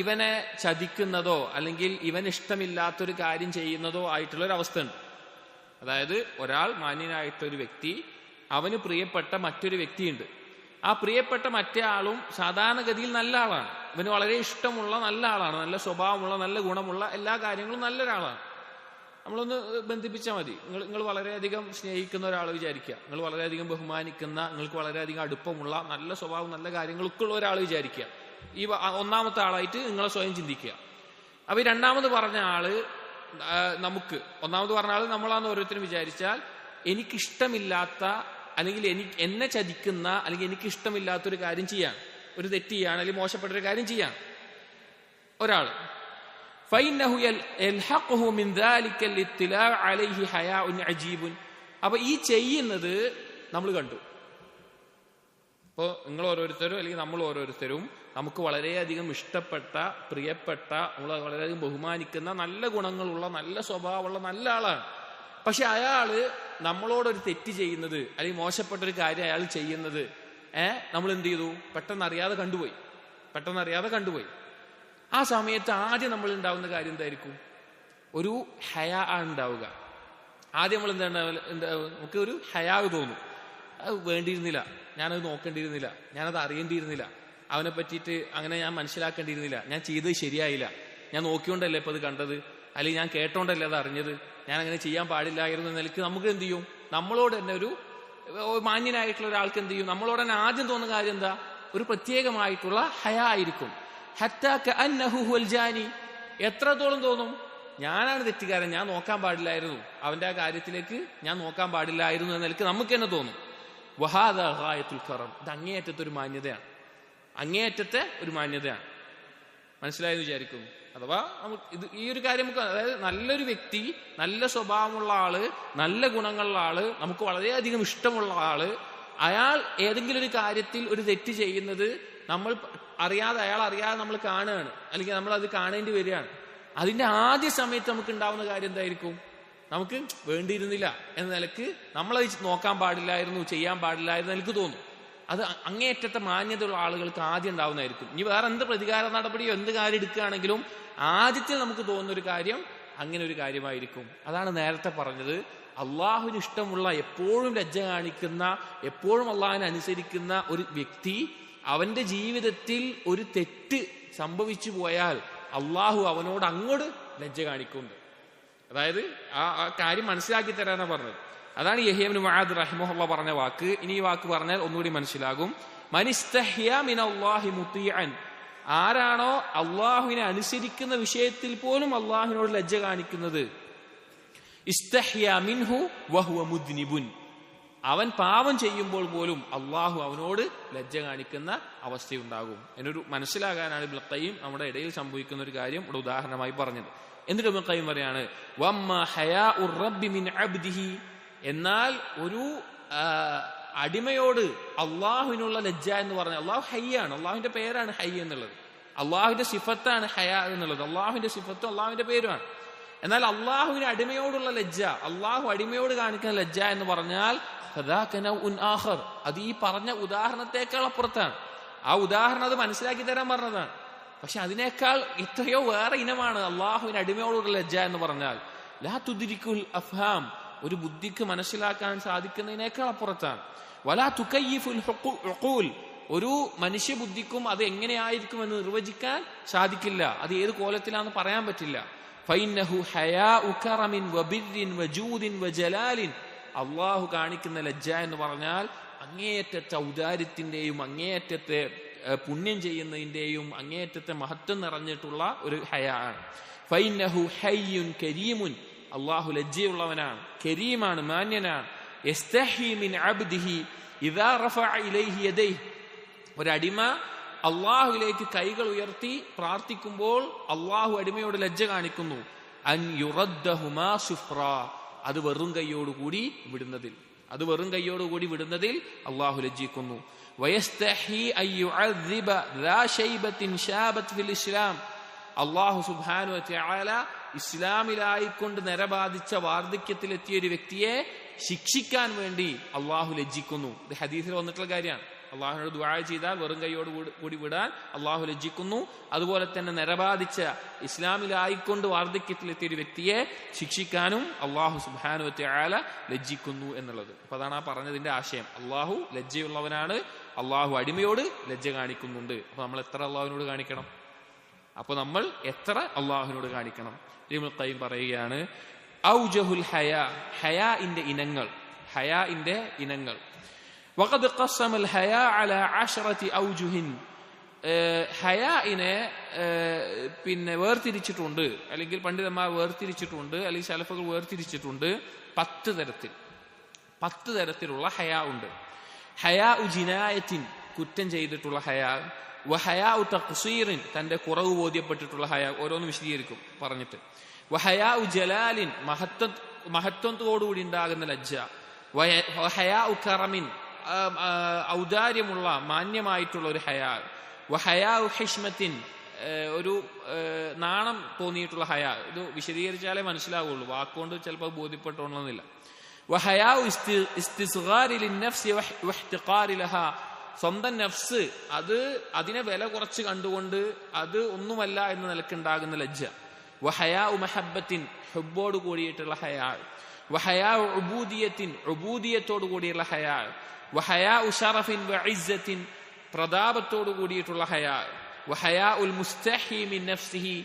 ഇവനെ ചതിക്കുന്നതോ അല്ലെങ്കിൽ ഇവൻ ഇഷ്ടമില്ലാത്തൊരു കാര്യം ചെയ്യുന്നതോ ആയിട്ടുള്ള ഒരു അവസ്ഥ ഉണ്ട്. അതായത് ഒരാൾ, മാന്യനായിട്ടൊരു വ്യക്തി, അവന് പ്രിയപ്പെട്ട മറ്റൊരു വ്യക്തിയുണ്ട്. ആ പ്രിയപ്പെട്ട മറ്റേ ആളും സാധാരണഗതിയിൽ നല്ല ആളാണ്, ഇവന് വളരെ ഇഷ്ടമുള്ള നല്ല ആളാണ്, നല്ല സ്വഭാവമുള്ള, നല്ല ഗുണമുള്ള, എല്ലാ കാര്യങ്ങളും നല്ലൊരാളാണ്. നമ്മളൊന്ന് ബന്ധിപ്പിച്ചാൽ മതി. നിങ്ങൾ വളരെയധികം സ്നേഹിക്കുന്ന ഒരാൾ വിചാരിക്കുക, നിങ്ങൾ വളരെയധികം ബഹുമാനിക്കുന്ന, നിങ്ങൾക്ക് വളരെയധികം അടുപ്പമുള്ള, നല്ല സ്വഭാവം, നല്ല കാര്യങ്ങളൊക്കെ ഉള്ള ഒരാൾ വിചാരിക്കുക. ഈ ഒന്നാമത്തെ ആളായിട്ട് നിങ്ങളെ സ്വയം ചിന്തിക്കുക. അപ്പൊ ഈ രണ്ടാമത് പറഞ്ഞ ആള് നമുക്ക്, ഒന്നാമത് പറഞ്ഞ ആള് നമ്മളാന്ന് ഓരോരുത്തരും വിചാരിച്ചാൽ, എനിക്കിഷ്ടമില്ലാത്ത അല്ലെങ്കിൽ എന്നെ ചതിക്കുന്ന അല്ലെങ്കിൽ എനിക്കിഷ്ടമില്ലാത്തൊരു കാര്യം ചെയ്യാൻ, ഒരു തെറ്റ് ചെയ്യാൻ അല്ലെങ്കിൽ മോശപ്പെട്ടൊരു കാര്യം ചെയ്യാൻ ഒരാൾ. അപ്പൊ ഈ ചെയ്യുന്നത് നമ്മൾ കണ്ടു. ഇപ്പോ നിങ്ങൾ ഓരോരുത്തരും അല്ലെങ്കിൽ നമ്മൾ ഓരോരുത്തരും നമുക്ക് വളരെയധികം ഇഷ്ടപ്പെട്ട, പ്രിയപ്പെട്ട, നമ്മൾ വളരെയധികം ബഹുമാനിക്കുന്ന, നല്ല ഗുണങ്ങളുള്ള, നല്ല സ്വഭാവമുള്ള നല്ല ആളാണ്. പക്ഷെ അയാള് നമ്മളോടൊരു തെറ്റ് ചെയ്യുന്നത് അല്ലെങ്കിൽ മോശപ്പെട്ടൊരു കാര്യം അയാൾ ചെയ്യുന്നത് നമ്മൾ എന്ത് ചെയ്തു? പെട്ടെന്ന് അറിയാതെ കണ്ടുപോയി. ആ സമയത്ത് ആദ്യം നമ്മൾ ഉണ്ടാവുന്ന കാര്യം എന്തായിരിക്കും? ഒരു ഹയാ ഉണ്ടാവുക. ആദ്യം നമ്മൾ നമുക്ക് ഒരു ഹയാ തോന്നും. അത് വേണ്ടിയിരുന്നില്ല, ഞാനത് നോക്കേണ്ടിയിരുന്നില്ല, ഞാനത് അറിയേണ്ടിയിരുന്നില്ല, അവനെ പറ്റിയിട്ട് അങ്ങനെ ഞാൻ മനസ്സിലാക്കേണ്ടിയിരുന്നില്ല, ഞാൻ ചെയ്തത് ശരിയായില്ല, ഞാൻ നോക്കിയോണ്ടല്ലേ ഇപ്പൊ അത് കണ്ടത്, അല്ലെങ്കിൽ ഞാൻ കേട്ടോണ്ടല്ലേ അത് അറിഞ്ഞത്, ഞാൻ അങ്ങനെ ചെയ്യാൻ പാടില്ലായിരുന്നു എന്ന നിലയ്ക്ക് നമുക്ക് എന്ത് ചെയ്യും? നമ്മളോട് തന്നെ ഒരു മാന്യനായിട്ടുള്ള ഒരാൾക്ക് എന്ത് ചെയ്യും? നമ്മളോട് തന്നെ ആദ്യം തോന്നുന്ന കാര്യം എന്താ? ഒരു പ്രത്യേകമായിട്ടുള്ള ഹയാ ആയിരിക്കും. എത്രത്തോളം തോന്നും? ഞാനാണ് തെറ്റുകാരൻ, ഞാൻ നോക്കാൻ പാടില്ലായിരുന്നു, അവന്റെ ആ കാര്യത്തിലേക്ക് ഞാൻ നോക്കാൻ പാടില്ലായിരുന്നു എന്ന നിലയ്ക്ക് നമുക്ക് തന്നെ തോന്നും. വഹാദ ഗായത്തുൽ കറം. ഇത് അങ്ങേയറ്റത്തെ ഒരു മാന്യതയാണ്, മനസ്സിലായെന്ന് വിചാരിക്കുന്നു. അഥവാ നമുക്ക് ഇത് ഈ ഒരു കാര്യം നമുക്ക്, അതായത് നല്ലൊരു വ്യക്തി, നല്ല സ്വഭാവമുള്ള ആള്, നല്ല ഗുണങ്ങളുള്ള ആള്, നമുക്ക് വളരെയധികം ഇഷ്ടമുള്ള ആള്, അയാൾ ഏതെങ്കിലും ഒരു കാര്യത്തിൽ ഒരു തെറ്റ് ചെയ്യുന്നത് നമ്മൾ അറിയാതെ, അയാൾ അറിയാതെ നമ്മൾ കാണുകയാണ്, അല്ലെങ്കിൽ നമ്മൾ അത് കാണേണ്ടി വരികയാണ്. അതിന്റെ ആദ്യ സമയത്ത് നമുക്ക് ഉണ്ടാവുന്ന കാര്യം എന്തായിരിക്കും? നമുക്ക് വേണ്ടിയിരുന്നില്ല എന്ന നിലക്ക്, നമ്മളത് നോക്കാൻ പാടില്ലായിരുന്നു, ചെയ്യാൻ പാടില്ലായിരുന്നു നിലക്ക് തോന്നും. അത് അങ്ങേയറ്റത്തെ മാന്യതയുള്ള ആളുകൾക്ക് ആദ്യം ഉണ്ടാവുന്നതായിരിക്കും. ഇനി വേറെ എന്ത് പ്രതികാര നടപടിയോ എന്ത് കാര്യം എടുക്കുകയാണെങ്കിലും ആദ്യത്തിൽ നമുക്ക് തോന്നുന്ന ഒരു കാര്യം അങ്ങനെ ഒരു കാര്യമായിരിക്കും. അതാണ് നേരത്തെ പറഞ്ഞത്, അള്ളാഹുവിന് ഇഷ്ടമുള്ള, എപ്പോഴും ലജ്ജ കാണിക്കുന്ന, എപ്പോഴും അള്ളാഹുവിനെ അനുസരിക്കുന്ന ഒരു വ്യക്തി അവന്റെ ജീവിതത്തിൽ ഒരു തെറ്റ് സംഭവിച്ചു പോയാൽ അള്ളാഹു അവനോട് അങ്ങോട്ട് ലജ്ജ കാണിക്കുന്നുണ്ട്. അതായത് ആ കാര്യം മനസ്സിലാക്കി തരാനാണ് പറഞ്ഞത്. അതാണ് യഹ്യ ഇബ്നു മുആദ് റഹിമഹുല്ലാഹ് പറഞ്ഞ വാക്ക്. ഇനി ഈ വാക്ക് പറഞ്ഞാൽ ഒന്നുകൂടി മനസ്സിലാകും. മനിസ്തഹ്യാ മിനല്ലാഹി മുതീഅൻ, ആരാണോ അള്ളാഹുവിനെ അനുസരിക്കുന്ന വിഷയത്തിൽ പോലും അള്ളാഹുവിനോട് ലജ്ജ കാണിക്കുന്നത്, ഇസ്തഹ്യാ മിൻഹു വഹുവ മുദ്നിബുൻ, അവൻ പാപം ചെയ്യുമ്പോൾ പോലും അള്ളാഹു അവനോട് ലജ്ജ കാണിക്കുന്ന അവസ്ഥയുണ്ടാകും. എന്നൊരു മനസ്സിലാകാനാണ് ഇബ്നുൽ ഖയ്യിം നമ്മുടെ ഇടയിൽ സംഭവിക്കുന്ന ഒരു കാര്യം ഇവിടെ ഉദാഹരണമായി പറഞ്ഞത്. എന്നിട്ട് ഇബ്നുൽ ഖയ്യിം പറയാണ്, വമ്മാ ഹയാഉർ റബ്ബി മിൻ അബ്ദിഹി, എന്നാൽ ഒരു അടിമയോട് അള്ളാഹുവിനുള്ള ലജ്ജ എന്ന് പറഞ്ഞാൽ, അള്ളാഹു ഹയ്യാണ്, അള്ളാഹുവിന്റെ പേരാണ് ഹയ്യ് എന്നുള്ളത്, അള്ളാഹുവിന്റെ സിഫത്താണ് ഹയാ എന്നുള്ളത്, അള്ളാഹുവിന്റെ സിഫത്തും അള്ളാഹുവിന്റെ പേരുമാണ്. എന്നാൽ അള്ളാഹുവിന് അടിമയോടുള്ള ലജ്ജ, അള്ളാഹു അടിമയോട് കാണിക്കുന്ന ലജ്ജ എന്ന് പറഞ്ഞാൽ അത് ഈ പറഞ്ഞ ഉദാഹരണത്തെക്കാൾ അപ്പുറത്താണ്. ആ ഉദാഹരണം അത് മനസ്സിലാക്കി തരാൻ പറഞ്ഞതാണ്. പക്ഷെ അതിനേക്കാൾ എത്രയോ വേറെ ഇനമാണ് അള്ളാഹുവിന് അടിമയോടുള്ള ലജ്ജ എന്ന് പറഞ്ഞാൽ. ലാ തുദ്രികുൽ അഫ്ഹാം, ഒരു ബുദ്ധിക്ക് മനസ്സിലാക്കാൻ സാധിക്കുന്നതിനേക്കാൾ അപ്പുറത്താണ്. വലാ തുകയ്യിഫുൽ ഉഖൂൽ, ഒരു മനുഷ്യ ബുദ്ധിക്കും അത് എങ്ങനെയായിരിക്കുമെന്ന് നിർവചിക്കാൻ സാധിക്കില്ല, അത് ഏത് കോലത്തിലാണെന്ന് പറയാൻ പറ്റില്ല. ഫൈന്നഹു ഹയാഉ കറമിൻ വബിർരിൻ വജൂദിൻ വജലാലിൻ, അള്ളാഹു കാണിക്കുന്ന ലജ്ജ എന്ന് പറഞ്ഞാൽ അങ്ങേയറ്റത്തെ ഔദാര്യത്തിന്റെയും അങ്ങേയറ്റത്തെ പുണ്യം ചെയ്യുന്നതിന്റെയും അങ്ങേയറ്റത്തെ മഹത്വം നിറഞ്ഞിട്ടുള്ള ഒരു ഹയാ ആണ്. ഫൈന്നഹു ഹയ്യുൻ കരീമുൻ, അള്ളാഹു ലജ്ജയുള്ളവനാണ്, കരീമാണ്, മാന്യനാണ്. യസ്തഹി മിൻ അബ്ദിഹി ഇദാ റഫഅ ഇലൈഹി യദൈഹി, ഒരടിമ അള്ളാഹുവിലേക്ക് കൈകൾ ഉയർത്തി പ്രാർത്ഥിക്കുമ്പോൾ അള്ളാഹു അടിമയോട് ലജ്ജ കാണിക്കുന്നു. അൻ യുറദ്ദഹുമാ സുഫ്രാ, അത് വെറും കൈയോടുകൂടി വിടുന്നതിൽ, അത് വെറും കൈയോടുകൂടി വിടുന്നതിൽ അള്ളാഹു ലജ്ജിക്കുന്നു. വയസ്തഹി അൻ യുഅദ്ദിബ ദാ ശൈബത്തിൻ ശാബത് ഫിൽ ഇസ്ലാം, അള്ളാഹു സുബ്ഹാനഹു വ തആല ഇസ്ലാമിലായിക്കൊണ്ട് നിരബാധിച്ച വാർദ്ധക്യത്തിലെത്തിയ ഒരു വ്യക്തിയെ ശിക്ഷിക്കാൻ വേണ്ടി അള്ളാഹു ലജ്ജിക്കുന്നു. ഇത് ഹദീസിൽ വന്നിട്ടുള്ള കാര്യമാണ്. അള്ളാഹുനോട് ദുആ ചെയ്താൽ വെറും കൈയോട് കൂടി വിടാൻ അള്ളാഹു ലജ്ജിക്കുന്നു. അതുപോലെ തന്നെ നിരബാധിച്ച ഇസ്ലാമിലായിക്കൊണ്ട് വാർദ്ധക്യത്തിലെത്തിയ ഒരു വ്യക്തിയെ ശിക്ഷിക്കാനും അള്ളാഹു സുബ്ഹാനഹു വ തആല ലജ്ജിക്കുന്നു എന്നുള്ളത്. അപ്പൊ അതാണ് ആ പറഞ്ഞതിന്റെ ആശയം. അള്ളാഹു ലജ്ജയുള്ളവനാണ്, അള്ളാഹു അടിമയോട് ലജ്ജ കാണിക്കുന്നുണ്ട്. അപ്പൊ നമ്മൾ എത്ര അള്ളാഹുവിനോട് കാണിക്കണം? അപ്പൊ നമ്മൾ എത്ര അള്ളാഹുവിനോട് കാണിക്കണം? ഇബ്നുൽ ഖയ്യിം പറയുകയാണ്, ഔജഹുൽ ഹയാ, ഹയാഇന്റെ ഇനങ്ങൾ, ഹയാഇന്റെ ഇനങ്ങൾ. വഖദ് ഖസ്സമൽ ഹയാ അലാ 10 ഔജുഹിൻ, ഹയാഇനെ പിന്നെ വേർതിരിച്ചിട്ടുണ്ട്, അല്ലെങ്കിൽ പണ്ഡിതന്മാർ വേർതിരിച്ചിട്ടുണ്ട്, അല്ലെങ്കിൽ സലഫുകൾ വേർതിരിച്ചിട്ടുണ്ട് 10 തരത്തിൽ. 10 തരത്തിലുള്ള ഹയാ ഉണ്ട്. ഹയാ ഉ ജിനായത്തിൻ, കുറ്റം ചെയ്തിട്ടുള്ള ഹയാ. വഹയാ ഉ തഖ്സീറിൻ, തന്റെ കുറവ് ബോധ്യപ്പെട്ടിട്ടുള്ള ഹയാ. ഓരോന്ന് വിശദീകരിക്കും പറഞ്ഞിട്ട്. വഹയാ ഉ ജലാലിൻ, മഹത്വത്തോടുകൂടി ഉണ്ടാകുന്ന ലജ്ജ. വഹയാ ഉ കറമിൻ, ഔദാര്യമുള്ള മാന്യമായിട്ടുള്ള ഒരു ഹയാ. വഹയാ ഉ ഹിഷ്മത്തിൻ, ഒരു നാണം തോന്നിയിട്ടുള്ള ഹയാ. ഇത് വിശദീകരിച്ചാലേ മനസ്സിലാവുള്ളൂ, വാക്കുകൊണ്ട് ചിലപ്പോൾ ബോധ്യപ്പെട്ടോണമെന്നില്ല. വഹയാ ഉ ഇസ്തിസ്ഗാരി ലിന്നഫ്സി വഹ്തിഖാരി ലഹാ, സ്വന്തം നഫ്സ് അതിനെ വില കുറച്ച് കണ്ടുകൊണ്ട് അത് ഒന്നുമല്ല എന്ന നിലക്കുണ്ടാകുന്ന ലജ്ജ. വഹയാ ഉ മഹബ്ബത്തിൻ, ഹുബ്ബോട് കൂടിയിട്ടുള്ള ഹയാ. വഹയാ ഉ ഉബൂദിയത്തിൻ, ഉബൂദിയത്തോട് കൂടിയുള്ള ഹയാ. വഹയാ ഉ ശറഫിൻ വഇസ്സത്തിൻ, പ്രതാപത്തോട് കൂടിയിട്ടുള്ള ഹയാ. വഹയാ ഉൽ മുസ്തഹി മിൻ നഫ്സിഹി,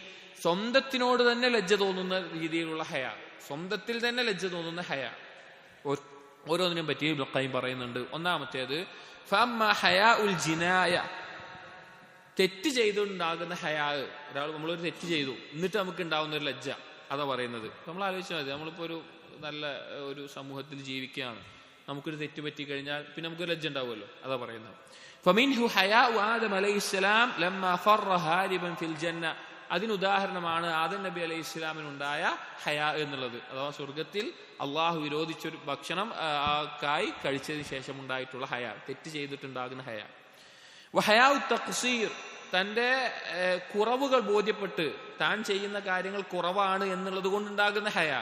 സ്വന്തത്തിനോട് തന്നെ ലജ്ജ തോന്നുന്ന രീതിയിലുള്ള ഹയാ, സ്വന്തത്തിൽ തന്നെ ലജ്ജ തോന്നുന്ന ഹയാ. ഓരോന്നിനും പറ്റി ഇബ്നുൽ ഖയ്യിം പറയുന്നുണ്ട്. ഒന്നാമത്തേത് ഫഅമ്മാ ഹയാ ഉൽ ജിനായ, തെറ്റ് ചെയ്തുണ്ടാകുന്ന ഹയാ. നമ്മളൊരു തെറ്റ് ചെയ്തു എന്നിട്ട് നമുക്ക് ഉണ്ടാവുന്ന ഒരു ലജ്ജ, അതാ പറയുന്നത്. നമ്മൾ ആലോചിച്ചാൽ മതി, നമ്മളിപ്പോ നല്ല ഒരു സമൂഹത്തിൽ ജീവിക്കുകയാണ്, നമുക്കൊരു തെറ്റ് പറ്റി കഴിഞ്ഞാൽ പിന്നെ നമുക്കൊരു ലജ്ജ ഉണ്ടാവുമല്ലോ, അതാ പറയുന്നത്. ഫമിൻഹു ഹയാഉ ആദം അലൈഹിസ്സലാം ലമ്മാ ഫറ ഹാരിബൻ ഫിൽ ജന്ന, അതിനുദാഹരണമാണ് ആദം നബി അലൈഹി ഇസ്ലാമിനുണ്ടായ ഹയാ എന്നുള്ളത്. അഥവാ സ്വർഗത്തിൽ അള്ളാഹു വിരോധിച്ചൊരു ഭക്ഷണം കായ് കഴിച്ചതിന് ശേഷം ഉണ്ടായിട്ടുള്ള ഹയാ, തെറ്റ് ചെയ്തിട്ടുണ്ടാകുന്ന ഹയാ. വഹയാഉ തഖ്സീർ, തന്റെ കുറവുകൾ ബോധ്യപ്പെട്ട് താൻ ചെയ്യുന്ന കാര്യങ്ങൾ കുറവാണ് എന്നുള്ളത് കൊണ്ടുണ്ടാകുന്ന ഹയാ.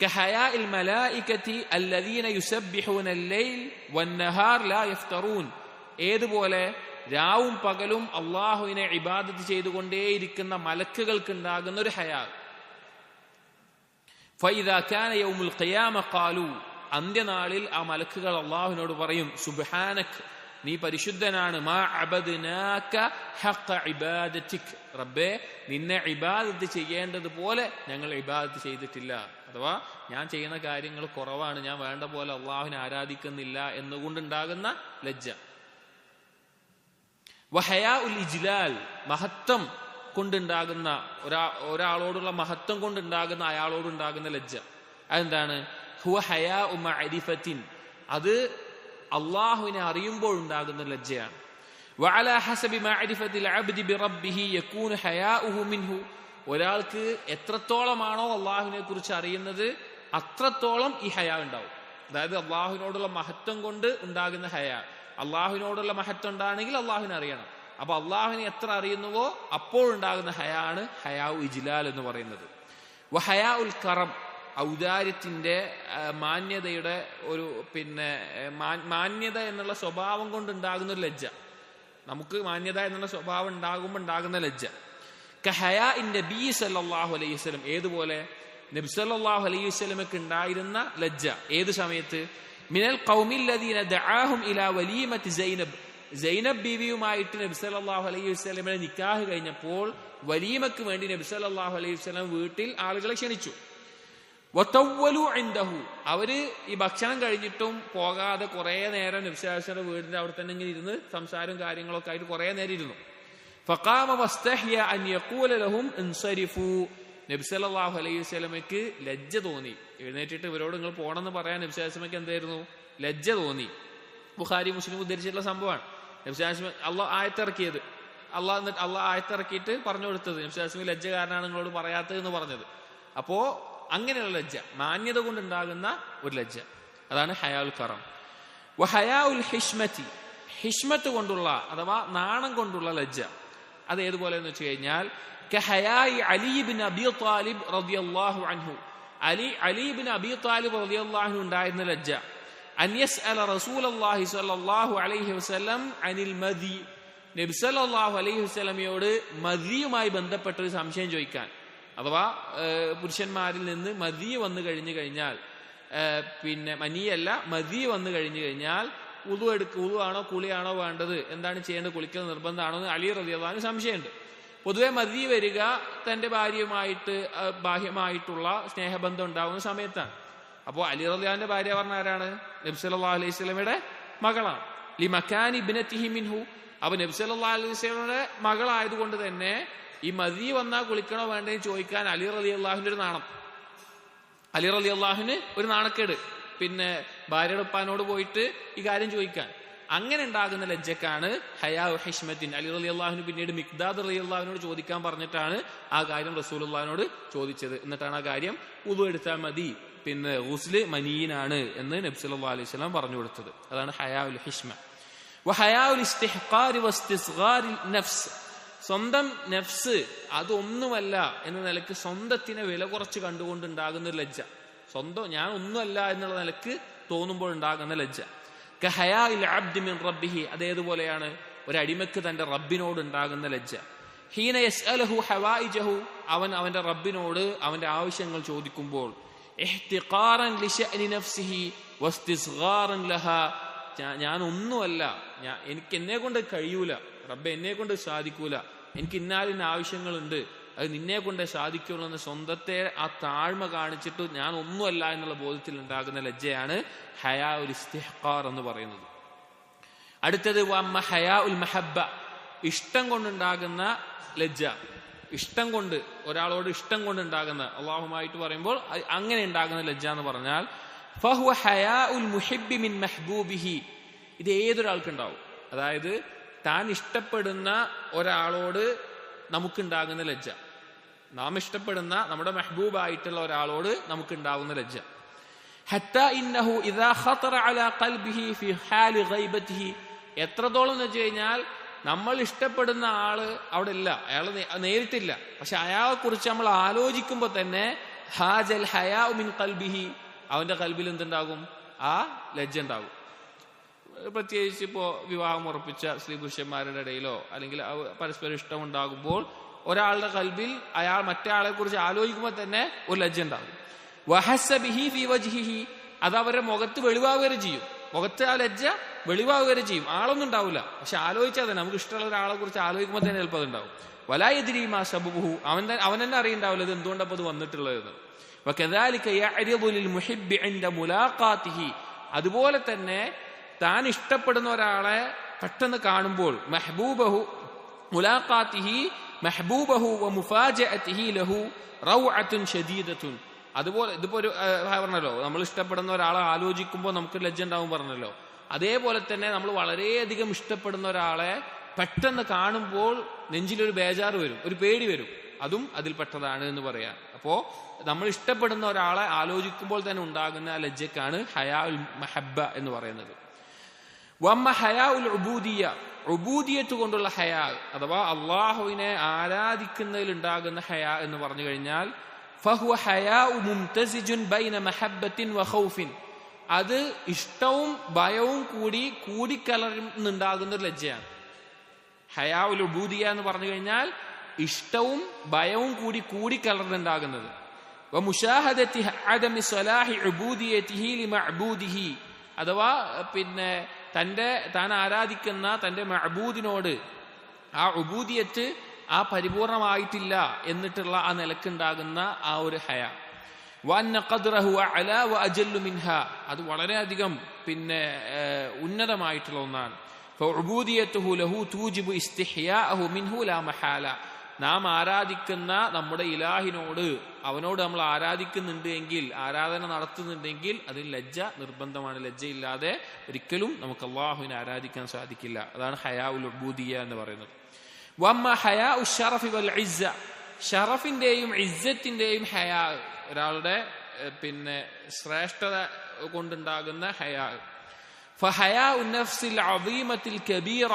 കഹയാഇൽ മലായികതി അല്ലദീന യുസബ്ബിഹൂന അൽ-ലൈൽ വൻ-നഹാർ ലാ യഫ്തറൂൻ, ഏതുപോലെ രാവും പകലും അള്ളാഹുവിനെ ഇബാദത്ത് ചെയ്തുകൊണ്ടേയിരിക്കുന്ന മലക്കുകൾക്ക് ഉണ്ടാകുന്ന ഒരു ഹയാ. ഫഇദാ കാന യൗമുൽ ഖിയാമ ഖാലു, അന്ത്യനാളിൽ ആ മലക്കുകൾ അള്ളാഹുവിനോട് പറയും, സുബ്ഹാനക് നീ പരിശുദ്ധനാണ്. മാ അബദ്നാക ഹഖ ഇബാദതിക്, റബ്ബേ നിന്നെ ഇബാദത്ത് ചെയ്യേണ്ടതുപോലെ ഞങ്ങൾ ഇബാദത്ത് ചെയ്തിട്ടില്ല. അഥവാ ഞാൻ ചെയ്യുന്ന കാര്യങ്ങൾ കുറവാണ്, ഞാൻ വേണ്ട പോലെ അള്ളാഹുവിനെ ആരാധിക്കുന്നില്ല എന്നുകൊണ്ടുണ്ടാകുന്ന ലജ്ജ. വഹയാഉൽ ഇജ്ലാൽ, മഹത്വം കൊണ്ടുണ്ടാകുന്ന ഒരാളോടുള്ള മഹത്വം കൊണ്ടുണ്ടാകുന്ന അയാളോടുണ്ടാകുന്ന ലജ്ജ. അതെന്താണ്? ഹുവ ഹയാഉ മഅരിഫത്തിൻ, അത് അള്ളാഹുവിനെ അറിയുമ്പോൾ ഉണ്ടാകുന്ന ലജ്ജയാണ്. വഅലാ ഹസബി മഅരിഫത്തിൽ അബ്ദി ബിറബ്ബിഹി യകൂനു ഹയാഉഹു മിൻഹു, ഒരാൾക്ക് എത്രത്തോളമാണോ അള്ളാഹുവിനെ കുറിച്ച് അറിയുന്നത് അത്രത്തോളം ഈ ഹയാ ഉണ്ടാവും. അതായത് അള്ളാഹുവിനോടുള്ള മഹത്വം കൊണ്ട് ഉണ്ടാകുന്ന ഹയാ. അള്ളാഹുവിനോടുള്ള മഹത്വം ഉണ്ടാണെങ്കിൽ അള്ളാഹുവിനെ അറിയണം. അപ്പൊ അള്ളാഹുവിനെ എത്ര അറിയുന്നുവോ അപ്പോൾ ഉണ്ടാകുന്ന ഹയാണ് ഹയാഉ ഇജ്ലാൽ എന്ന് പറയുന്നത്. വഹയാഉൽ കറം, ഔദാര്യത്തിന്റെ മാന്യതയുടെ ഒരു മാന്യത എന്നുള്ള സ്വഭാവം കൊണ്ടുണ്ടാകുന്ന ഒരു ലജ്ജ. നമുക്ക് മാന്യത എന്നുള്ള സ്വഭാവം ഉണ്ടാകുമ്പോൾ ഉണ്ടാകുന്ന ലജ്ജ. കഹയാഇൻ നബി സല്ലല്ലാഹു അലൈഹി വസല്ലം, ഏതുപോലെ നബി സല്ലല്ലാഹു അലൈഹി വസല്ലമക്ക് ഉണ്ടായിരുന്ന ലജ്ജ. ഏത് സമയത്ത്? മിനൽ ഖൗമിൽ ലദീന ദഅാഹും ഇലാ വലീമത്തി സൈനബ്, സൈനബ് ബീവിയുമായിട്ട് നബി സല്ലല്ലാഹു അലൈഹി വസല്ലമയുടെ നിക്കാഹ് കഴിഞ്ഞപ്പോൾ വലീമക്ക് വേണ്ടി നബി സല്ലല്ലാഹു അലൈഹി വസല്ലം വീട്ടിൽ ആളുകളെ ക്ഷണിച്ചു. വതവ്വലു ഇൻദഹു, അവര് ഈ ഭക്ഷണം കഴിഞ്ഞിട്ടും പോകാതെ കുറെ നേരം നബി സല്ലല്ലാഹു അലൈഹി വസല്ലം വീടിന്റെ അവിടെ തന്നെ ഇങ്ങനെ ഇരുന്ന് സംസാരവും കാര്യങ്ങളൊക്കെ ആയിട്ട് കുറെ നേരം ഇരുന്നു. ഫഖാമ വസ്തഹ്യ അൻ യഖൂല ലഹും ഇൻസരിഫു, നബി സല്ലല്ലാഹു അലൈഹി വസല്ലമയ്ക്ക് ലജ്ജ തോന്നി. എഴുന്നേറ്റിട്ട് ഇവരോട് നിങ്ങൾ പോണെന്ന് പറയാൻ നബി സല്ലല്ലാഹു അലൈഹി വസല്ലമയ്ക്ക് എന്തായിരുന്നു? ലജ്ജ തോന്നി. ബുഖാരി മുസ്ലിം ഉദ്ധരിച്ചിട്ടുള്ള സംഭവമാണ്. നബി സല്ലല്ലാഹു അലൈഹി വസല്ലം അള്ളാഹ് ആയത്തിറക്കിയത്, അള്ളാഹ് ആയത്തിറക്കിയിട്ട് പറഞ്ഞു കൊടുത്തത് നബി സല്ലല്ലാഹു അലൈഹി വസല്ലം ലജ്ജ കാരണമാണ് നിങ്ങളോട് പറയാത്തത് എന്ന് പറഞ്ഞത്. അപ്പോ അങ്ങനെയുള്ള ലജ്ജ, മാന്യത കൊണ്ടുണ്ടാകുന്ന ഒരു ലജ്ജ, അതാണ് ഹയാഉൽ കറം. വഹയാഉൽ ഹിഷ്മതി, ഹിഷ്മത്ത് കൊണ്ടുള്ള അഥവാ നാണം കൊണ്ടുള്ള ലജ്ജ. അത് ഏതുപോലെ എന്ന് വെച്ച് കഴിഞ്ഞാൽ കഹയായി അലി ഇബ്നു അബീ ത്വാലിബ് റളിയല്ലാഹു അൻഹു, അലി ഇബ്നു അബീ ത്വാലിബ് റളിയല്ലാഹു അൻഹു ഉണ്ടായിരുന്ന ലജ്ജ. അൻ യസ്അല റസൂലുള്ളാഹി സ്വല്ലല്ലാഹു അലൈഹി വസല്ലം അനിൽ മദി, നബി സല്ലല്ലാഹു അലൈഹി വസല്ലമയോട് മദിയുമായി ബന്ധപ്പെട്ട ഒരു സംശയം ചോദിക്കാൻ. അഥവാ പുരുഷന്മാരിൽ നിന്ന് മദി വന്നു കഴിഞ്ഞു കഴിഞ്ഞാൽ, മനിയല്ല മദി വന്നു കഴിഞ്ഞു കഴിഞ്ഞാൽ ഉളു ആണോ കുളിയാണോ വേണ്ടത്, എന്താണ് ചെയ്യേണ്ടത്, കുളിക്കൽ നിർബന്ധമാണോ എന്ന് അലി റളിയല്ലാഹു അൻഹു സംശയമുണ്ട്. പൊതുവെ മദി വരിക തന്റെ ഭാര്യയുമായിട്ട് ബാഹ്യമായിട്ടുള്ള സ്നേഹബന്ധം ഉണ്ടാവുന്ന സമയത്താണ്. അപ്പോൾ അലി റളിയല്ലാഹുവിന്റെ ഭാര്യ പറഞ്ഞ ആരാണ്? നബി സല്ലല്ലാഹു അലൈഹി വസല്ലമയുടെ മകളാണ്. ലിമകാനി ഇബ്നതിഹി മിൻഹു, അപ്പൊ നബി സല്ലല്ലാഹു അലൈഹി വസല്ലമയുടെ മകളായതുകൊണ്ട് തന്നെ ഈ മദി വന്നാൽ കുളിക്കണോ വേണ്ടെന്ന് ചോദിക്കാൻ അലി റളിയല്ലാഹുവിന്റെ ഒരു നാണം, അലി റളിയല്ലാഹുവിന് ഒരു നാണക്കേട്, ഭാര്യയുടെ ഉപ്പാനോട് പോയിട്ട് ഈ കാര്യം ചോദിക്കാൻ. അങ്ങനെ ഉണ്ടാകുന്ന ലജ്ജക്കാണ് ഹയാഉ ഹിഷ്മത്തിൻ. അലി റളിയല്ലാഹുവിന് പിന്നീട് മിഖ്ദാദ് റളിയല്ലാഹുവിനോട് ചോദിക്കാൻ പറഞ്ഞിട്ടാണ് ആ കാര്യം റസൂലുള്ളാഹിനോട് ചോദിച്ചത്. എന്നിട്ടാണ് ആ കാര്യം വുളു എടുത്താൽ മതി, ഗുസ്ല് മനീനാണ് എന്ന് നബി സല്ലല്ലാഹു അലൈഹി വസല്ലം പറഞ്ഞു കൊടുത്തത്. അതാണ് ഹയാഉൽ ഹിഷ്മ. വഹയാഉൽ ഇസ്തിഹ്ഖാർ വസ്തിസ്ഗാർ നഫ്സ്, സ്വന്തം നഫ്സ് അതൊന്നുമല്ല എന്ന നിലക്ക് സ്വന്തത്തിനെ വില കുറച്ച് കണ്ടുകൊണ്ടുണ്ടാകുന്ന ഒരു ലജ്ജ. സ്വന്തം ഞാൻ ഒന്നുമല്ല എന്നുള്ള നിലക്ക് തോന്നുമ്പോൾ ഉണ്ടാകുന്ന ലജ്ജ. കഹയാഇൽ അബ്ദി മിൻ റബ്ബിഹി, അതേതുപോലെയാണ് ഒരു അടിമക്ക് തന്റെ റബ്ബിനോട് ഉണ്ടാകുന്ന ലജ്ജ. ഹീന യസ്അലഹു ഹവായിജഹു, അവൻ അവന്റെ റബ്ബിനോട് അവന്റെ ആവശ്യങ്ങൾ ചോദിക്കുമ്പോൾ. ഇഹ്തിഖാറൻ ലിശഅനി നഫ്സിഹി വസ്തിസ്ഗാറൻ ലഹാ, ഞാൻ ഒന്നുമല്ല, എനിക്ക് എന്നെ കൊണ്ട് കഴിയൂല, റബ്ബെ എന്നെ കൊണ്ട് സാധിക്കൂല, എനിക്ക് ഇന്നാലിന് ആവശ്യങ്ങളുണ്ട്, അത് നിന്നെ കൊണ്ടേ സാധിക്കുള്ളൂ എന്ന് സ്വന്തത്തെ ആ താഴ്മ കാണിച്ചിട്ട് ഞാൻ ഒന്നുമല്ല എന്നുള്ള ബോധത്തിൽ ഉണ്ടാകുന്ന ലജ്ജയാണ് ഹയാഉൽ ഇസ്തിഹ്ഖാർ എന്ന് പറയുന്നത്. അടുത്തത് വമ്മ ഹയാഉൽ മഹബ്ബ, ഇഷ്ടം കൊണ്ടുണ്ടാകുന്ന ലജ്ജ. ഇഷ്ടം കൊണ്ട്, ഒരാളോട് ഇഷ്ടം കൊണ്ടുണ്ടാകുന്ന, അള്ളാഹുമായിട്ട് പറയുമ്പോൾ അങ്ങനെ ഉണ്ടാകുന്ന ലജ്ജ എന്ന് പറഞ്ഞാൽ ഫഹുവ ഹയാഉൽ മുഹിബ്ബി മിൻ മഹ്ബൂബിഹി, ഇത് ഏതൊരാൾക്കുണ്ടാവും. അതായത് താൻ ഇഷ്ടപ്പെടുന്ന ഒരാളോട് നമുക്കുണ്ടാകുന്ന ലജ്ജ, നാം ഇഷ്ടപ്പെടുന്ന നമ്മുടെ മെഹബൂബായിട്ടുള്ള ഒരാളോട് നമുക്കുണ്ടാകുന്ന ലജ്ജ. ഹത്താ ഇന്നഹു ഇദാ ഖതറ അലാ ഖൽബിഹി ഫി ഹാലി ഗൈബതിഹി, എത്രത്തോളം എന്ന് വെച്ച് കഴിഞ്ഞാൽ നമ്മൾ ഇഷ്ടപ്പെടുന്ന ആള് അവിടെ ഇല്ല, അയാൾ നേരിട്ടില്ല, പക്ഷെ അയാളെ കുറിച്ച് നമ്മൾ ആലോചിക്കുമ്പോൾ തന്നെ ഹാജൽ ഹയാഉ മിൻ ഖൽബിഹി, അവന്റെ കൽബിൽ എന്തുണ്ടാകും? ആ ലജ്ജ ഉണ്ടാകും. പ്രത്യേകിച്ച് ഇപ്പോൾ വിവാഹം ഉറപ്പിച്ച സ്ത്രീ പുരുഷന്മാരുടെ ഇടയിലോ അല്ലെങ്കിൽ പരസ്പരം ഇഷ്ടമുണ്ടാകുമ്പോൾ ഒരാളുടെ കൽബിൽ അയാൾ മറ്റേ ആളെ കുറിച്ച് ആലോചിക്കുമ്പോൾ തന്നെ ഒരു ലജ്ജ ഉണ്ടാകും. വഹസ്സ ബിഹി ഫീ വജ്ഹിഹി, അത് അവരുടെ മുഖത്ത് വെളിവാകുകയും ചെയ്യും. മുഖത്ത് ആ ലജ്ജ വെളിവാകുക വരെ ചെയ്യും. ആളൊന്നും ഉണ്ടാവില്ല, പക്ഷെ ആലോചിച്ചാൽ തന്നെ നമുക്ക് ഇഷ്ടമുള്ള ഒരാളെ കുറിച്ച് ആലോചിക്കുമ്പോൾ തന്നെ ചിലപ്പോൾ അതുണ്ടാവും. വലായതിരീമാ സബബുഹു, അവൻ തന്നെ അറിയണ്ടാവില്ല ഇത് എന്തുകൊണ്ടപ്പോൾ അത് വന്നിട്ടുള്ളതെന്ന്. അതുപോലെ തന്നെ താൻ ഇഷ്ടപ്പെടുന്ന ഒരാളെ പെട്ടെന്ന് കാണുമ്പോൾ മെഹബൂബഹു മുലാഖാത്തിഹി മെഹബൂബഹു വ മുഫാജഅതിഹി ലഹു റൗഅത്തുൻ ശദീദത്തുൻ. അതുപോലെ ഇതിപ്പോ ഒരു പറഞ്ഞല്ലോ, നമ്മൾ ഇഷ്ടപ്പെടുന്ന ഒരാളെ ആലോചിക്കുമ്പോൾ നമുക്ക് ലജ്ജ ഉണ്ടാവും പറഞ്ഞല്ലോ. അതേപോലെ തന്നെ നമ്മൾ വളരെയധികം ഇഷ്ടപ്പെടുന്ന ഒരാളെ പെട്ടെന്ന് കാണുമ്പോൾ നെഞ്ചിലൊരു ബേജാറ് വരും, ഒരു പേടി വരും. അതും അതിൽപ്പെട്ടതാണ് എന്ന് പറയാം. അപ്പോ നമ്മൾ ഇഷ്ടപ്പെടുന്ന ഒരാളെ ആലോചിക്കുമ്പോൾ തന്നെ ഉണ്ടാകുന്ന ലജ്ജക്കാണ് ഹയാ ഉൽ മഹബ്ബ എന്ന് പറയുന്നത്. വമ്മ ഹയാ ഉൽ ഉബൂദിയ, ഉബൂദിയത്ത് കൊണ്ടുള്ള ഹയാ അഥവാ അള്ളാഹുവിനെ ആരാധിക്കുന്നതിൽ ഉണ്ടാകുന്ന ഹയാ എന്ന് പറഞ്ഞു കഴിഞ്ഞാൽ ഫഹുവ ഹയാഉ മുംതസിജുൻ ബൈന മഹബ്ബത്തിൻ വ ഖൗഫിൻ, അത് ഇഷ്ടവും ഭയവും കൂടിക്കലർന്നുണ്ടാകുന്ന ഒരു ലജ്ജയാണ്. ഹയാ ഉൽ ഉബൂദിയ എന്ന് പറഞ്ഞു കഴിഞ്ഞാൽ ഇഷ്ടവും ഭയവും കൂടിക്കലർന്നുണ്ടാകുന്നത്. വ മുശാഹദത്തി അദമി സ്വലാഹി ഉബൂദിയതിഹി ലിമഅബൂദിഹി, അഥവാ താൻ ആരാധിക്കുന്ന തന്റെ മഅബൂദിനോട് ആ ഉബൂദിയത്ത് ആ പരിപൂർണമായിട്ടില്ല എന്നിട്ടുള്ള ആ നിലക്കുണ്ടാകുന്ന ആ ഒരു ഹയ. വഅന്ന ഖദ്റഹു അഅലാ വഅജല്ലു മിൻഹാ, അത് വളരെയധികം ഉന്നതമായിട്ടുള്ള ഒന്നാണ്. ഫഉബൂദിയത്തുഹു ലഹു തൂജിബു ഇസ്തിഹ്യാഅഹു മിൻഹു ലാ മഹാല, നാം ആരാധിക്കുന്ന നമ്മുടെ ഇലാഹിനോട് അവനോട് നമ്മൾ ആരാധിക്കുന്നുണ്ട് എങ്കിൽ, ആരാധന നടത്തുന്നുണ്ടെങ്കിൽ അതിൽ ലജ്ജ നിർബന്ധമാണ്. ലജ്ജയില്ലാതെ ഒരിക്കലും നമുക്ക് അള്ളാഹുവിനെ ആരാധിക്കാൻ സാധിക്കില്ല. അതാണ് ഹയാ ഉൽ ഉബൂദിയ എന്ന് പറയുന്നത്. വമ്മ ഹയാ ഉശ്ശറഫി വൽ ഇസ്സ, ഷറഫിന്റെയും ഇസ്സത്തിന്റെയും ഹയാ, ഒരാളുടെ ശ്രേഷ്ഠത കൊണ്ടുണ്ടാകുന്ന ഹയാ. ഫഹയാ ഉന്നഫ്സിൽ അദീമത്തിൽ കബീറ,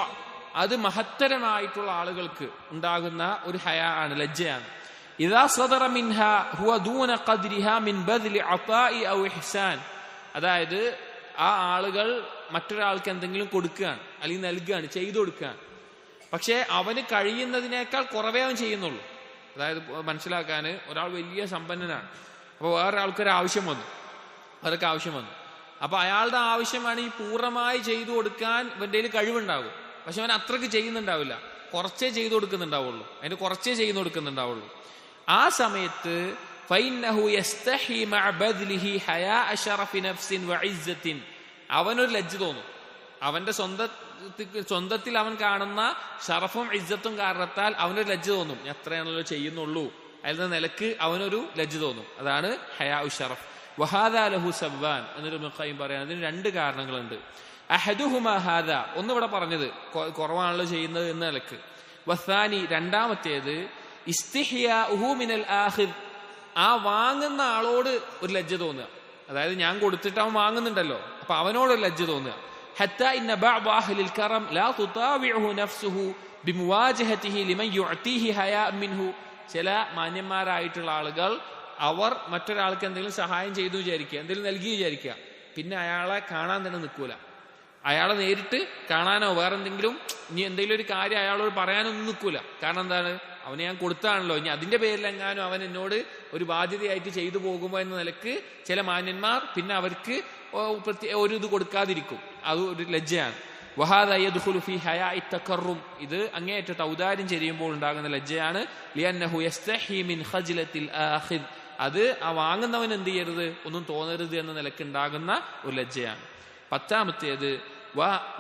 അത് മഹത്തരമായിട്ടുള്ള ആളുകൾക്ക് ഉണ്ടാകുന്ന ഒരു ഹയാ ആണ്, ലജ്ജയാണ്. ഇദാ സദറ മിൻഹാ ഹുവ ദൂന ഖദ്രിഹാ മിൻ ബദ്ലി അതാഇ ഔ ഇഹ്സാൻ, അതായത് ആ ആളുകൾ മറ്റൊരാൾക്ക് എന്തെങ്കിലും കൊടുക്കുകയാണ് അല്ലെങ്കിൽ നൽകുകയാണ്, ചെയ്തു കൊടുക്കുകയാണ്. പക്ഷെ അവന് കഴിയുന്നതിനേക്കാൾ കുറവേ അവൻ ചെയ്യുന്നുള്ളൂ. അതായത് മനസ്സിലാക്കാൻ, ഒരാൾ വലിയ സമ്പന്നനാണ്, അപ്പോൾ വേറൊരാൾക്കൊരു ആവശ്യം വന്നു, അപ്പൊ അയാളുടെ ആവശ്യമാണ് ഈ പൂർണ്ണമായി ചെയ്തു കൊടുക്കാൻ ഇവന്റെ കഴിവുണ്ടാകും. പക്ഷെ അവൻ അത്രക്ക് ചെയ്യുന്നുണ്ടാവില്ല, കുറച്ചേ ചെയ്തു കൊടുക്കുന്നുണ്ടാവുള്ളൂ, അതിന് കുറച്ചേ ചെയ്യുന്നു കൊടുക്കുന്നുണ്ടാവുള്ളൂ. ആ സമയത്ത് ഫൈന്നഹു യസ്തഹി മഅ ബദ്ലിഹി ഹയാ അശറഫി നഫ്സിൻ വഇസ്സത്തിൻ, അവനൊരു ലജ്ജ തോന്നും. അവന്റെ സ്വന്തത്തിൽ അവൻ കാണുന്ന ഷറഫും ഇസ്സത്തും കാരണത്താൽ അവനൊരു ലജ്ജ തോന്നും. എത്രയാണല്ലോ ചെയ്യുന്നുള്ളൂ അതിൽ നിലക്ക് അവനൊരു ലജ്ജ തോന്നും. അതാണ് ഹയാ ഉ ഷറഫ്. വഹാദാ ലഹു സബ്ബാൻ എന്നൊരു ഇബ്നു ഖയ്യിം പറയാൻ, അതിന് രണ്ട് കാരണങ്ങളുണ്ട്. അഹദുഹുമാ ഹാദാ, ഒന്നിവിടെ പറഞ്ഞത് കുറവാണല്ലോ ചെയ്യുന്നത് എന്ന നിലക്ക്. വസാനി, രണ്ടാമത്തേത് ഇസ്തിഹ്യാഉഹു മിനൽ ആഖിർ, ആ വാങ്ങുന്ന ആളോട് ഒരു ലജ്ജ തോന്നുക. അതായത് ഞാൻ കൊടുത്തിട്ട് അവൻ വാങ്ങുന്നുണ്ടല്ലോ, അപ്പൊ അവനോടൊരു ലജ്ജ തോന്നുക. ഹത്താ ഇന്ന ബഅദ അഹ്ലിൽ കറം ലാ തുതാവിഉഹു നഫ്സുഹു ബിമുവാജഹതിഹി ലിമൻ യുഅതീഹി ഹയാ മിൻഹു, ചില മാന്യന്മാരായിട്ടുള്ള ആളുകൾ അവർ മറ്റൊരാൾക്ക് എന്തെങ്കിലും സഹായം ചെയ്തു വിചാരിക്കുക, എന്തെങ്കിലും നൽകി വിചാരിക്കുക, പിന്നെ അയാളെ കാണാൻ തന്നെ നിൽക്കൂല. അയാളെ നേരിട്ട് കാണാനോ വേറെ എന്തെങ്കിലും ഇനി എന്തെങ്കിലും ഒരു കാര്യം അയാളോട് പറയാനൊന്നും നിൽക്കൂല. കാരണം എന്താണ്, അവനെ ഞാൻ കൊടുത്താണല്ലോ, ഇനി അതിന്റെ പേരിലെങ്ങാനും അവൻ എന്നോട് ഒരു ബാധ്യതയായിട്ട് ചെയ്തു പോകുമ്പോ എന്ന നിലക്ക് ചില മാന്യന്മാർ പിന്നെ അവർക്ക് ഒരു ഇത് കൊടുക്കാതിരിക്കും. അത് ഒരു ലജ്ജയാണ്. വഹാദ യദ്ഖുലു ഫീ ഹയാഇ തകർറും, ഇത് അങ്ങേയറ്റത്തെ ഔദാര്യം ചെയ്യുമ്പോൾ ഉണ്ടാകുന്ന ലജ്ജയാണ്. ലിഅന്നഹു യസ്തഹി മിൻ ഖജ്ലത്തിൽ ആഖിർ, അത് ആ വാങ്ങുന്നവൻ എന്ത് ചെയ്യരുത്, ഒന്നും തോന്നരുത് എന്ന നിലക്ക് ഉണ്ടാകുന്ന ഒരു ലജ്ജയാണ്. പത്താമത്തേത്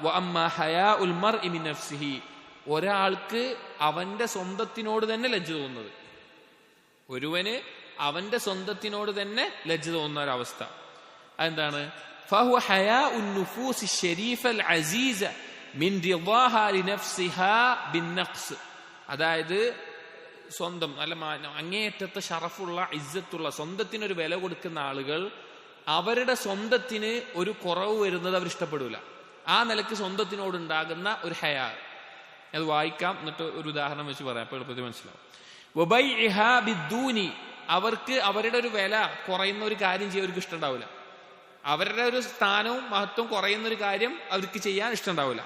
വഅമ്മാ ഹയാഉൽ മർഇ മിൻ നഫ്സിഹി, ഒരാൾക്ക് അവന്റെ സ്വന്തത്തിനോട് തന്നെ ലജ്ജ തോന്നുന്നത്, ഒരുവന് അവന്റെ സ്വന്തത്തിനോട് തന്നെ ലജ്ജ തോന്നുന്ന ഒരവസ്ഥ, അതെന്താണ്? ഫഹുവ ഹയാഉൻ നുഫൂസി ശരീഫൽ അസീസ മിൻ റിളാഹാ ലിനഫ്സിഹാ ബിന്നഖ്സ്, അതായത് സ്വന്തം നല്ല അങ്ങേയറ്റത്തെ ഷറഫുള്ള ഇസ്സത്തുള്ള സ്വന്തത്തിനൊരു വില കൊടുക്കുന്ന ആളുകൾ അവരുടെ സ്വന്തത്തിന് ഒരു കുറവ് വരുന്നത് അവർ ഇഷ്ടപ്പെടൂല. ആ നിലക്ക് സ്വന്തത്തിനോടുണ്ടാകുന്ന ഒരു ഹയാ. അത് വായിക്കാം, എന്നിട്ട് ഒരു ഉദാഹരണം വെച്ച് പറയാം, അപ്പോൾ എളുപ്പത്തിൽ മനസ്സിലാവും. വബൈഇഹാ ബിദ്ദൂനി, അവർക്ക് അവരുടെ ഒരു വില കുറയുന്ന ഒരു കാര്യം ചെയ്യാൻ അവർക്ക് ഇഷ്ടമുണ്ടാവില്ല. അവരുടെ ഒരു സ്ഥാനവും മഹത്വവും കുറയുന്ന ഒരു കാര്യം അവർക്ക് ചെയ്യാൻ ഇഷ്ടമുണ്ടാവില്ല.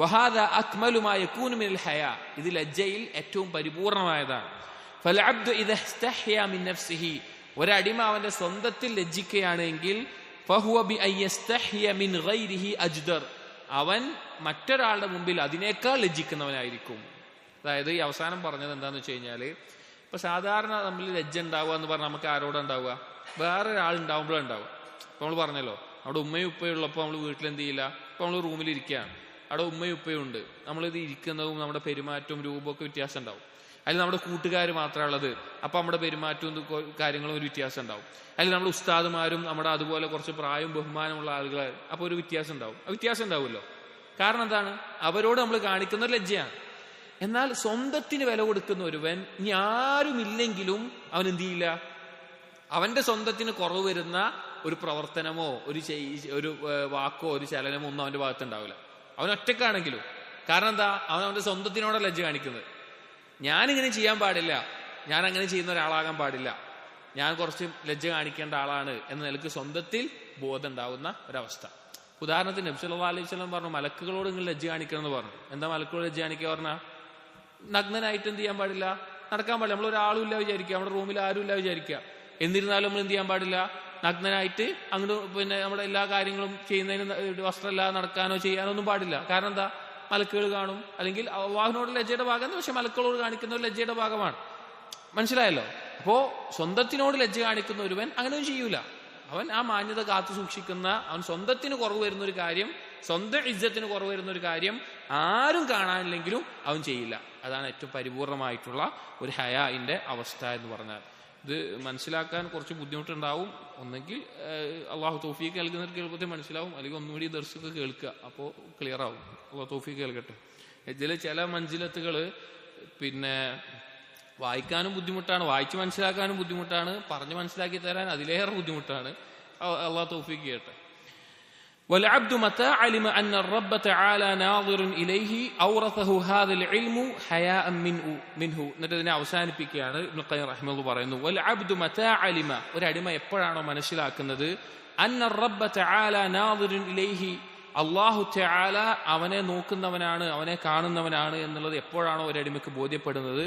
വഹാദ അക്മലു മാ യകൂനു മിനൽ ഹയാ, ഇത് ലജ്ജയിൽ ഏറ്റവും പരിപൂർണമായതാണ്. ഫൽഅബ്ദു ഇദാ ഇസ്തഹ്യാ മിൻ നഫ്സിഹി, ഒരടിമ അവന്റെ സ്വന്തത്തിൽ ലജ്ജിക്കുകയാണെങ്കിൽ ഫഹുവ ബി അൻ യസ്തഹ്യ മിൻ ഗൈരിഹി അജ്ദർ, അവൻ മറ്റൊരാളുടെ മുമ്പിൽ അതിനേക്കാൾ ലജ്ജിക്കുന്നവനായിരിക്കും. അതായത് ഈ അവസാനം പറഞ്ഞത് എന്താന്ന് വെച്ച് കഴിഞ്ഞാല്, ഇപ്പൊ സാധാരണ നമ്മൾ ലജ്ജ ഉണ്ടാവുക എന്ന് പറഞ്ഞാൽ നമുക്ക് ആരോടെ ഉണ്ടാവുക? വേറെ ഒരാൾ ഉണ്ടാവുമ്പോഴുണ്ടാവുക. ഇപ്പൊ നമ്മൾ പറഞ്ഞല്ലോ, അവിടെ ഉമ്മയും ഉപ്പയും ഉള്ളപ്പോൾ നമ്മൾ വീട്ടിലെന്ത് ചെയ്യില്ല, ഇപ്പൊ നമ്മൾ റൂമിലിരിക്കുകയാണ്, അവിടെ ഉമ്മയും ഉപ്പയും ഉണ്ട്, നമ്മളിത് ഇരിക്കുന്നതും നമ്മുടെ പെരുമാറ്റവും രൂപമൊക്കെ വ്യത്യാസം ഉണ്ടാവും. അതിൽ നമ്മുടെ കൂട്ടുകാർ മാത്രമുള്ളത്, അപ്പൊ നമ്മുടെ പെരുമാറ്റവും കാര്യങ്ങളും ഒരു വ്യത്യാസം ഉണ്ടാവും. അതിൽ നമ്മുടെ ഉസ്താദുമാരും നമ്മുടെ അതുപോലെ കുറച്ച് പ്രായവും ബഹുമാനമുള്ള ആളുകൾ, അപ്പൊ ഒരു വ്യത്യാസം ഉണ്ടാവും. വ്യത്യാസം ഉണ്ടാവുമല്ലോ. കാരണം എന്താണ്? അവരോട് നമ്മൾ കാണിക്കുന്ന ലജ്ജയാണ്. എന്നാൽ സ്വന്തത്തിന് വില കൊടുക്കുന്ന ഒരുവൻ ഇനി ആരുമില്ലെങ്കിലും അവൻ എന്ത് ചെയ്യില്ല, അവന്റെ സ്വന്തത്തിന് കുറവ് വരുന്ന ഒരു പ്രവർത്തനമോ ഒരു വാക്കോ ഒരു ചലനമോ ഒന്നും അവന്റെ ഭാഗത്തുണ്ടാവില്ല. അവൻ ഒറ്റക്കാണെങ്കിലും. കാരണം എന്താ? അവന്റെ സ്വന്തത്തിനോടെ ലജ്ജ കാണിക്കുന്നത്. ഞാനിങ്ങനെ ചെയ്യാൻ പാടില്ല, ഞാൻ അങ്ങനെ ചെയ്യുന്ന ഒരാളാകാൻ പാടില്ല, ഞാൻ കുറച്ച് ലജ്ജ കാണിക്കേണ്ട ആളാണ് എന്ന നിലക്ക് സ്വന്തത്തിൽ ബോധം ഉണ്ടാവുന്ന ഒരവസ്ഥ. ഉദാഹരണത്തിന് നബി സല്ലല്ലാഹു അലൈഹി വസല്ലം പറഞ്ഞു, മലക്കുകളോട് നിങ്ങൾ ലജ്ജ കാണിക്കണം എന്ന് പറഞ്ഞു. എന്താ മലക്കുകളോട് ലജ്ജ കാണിക്കുക പറഞ്ഞാൽ? നഗ്നനായിട്ട് എന്ത് ചെയ്യാൻ പാടില്ല, നടക്കാൻ പാടില്ല. നമ്മളൊരാളും ഇല്ല വിചാരിക്കുക, നമ്മുടെ റൂമിൽ ആരും ഇല്ല വിചാരിക്കുക, എന്നിരുന്നാലും നമ്മൾ എന്ത് ചെയ്യാൻ പാടില്ല, നഗ്നനായിട്ട് അങ്ങോട്ട് നമ്മുടെ എല്ലാ കാര്യങ്ങളും ചെയ്യുന്നതിന് വസ്ത്രമില്ലാതെ നടക്കാനോ ചെയ്യാനോ ഒന്നും പാടില്ല. കാരണം എന്താ? മലക്കുകൾ കാണും. അല്ലെങ്കിൽ അല്ലാഹുവിനോട് ലജ്ജയുടെ ഭാഗം, പക്ഷെ മലക്കുകളോട് കാണിക്കുന്ന ഒരു ലജ്ജയുടെ ഭാഗമാണ്. മനസ്സിലായല്ലോ? അപ്പോ സ്വന്തത്തിനോട് ലജ്ജ കാണിക്കുന്ന ഒരുവൻ അങ്ങനെയൊന്നും ചെയ്യൂല. അവൻ ആ മാന്യത കാത്തു സൂക്ഷിക്കുന്ന, അവൻ സ്വന്തത്തിന് കുറവ് വരുന്ന ഒരു കാര്യം, സ്വന്തം ഇജ്ജത്തിന് കുറവ് വരുന്ന ഒരു കാര്യം ആരും കാണാനില്ലെങ്കിലും അവൻ ചെയ്യില്ല. അതാണ് ഏറ്റവും പരിപൂർണമായിട്ടുള്ള ഒരു ഹയാഇന്റെ അവസ്ഥ എന്ന് പറഞ്ഞാൽ. ഇത് മനസ്സിലാക്കാൻ കുറച്ച് ബുദ്ധിമുട്ടുണ്ടാവും. ഒന്നെങ്കിൽ അള്ളാഹു തൗഫീഖ് നൽകുന്നവർക്ക് എളുപ്പത്തിൽ മനസ്സിലാവും, അല്ലെങ്കിൽ ഒന്നുകൂടി ദർശക കേൾക്കുക, അപ്പോൾ ക്ലിയർ ആവും. അള്ളാഹു തൗഫീഖ് കേൾക്കട്ടെ. ഇതിൽ ചില മഞ്ജിലത്തുകൾ വായിക്കാനും ബുദ്ധിമുട്ടാണ്, വായിച്ച് മനസ്സിലാക്കാനും ബുദ്ധിമുട്ടാണ്, പറഞ്ഞ് മനസ്സിലാക്കി തരാൻ അതിലേറെ ബുദ്ധിമുട്ടാണ്. അള്ളാഹു തൗഫീഖ് ചെയ്യട്ടെ. والعبد متى علم أن الرب تعالى ناظر إليه أورثه هذا العلم حياء منه. എന്നിട്ട് ഇതിനെ അവസാനിപ്പിക്കുകയാണ് ഇബ്നു ഖയ്യിം റഹിമഹുല്ലാഹ് പറയുന്നു, والعبد متى علم, ഒരു അടിമ എപ്പോഴാണോ മനസ്സിലാക്കുന്നത്, أن الرب تعالى ناظر إليه, അല്ലാഹു തആല അവനെ നോക്കുന്നവനാണ്, അവനെ കാണുന്നവനാണ് എന്നുള്ളത് എപ്പോഴാണോ ഒരു അടിമയ്ക്ക് ബോധ്യപ്പെടുന്നത്,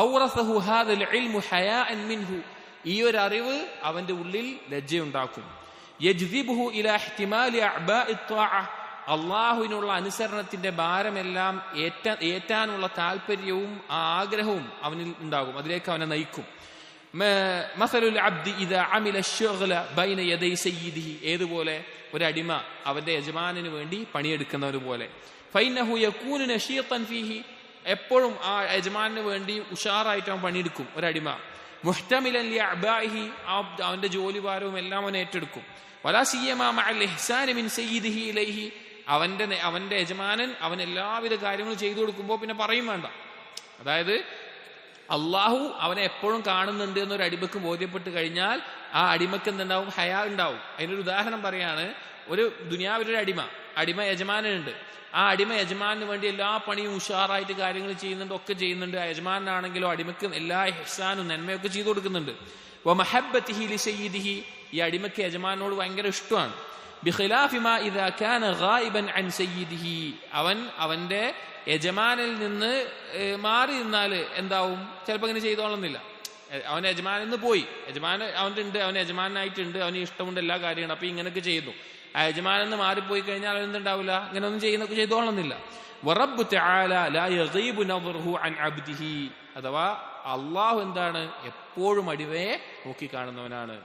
أورثه هذا العلم حياء منه, ഈ ഒരു അറിവ് അവന്റെ ഉള്ളിൽ ലജ്ജയുണ്ടാക്കും. യജ്ദിബുഹു ഇലാ ഇഹ്തിമാലി അഅ്ബാഇ ത്വാഅ, അല്ലാഹുവിനുള്ള അനുസരണത്തിന്റെ ഭാരമെല്ലാം ഏറ്റാനുള്ള താല്പര്യവും ആഗ്രഹവും അവനിൽ ഉണ്ടാകും, അതിലേക്ക് അവനെ നയിക്കും. മസലുൽ അബ്ദി ഇദാ അമില അശ്ശുഗ്ല ബൈന യദൈ സയ്യിദിഹി, ഏതുപോലെ ഒരു അടിമ അവന്റെ യജമാനന് വേണ്ടി പണിയെടുക്കുന്നവർ പോലെ. ഫൈനഹു യകൂനു നശീതൻ ഫീഹി, എപ്പോഴും ആ യജമാനന് വേണ്ടി ഉഷാറായിട്ട് അവൻ പണിയെടുക്കും ഒരടിമ. മുഹ്തമിലൻ ലിഅഅ്ബാഇഹി, അവന്റെ ജോലിഭാരവും എല്ലാം അവൻ ഏറ്റെടുക്കും. വലാ സിയ്യമാ മഅൽ ഇഹ്സാനി മിൻ സയ്യിദിഹി ഇലൈഹി, അവന്റെ യജമാനൻ അവൻ എല്ലാവിധ കാര്യങ്ങളും ചെയ്തു കൊടുക്കുമ്പോൾ പിന്നെ പറയും വേണ്ട. അതായത് അള്ളാഹു അവനെ എപ്പോഴും കാണുന്നുണ്ട് എന്നൊരു അടിമക്ക് ബോധ്യപ്പെട്ട് കഴിഞ്ഞാൽ ആ അടിമക്ക് എന്തുണ്ടാവും? ഹയാ ഉണ്ടാവും. അതിനൊരു ഉദാഹരണം പറയാണ്, ഒരു ദുനിയാവിലൊരു അടിമ യജമാനുണ്ട്. ആ അടിമ യജമാനു വേണ്ടി എല്ലാ പണിയും ഉഷാറായിട്ട് കാര്യങ്ങൾ ചെയ്യുന്നുണ്ട്, ഒക്കെ ചെയ്യുന്നുണ്ട്. ആ യജമാനാണെങ്കിലോ അടിമക്ക് എല്ലാ ഇഹ്സാനും നന്മയൊക്കെ ചെയ്തു കൊടുക്കുന്നുണ്ട്. വമഹബ്ബതിഹി ലിസയ്യിദിഹി, ഈ അടിമക്ക് യജമാനോട് ഭയങ്കര ഇഷ്ടമാണ്. ബിഖിലാഫി മാ ഇദാ കാന ഗായിബൻ അൻ സയ്യിദിഹി, അവന്റെ യജമാനിൽ നിന്ന് മാറി നിന്നാൽ എന്താവും? ചിലപ്പോൾ ഇങ്ങനെ ചെയ്തോളുന്നില്ല. അവൻ യജമാനിൽ നിന്ന് പോയി, അവൻ യജമാനായിട്ടുണ്ട്, അവന് ഇഷ്ടമുണ്ട് എല്ലാ കാര്യങ്ങളും, അപ്പൊ ഇങ്ങനെയൊക്കെ ചെയ്യുന്നു. ആ യജമാനെന്ന് മാറിപ്പോയി കഴിഞ്ഞാൽ എന്തുണ്ടാവില്ല, ഇങ്ങനെ ഒന്നും ചെയ്യുന്നൊക്കെ ചെയ്തോളുന്നില്ല. വറബ്ബു തആല ലാ യഗീബു നദറുഹു അൻ അബ്ദിഹി, അഥവാ അള്ളാഹു എന്താണ്? എപ്പോഴും അടിമയെ നോക്കിക്കാണുന്നവനാണ്.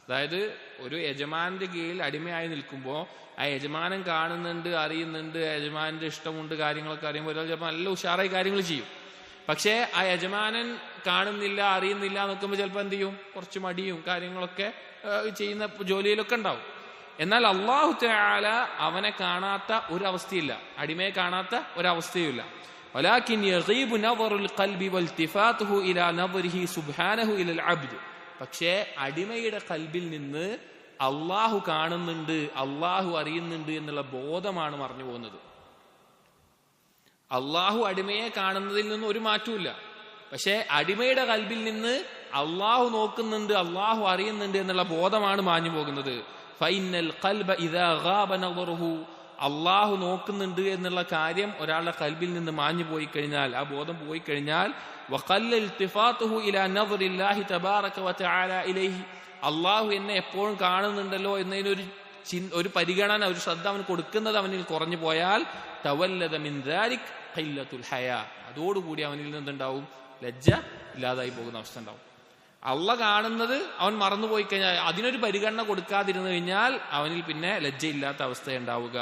അതായത് ഒരു യജമാന്റെ കീഴിൽ അടിമയായി നിൽക്കുമ്പോൾ ആ യജമാനൻ കാണുന്നുണ്ട്, അറിയുന്നുണ്ട്, യജമാന്റെ ഇഷ്ടമുണ്ട്, കാര്യങ്ങളൊക്കെ അറിയുമ്പോൾ ചിലപ്പോൾ നല്ല ഉഷാറായി കാര്യങ്ങൾ ചെയ്യും. പക്ഷേ ആ യജമാനൻ കാണുന്നില്ല, അറിയുന്നില്ല നോക്കുമ്പോൾ ചിലപ്പോൾ എന്ത് ചെയ്യും? കുറച്ച് മടിയും കാര്യങ്ങളൊക്കെ ചെയ്യുന്ന ജോലിയിലൊക്കെ ഉണ്ടാവും. എന്നാൽ അല്ലാഹു തആല അവനെ കാണാത്ത ഒരവസ്ഥയില്ല, അടിമയെ കാണാത്ത ഒരവസ്ഥയുമില്ല. വലാകിൻ യഗീബു നദറുൽ ഖൽബി വൽതിഫാതുഹു ഇലാ നദരിഹി സുബ്ഹാനഹു ഇലൽ അബ്ദ്, പക്ഷേ അടിമയുടെ ഖൽബിൽ നിന്ന് അള്ളാഹു കാണുന്നുണ്ട്, അള്ളാഹു അറിയുന്നുണ്ട് എന്നുള്ള ബോധമാണ് മറഞ്ഞു പോകുന്നത്. അള്ളാഹു അടിമയെ കാണുന്നതിൽ നിന്ന് ഒരു മാറ്റമില്ല, പക്ഷെ അടിമയുടെ ഖൽബിൽ നിന്ന് അള്ളാഹു നോക്കുന്നുണ്ട്, അള്ളാഹു അറിയുന്നുണ്ട് എന്നുള്ള ബോധമാണ് മാഞ്ഞു പോകുന്നത്. ഫൈനൽ ഖൽബ ഇദാ ഗാബ നദറുഹു, അള്ളാഹു നോക്കുന്നുണ്ട് എന്നുള്ള കാര്യം ഒരാളുടെ ഖൽബിൽ നിന്ന് മാഞ്ഞു പോയി കഴിഞ്ഞാൽ, ആ ബോധം പോയി കഴിഞ്ഞാൽ, വഖല്ല ഇൽതിഫാതുഹു ഇലാ നദറില്ലാഹി തബാറക വതആല ഇലൈഹി, അള്ളാഹു എന്നെ എപ്പോഴും കാണുന്നുണ്ടല്ലോ എന്നതിനൊരു ഒരു പരിഗണന, ഒരു ശ്രദ്ധ അവൻ കൊടുക്കുന്നത് അവനിൽ കുറഞ്ഞു പോയാൽ തവല്ലദ മിൻ ദാലിക് ഖില്ലത്തുൽ ഹയാ, അതോടുകൂടി അവനിൽ നിന്നുണ്ടാവും ലജ്ജ ഇല്ലാതായി പോകുന്ന അവസ്ഥ ഉണ്ടാവും. അള്ളാഹ് കാണുന്നത് അവൻ മറന്നുപോയി കഴിഞ്ഞാൽ, അതിനൊരു പരിഗണന കൊടുക്കാതിരുന്നു കഴിഞ്ഞാൽ അവനിൽ പിന്നെ ലജ്ജയില്ലാത്ത അവസ്ഥ ഉണ്ടാവുക.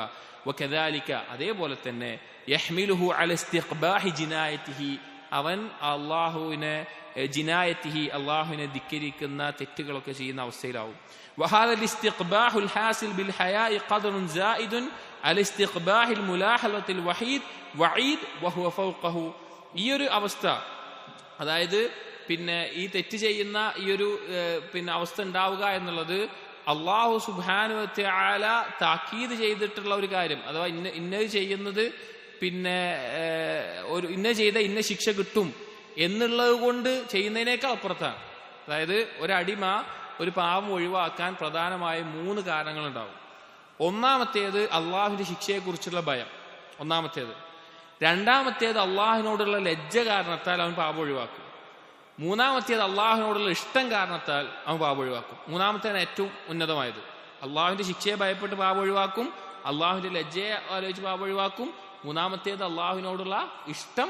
വകദാലിക, അതേപോലെ തന്നെ യഹ്മിലുഹു അല ഇസ്തിഖ്ബാഹി ജിനായതിഹി, അവൻ അള്ളാഹുവിനെ ജിനായത്തിഹി, അള്ളാഹുവിനെ ധിക്കരിക്കുന്ന തെറ്റുകളൊക്കെ ചെയ്യുന്ന അവസ്ഥയിലാവും. വഹാദൽ ഇസ്തിഖ്ബാഹുൽ ഹാസിൽ ബിൽ ഹയാഇ ഖദറുൻ സായിദുൻ അല ഇസ്തിഖ്ബാഹിൽ മുലാഹലത്തിൽ വഈദ് വഹുവ ഫൗഖഹു. ഈ ഒരു അവസ്ഥ, അതായത് പിന്നെ ഈ തെറ്റ് ചെയ്യുന്ന ഈ ഒരു പിന്നെ അവസ്ഥ ഉണ്ടാവുക എന്നുള്ളത് അള്ളാഹു സുബ്ഹാനഹു വ തആല താക്കീത് ചെയ്തിട്ടുള്ള ഒരു കാര്യം. അഥവാ ഇന്നത് ചെയ്യുന്നത് പിന്നെ ഒരു ഇന്ന ചെയ്ത ഇന്ന ശിക്ഷ കിട്ടും എന്നുള്ളത് കൊണ്ട് ചെയ്യുന്നതിനേക്കാൾ അപ്പുറത്താണ്. അതായത് ഒരടിമ ഒരു പാവം ഒഴിവാക്കാൻ പ്രധാനമായ 3 കാരണങ്ങളുണ്ടാവും. ഒന്നാമത്തേത് അള്ളാഹുവിന്റെ ശിക്ഷയെക്കുറിച്ചുള്ള ഭയം, ഒന്നാമത്തേത്. രണ്ടാമത്തേത് അള്ളാഹുവിനോടുള്ള ലജ്ജ കാരണത്താൽ അവൻ പാപം ഒഴിവാക്കും. മൂന്നാമത്തേത് അള്ളാഹുവിനോടുള്ള ഇഷ്ടം കാരണത്താൽ അവൻ പാപം ഒഴിവാക്കും. മൂന്നാമത്തേതാണ് ഏറ്റവും ഉന്നതമായത്. അള്ളാഹുവിന്റെ ശിക്ഷയെ ഭയപ്പെട്ട് പാപം ഒഴിവാക്കും, അള്ളാഹുവിന്റെ ലജ്ജയെ ആലോചിച്ച് പാപം ഒഴിവാക്കും. മൂന്നാമത്തേത് അള്ളാഹുവിനോടുള്ള ഇഷ്ടം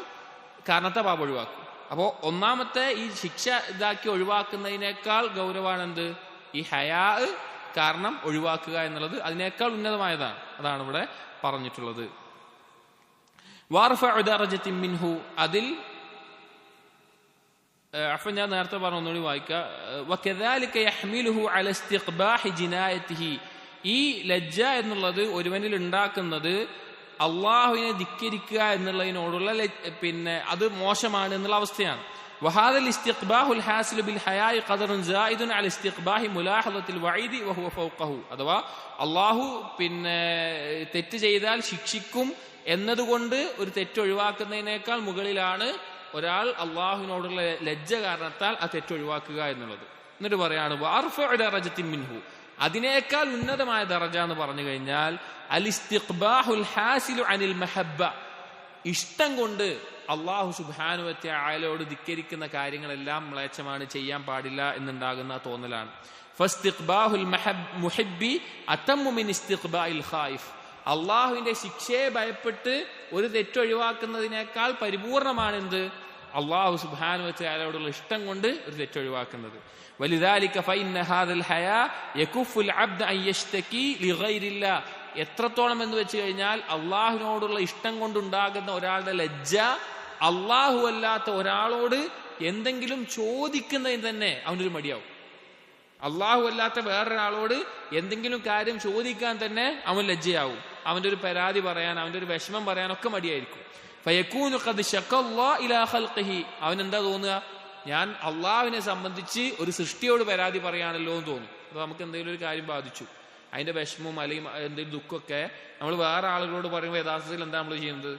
കാരണത്തെ പാപം ഒഴിവാക്കും. അപ്പോ ഒന്നാമത്തെ ഈ ശിക്ഷ ഇതാക്കി ഒഴിവാക്കുന്നതിനേക്കാൾ ഗൗരവമാണ് എന്ത്? ഈ ഹയാ കാരണം ഒഴിവാക്കുക എന്നുള്ളത് അതിനേക്കാൾ ഉന്നതമായതാണ്. അതാണ് ഇവിടെ പറഞ്ഞിട്ടുള്ളത്. വാർഫഉ ദറജത്തിൻ മിൻഹു, അതിൽ അഫ്വൻ ഞാൻ നേരത്തെ പറഞ്ഞ ഒന്നുകൂടി വായിക്കാം. വകദാലിക യഹ്മിലുഹു അല ഇസ്തിഖ്ബാഹി ജിനായതിഹി, ഈ ലജ്ജ എന്നുള്ളത് ഒരുവനിൽ ഉണ്ടാക്കുന്നത് അള്ളാഹുവിനെ ധിക്കരിക്കുക എന്നുള്ളതിനോടുള്ള പിന്നെ അത് മോശമാണ് എന്നുള്ള അവസ്ഥയാണ്. വഹാദൽ ഇസ്തിഖ്ബാഹുൽ ഹാസിലു ബിൽ ഹയാഇ ഖദറുൻ സായിദുൻ അല ഇസ്തിഖ്ബാഹി മുലാഹദത്തിൽ വഈദി വഹുവ ഫൗഖഹു, അഥവാ അള്ളാഹു പിന്നെ തെറ്റ് ചെയ്താൽ ശിക്ഷിക്കും എന്നതുകൊണ്ട് ഒരു തെറ്റ് ഒഴിവാക്കുന്നതിനേക്കാൾ മുകളിലാണ് ഒരാൾ അള്ളാഹുവിനോടുള്ള ലജ്ജ കാരണത്താൽ ആ തെറ്റ് ഒഴിവാക്കുക എന്നുള്ളത്. എന്നിട്ട് പറയാണ് വാർഫഉ ദറജത്തിൻ മിൻഹു, അതിനേക്കാൾ ഉന്നതമായ ദറജ എന്ന് പറഞ്ഞു കഴിഞ്ഞാൽ അൽ ഇസ്തിഖ്ബാഹുൽ ഹാസിലു അനിൽ മഹബ്ബ, ഇഷ്ടം കൊണ്ട് അള്ളാഹു സുബ്ഹാനഹു വ തആലയോട് ധിക്കരിക്കുന്ന കാര്യങ്ങളെല്ലാം മ്ലേച്ഛമാണ്, ചെയ്യാൻ പാടില്ല എന്നുണ്ടാകുന്ന തോന്നലാണ്. ഫസ്തിഖ്ബാഹുൽ മുഹിബ്ബി അതമ്മു മിൻ ഇസ്തിഖ്ബാഇൽ ഖായിഫ്, അള്ളാഹുവിന്റെ ശിക്ഷയെ ഭയപ്പെട്ട് ഒരു തെറ്റൊഴിവാക്കുന്നതിനേക്കാൾ പരിപൂർണമാണ് എന്ത്? അള്ളാഹു സുബ്ഹാനഹു വ തആലയോടുള്ള ഇഷ്ടം കൊണ്ട് ഒരു തെറ്റൊഴിവാക്കുന്നത്. വലിദാലിക ഫഇന്ന ഹാദൽ ഹയാ യകുഫുൽ അബ്ദ അൻ യശ്തകി ലിഗൈരില്ലാ, എത്രത്തോളം എന്ന് വെച്ച് കഴിഞ്ഞാൽ അള്ളാഹുവിനോടുള്ള ഇഷ്ടം കൊണ്ടുണ്ടാകുന്ന ഒരാളുടെ ലജ്ജ അള്ളാഹു അല്ലാത്ത ഒരാളോട് എന്തെങ്കിലും ചോദിക്കുന്നതിന് തന്നെ അവനൊരു മടിയാവും. അള്ളാഹു അല്ലാത്ത വേറൊരാളോട് എന്തെങ്കിലും കാര്യം ചോദിക്കാൻ തന്നെ അവൻ ലജ്ജയാവും. അവന്റെ ഒരു പരാതി പറയാൻ, അവന്റെ ഒരു വിഷമം പറയാനൊക്കെ മടിയായിരിക്കും. ഫയകൂനു ഖദ് ശഖല്ലാ ഇലാ ഖൽഖിഹി, അവൻ എന്താ തോന്നുക? ഞാൻ അള്ളാഹുവിനെ സംബന്ധിച്ച് ഒരു സൃഷ്ടിയോട് പരാതി പറയാണല്ലോ എന്ന് തോന്നും. അപ്പൊ നമുക്ക് എന്തെങ്കിലും ഒരു കാര്യം ബാധിച്ചു, അതിന്റെ വിഷമവും അല്ലെങ്കിൽ എന്തെങ്കിലും ദുഃഖമൊക്കെ നമ്മൾ വേറെ ആളുകളോട് പറയുമ്പോൾ യഥാർത്ഥത്തിൽ എന്താ നമ്മൾ ചെയ്യുന്നത്?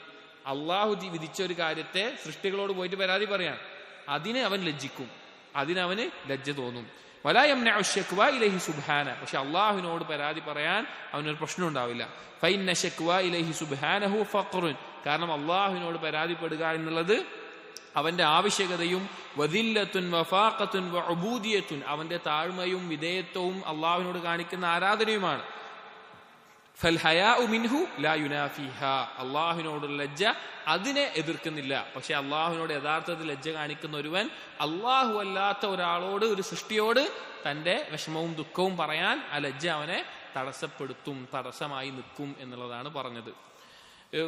അള്ളാഹു വിധിച്ച ഒരു കാര്യത്തെ സൃഷ്ടികളോട് പോയിട്ട് പരാതി പറയാണ്. അതിന് അവൻ ലജ്ജിക്കും, അതിനവന് ലജ്ജ തോന്നും. വലാ യംനഉ ശക്വാ ഇലൈഹി സുബ്ഹാന, പക്ഷെ അള്ളാഹുവിനോട് പരാതി പറയാൻ അവനൊരു പ്രശ്നം ഉണ്ടാവില്ല. ഫഇന്ന ശക്വാ ഇലൈഹി സുബ്ഹാനഹു ഫഖ്റുൻ, കാരണം അള്ളാഹുവിനോട് പരാതിപ്പെടുക എന്നുള്ളത് അവന്റെ ആവശ്യകതയും വദില്ലത്തുൻ വഫാഖത്തുൻ വഉബൂദിയത്തുൻ, അവന്റെ താഴ്മയും വിധേയത്വവും അള്ളാഹുവിനോട് കാണിക്കുന്ന ആരാധനയുമാണ്. ഫൽ ഹയാഉ മിൻഹു ലാ യുനാഫിഹാ, അള്ളാഹുവിനോടുള്ള ലജ്ജ അതിനെ എതിർക്കുന്നില്ല. പക്ഷെ അള്ളാഹുവിനോട് യഥാർത്ഥത്തിൽ ലജ്ജ കാണിക്കുന്ന ഒരുവൻ അള്ളാഹു അല്ലാത്ത ഒരാളോട്, ഒരു സൃഷ്ടിയോട് തന്റെ വിഷമവും ദുഃഖവും പറയാൻ ആ ലജ്ജ അവനെ തടസ്സപ്പെടുത്തും, തടസ്സമായി നിൽക്കും എന്നുള്ളതാണ് പറഞ്ഞത്.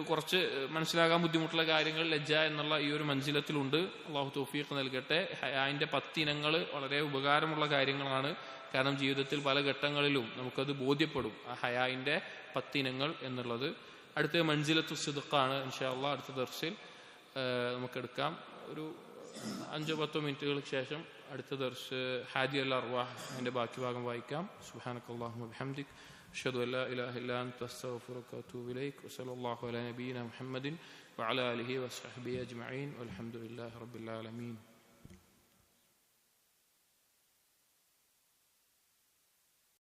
കുറച്ച് മനസ്സിലാകാൻ ബുദ്ധിമുട്ടുള്ള കാര്യങ്ങൾ ലജ്ജ എന്നുള്ള ഈ ഒരു മൻസിലത്തിലുണ്ട്. അള്ളാഹു തൗഫീഖ് നൽകട്ടെ. ഹയാന്റെ 10 ഇനങ്ങൾ വളരെ ഉപകാരമുള്ള കാര്യങ്ങളാണ്. കാരണം ജീവിതത്തിൽ പല ഘട്ടങ്ങളിലും നമുക്കത് ബോധ്യപ്പെടും, ആ ഹയാന്റെ 10 ഇനങ്ങൾ എന്നുള്ളത്. അടുത്ത മൻസിലത്തു സിദ്ഖാണ്. ഇൻഷാ അല്ലാഹ് അടുത്ത ദർസിൽ നമുക്കെടുക്കാം. ഒരു 5-10 മിനിറ്റുകൾക്ക് ശേഷം അടുത്ത ദർസ് ഹാദി അൽ അർവാഹ്, അതിന്റെ ബാക്കി ഭാഗം വായിക്കാം. സുബ്ഹാനക്കല്ലാഹുമ്മ വബിഹംദിക് أشهد أن لا إله إلا أنت أستغفرك وأتوب إليك وصلى الله على نبينا محمد وعلى آله وصحبه أجمعين والحمد لله رب العالمين.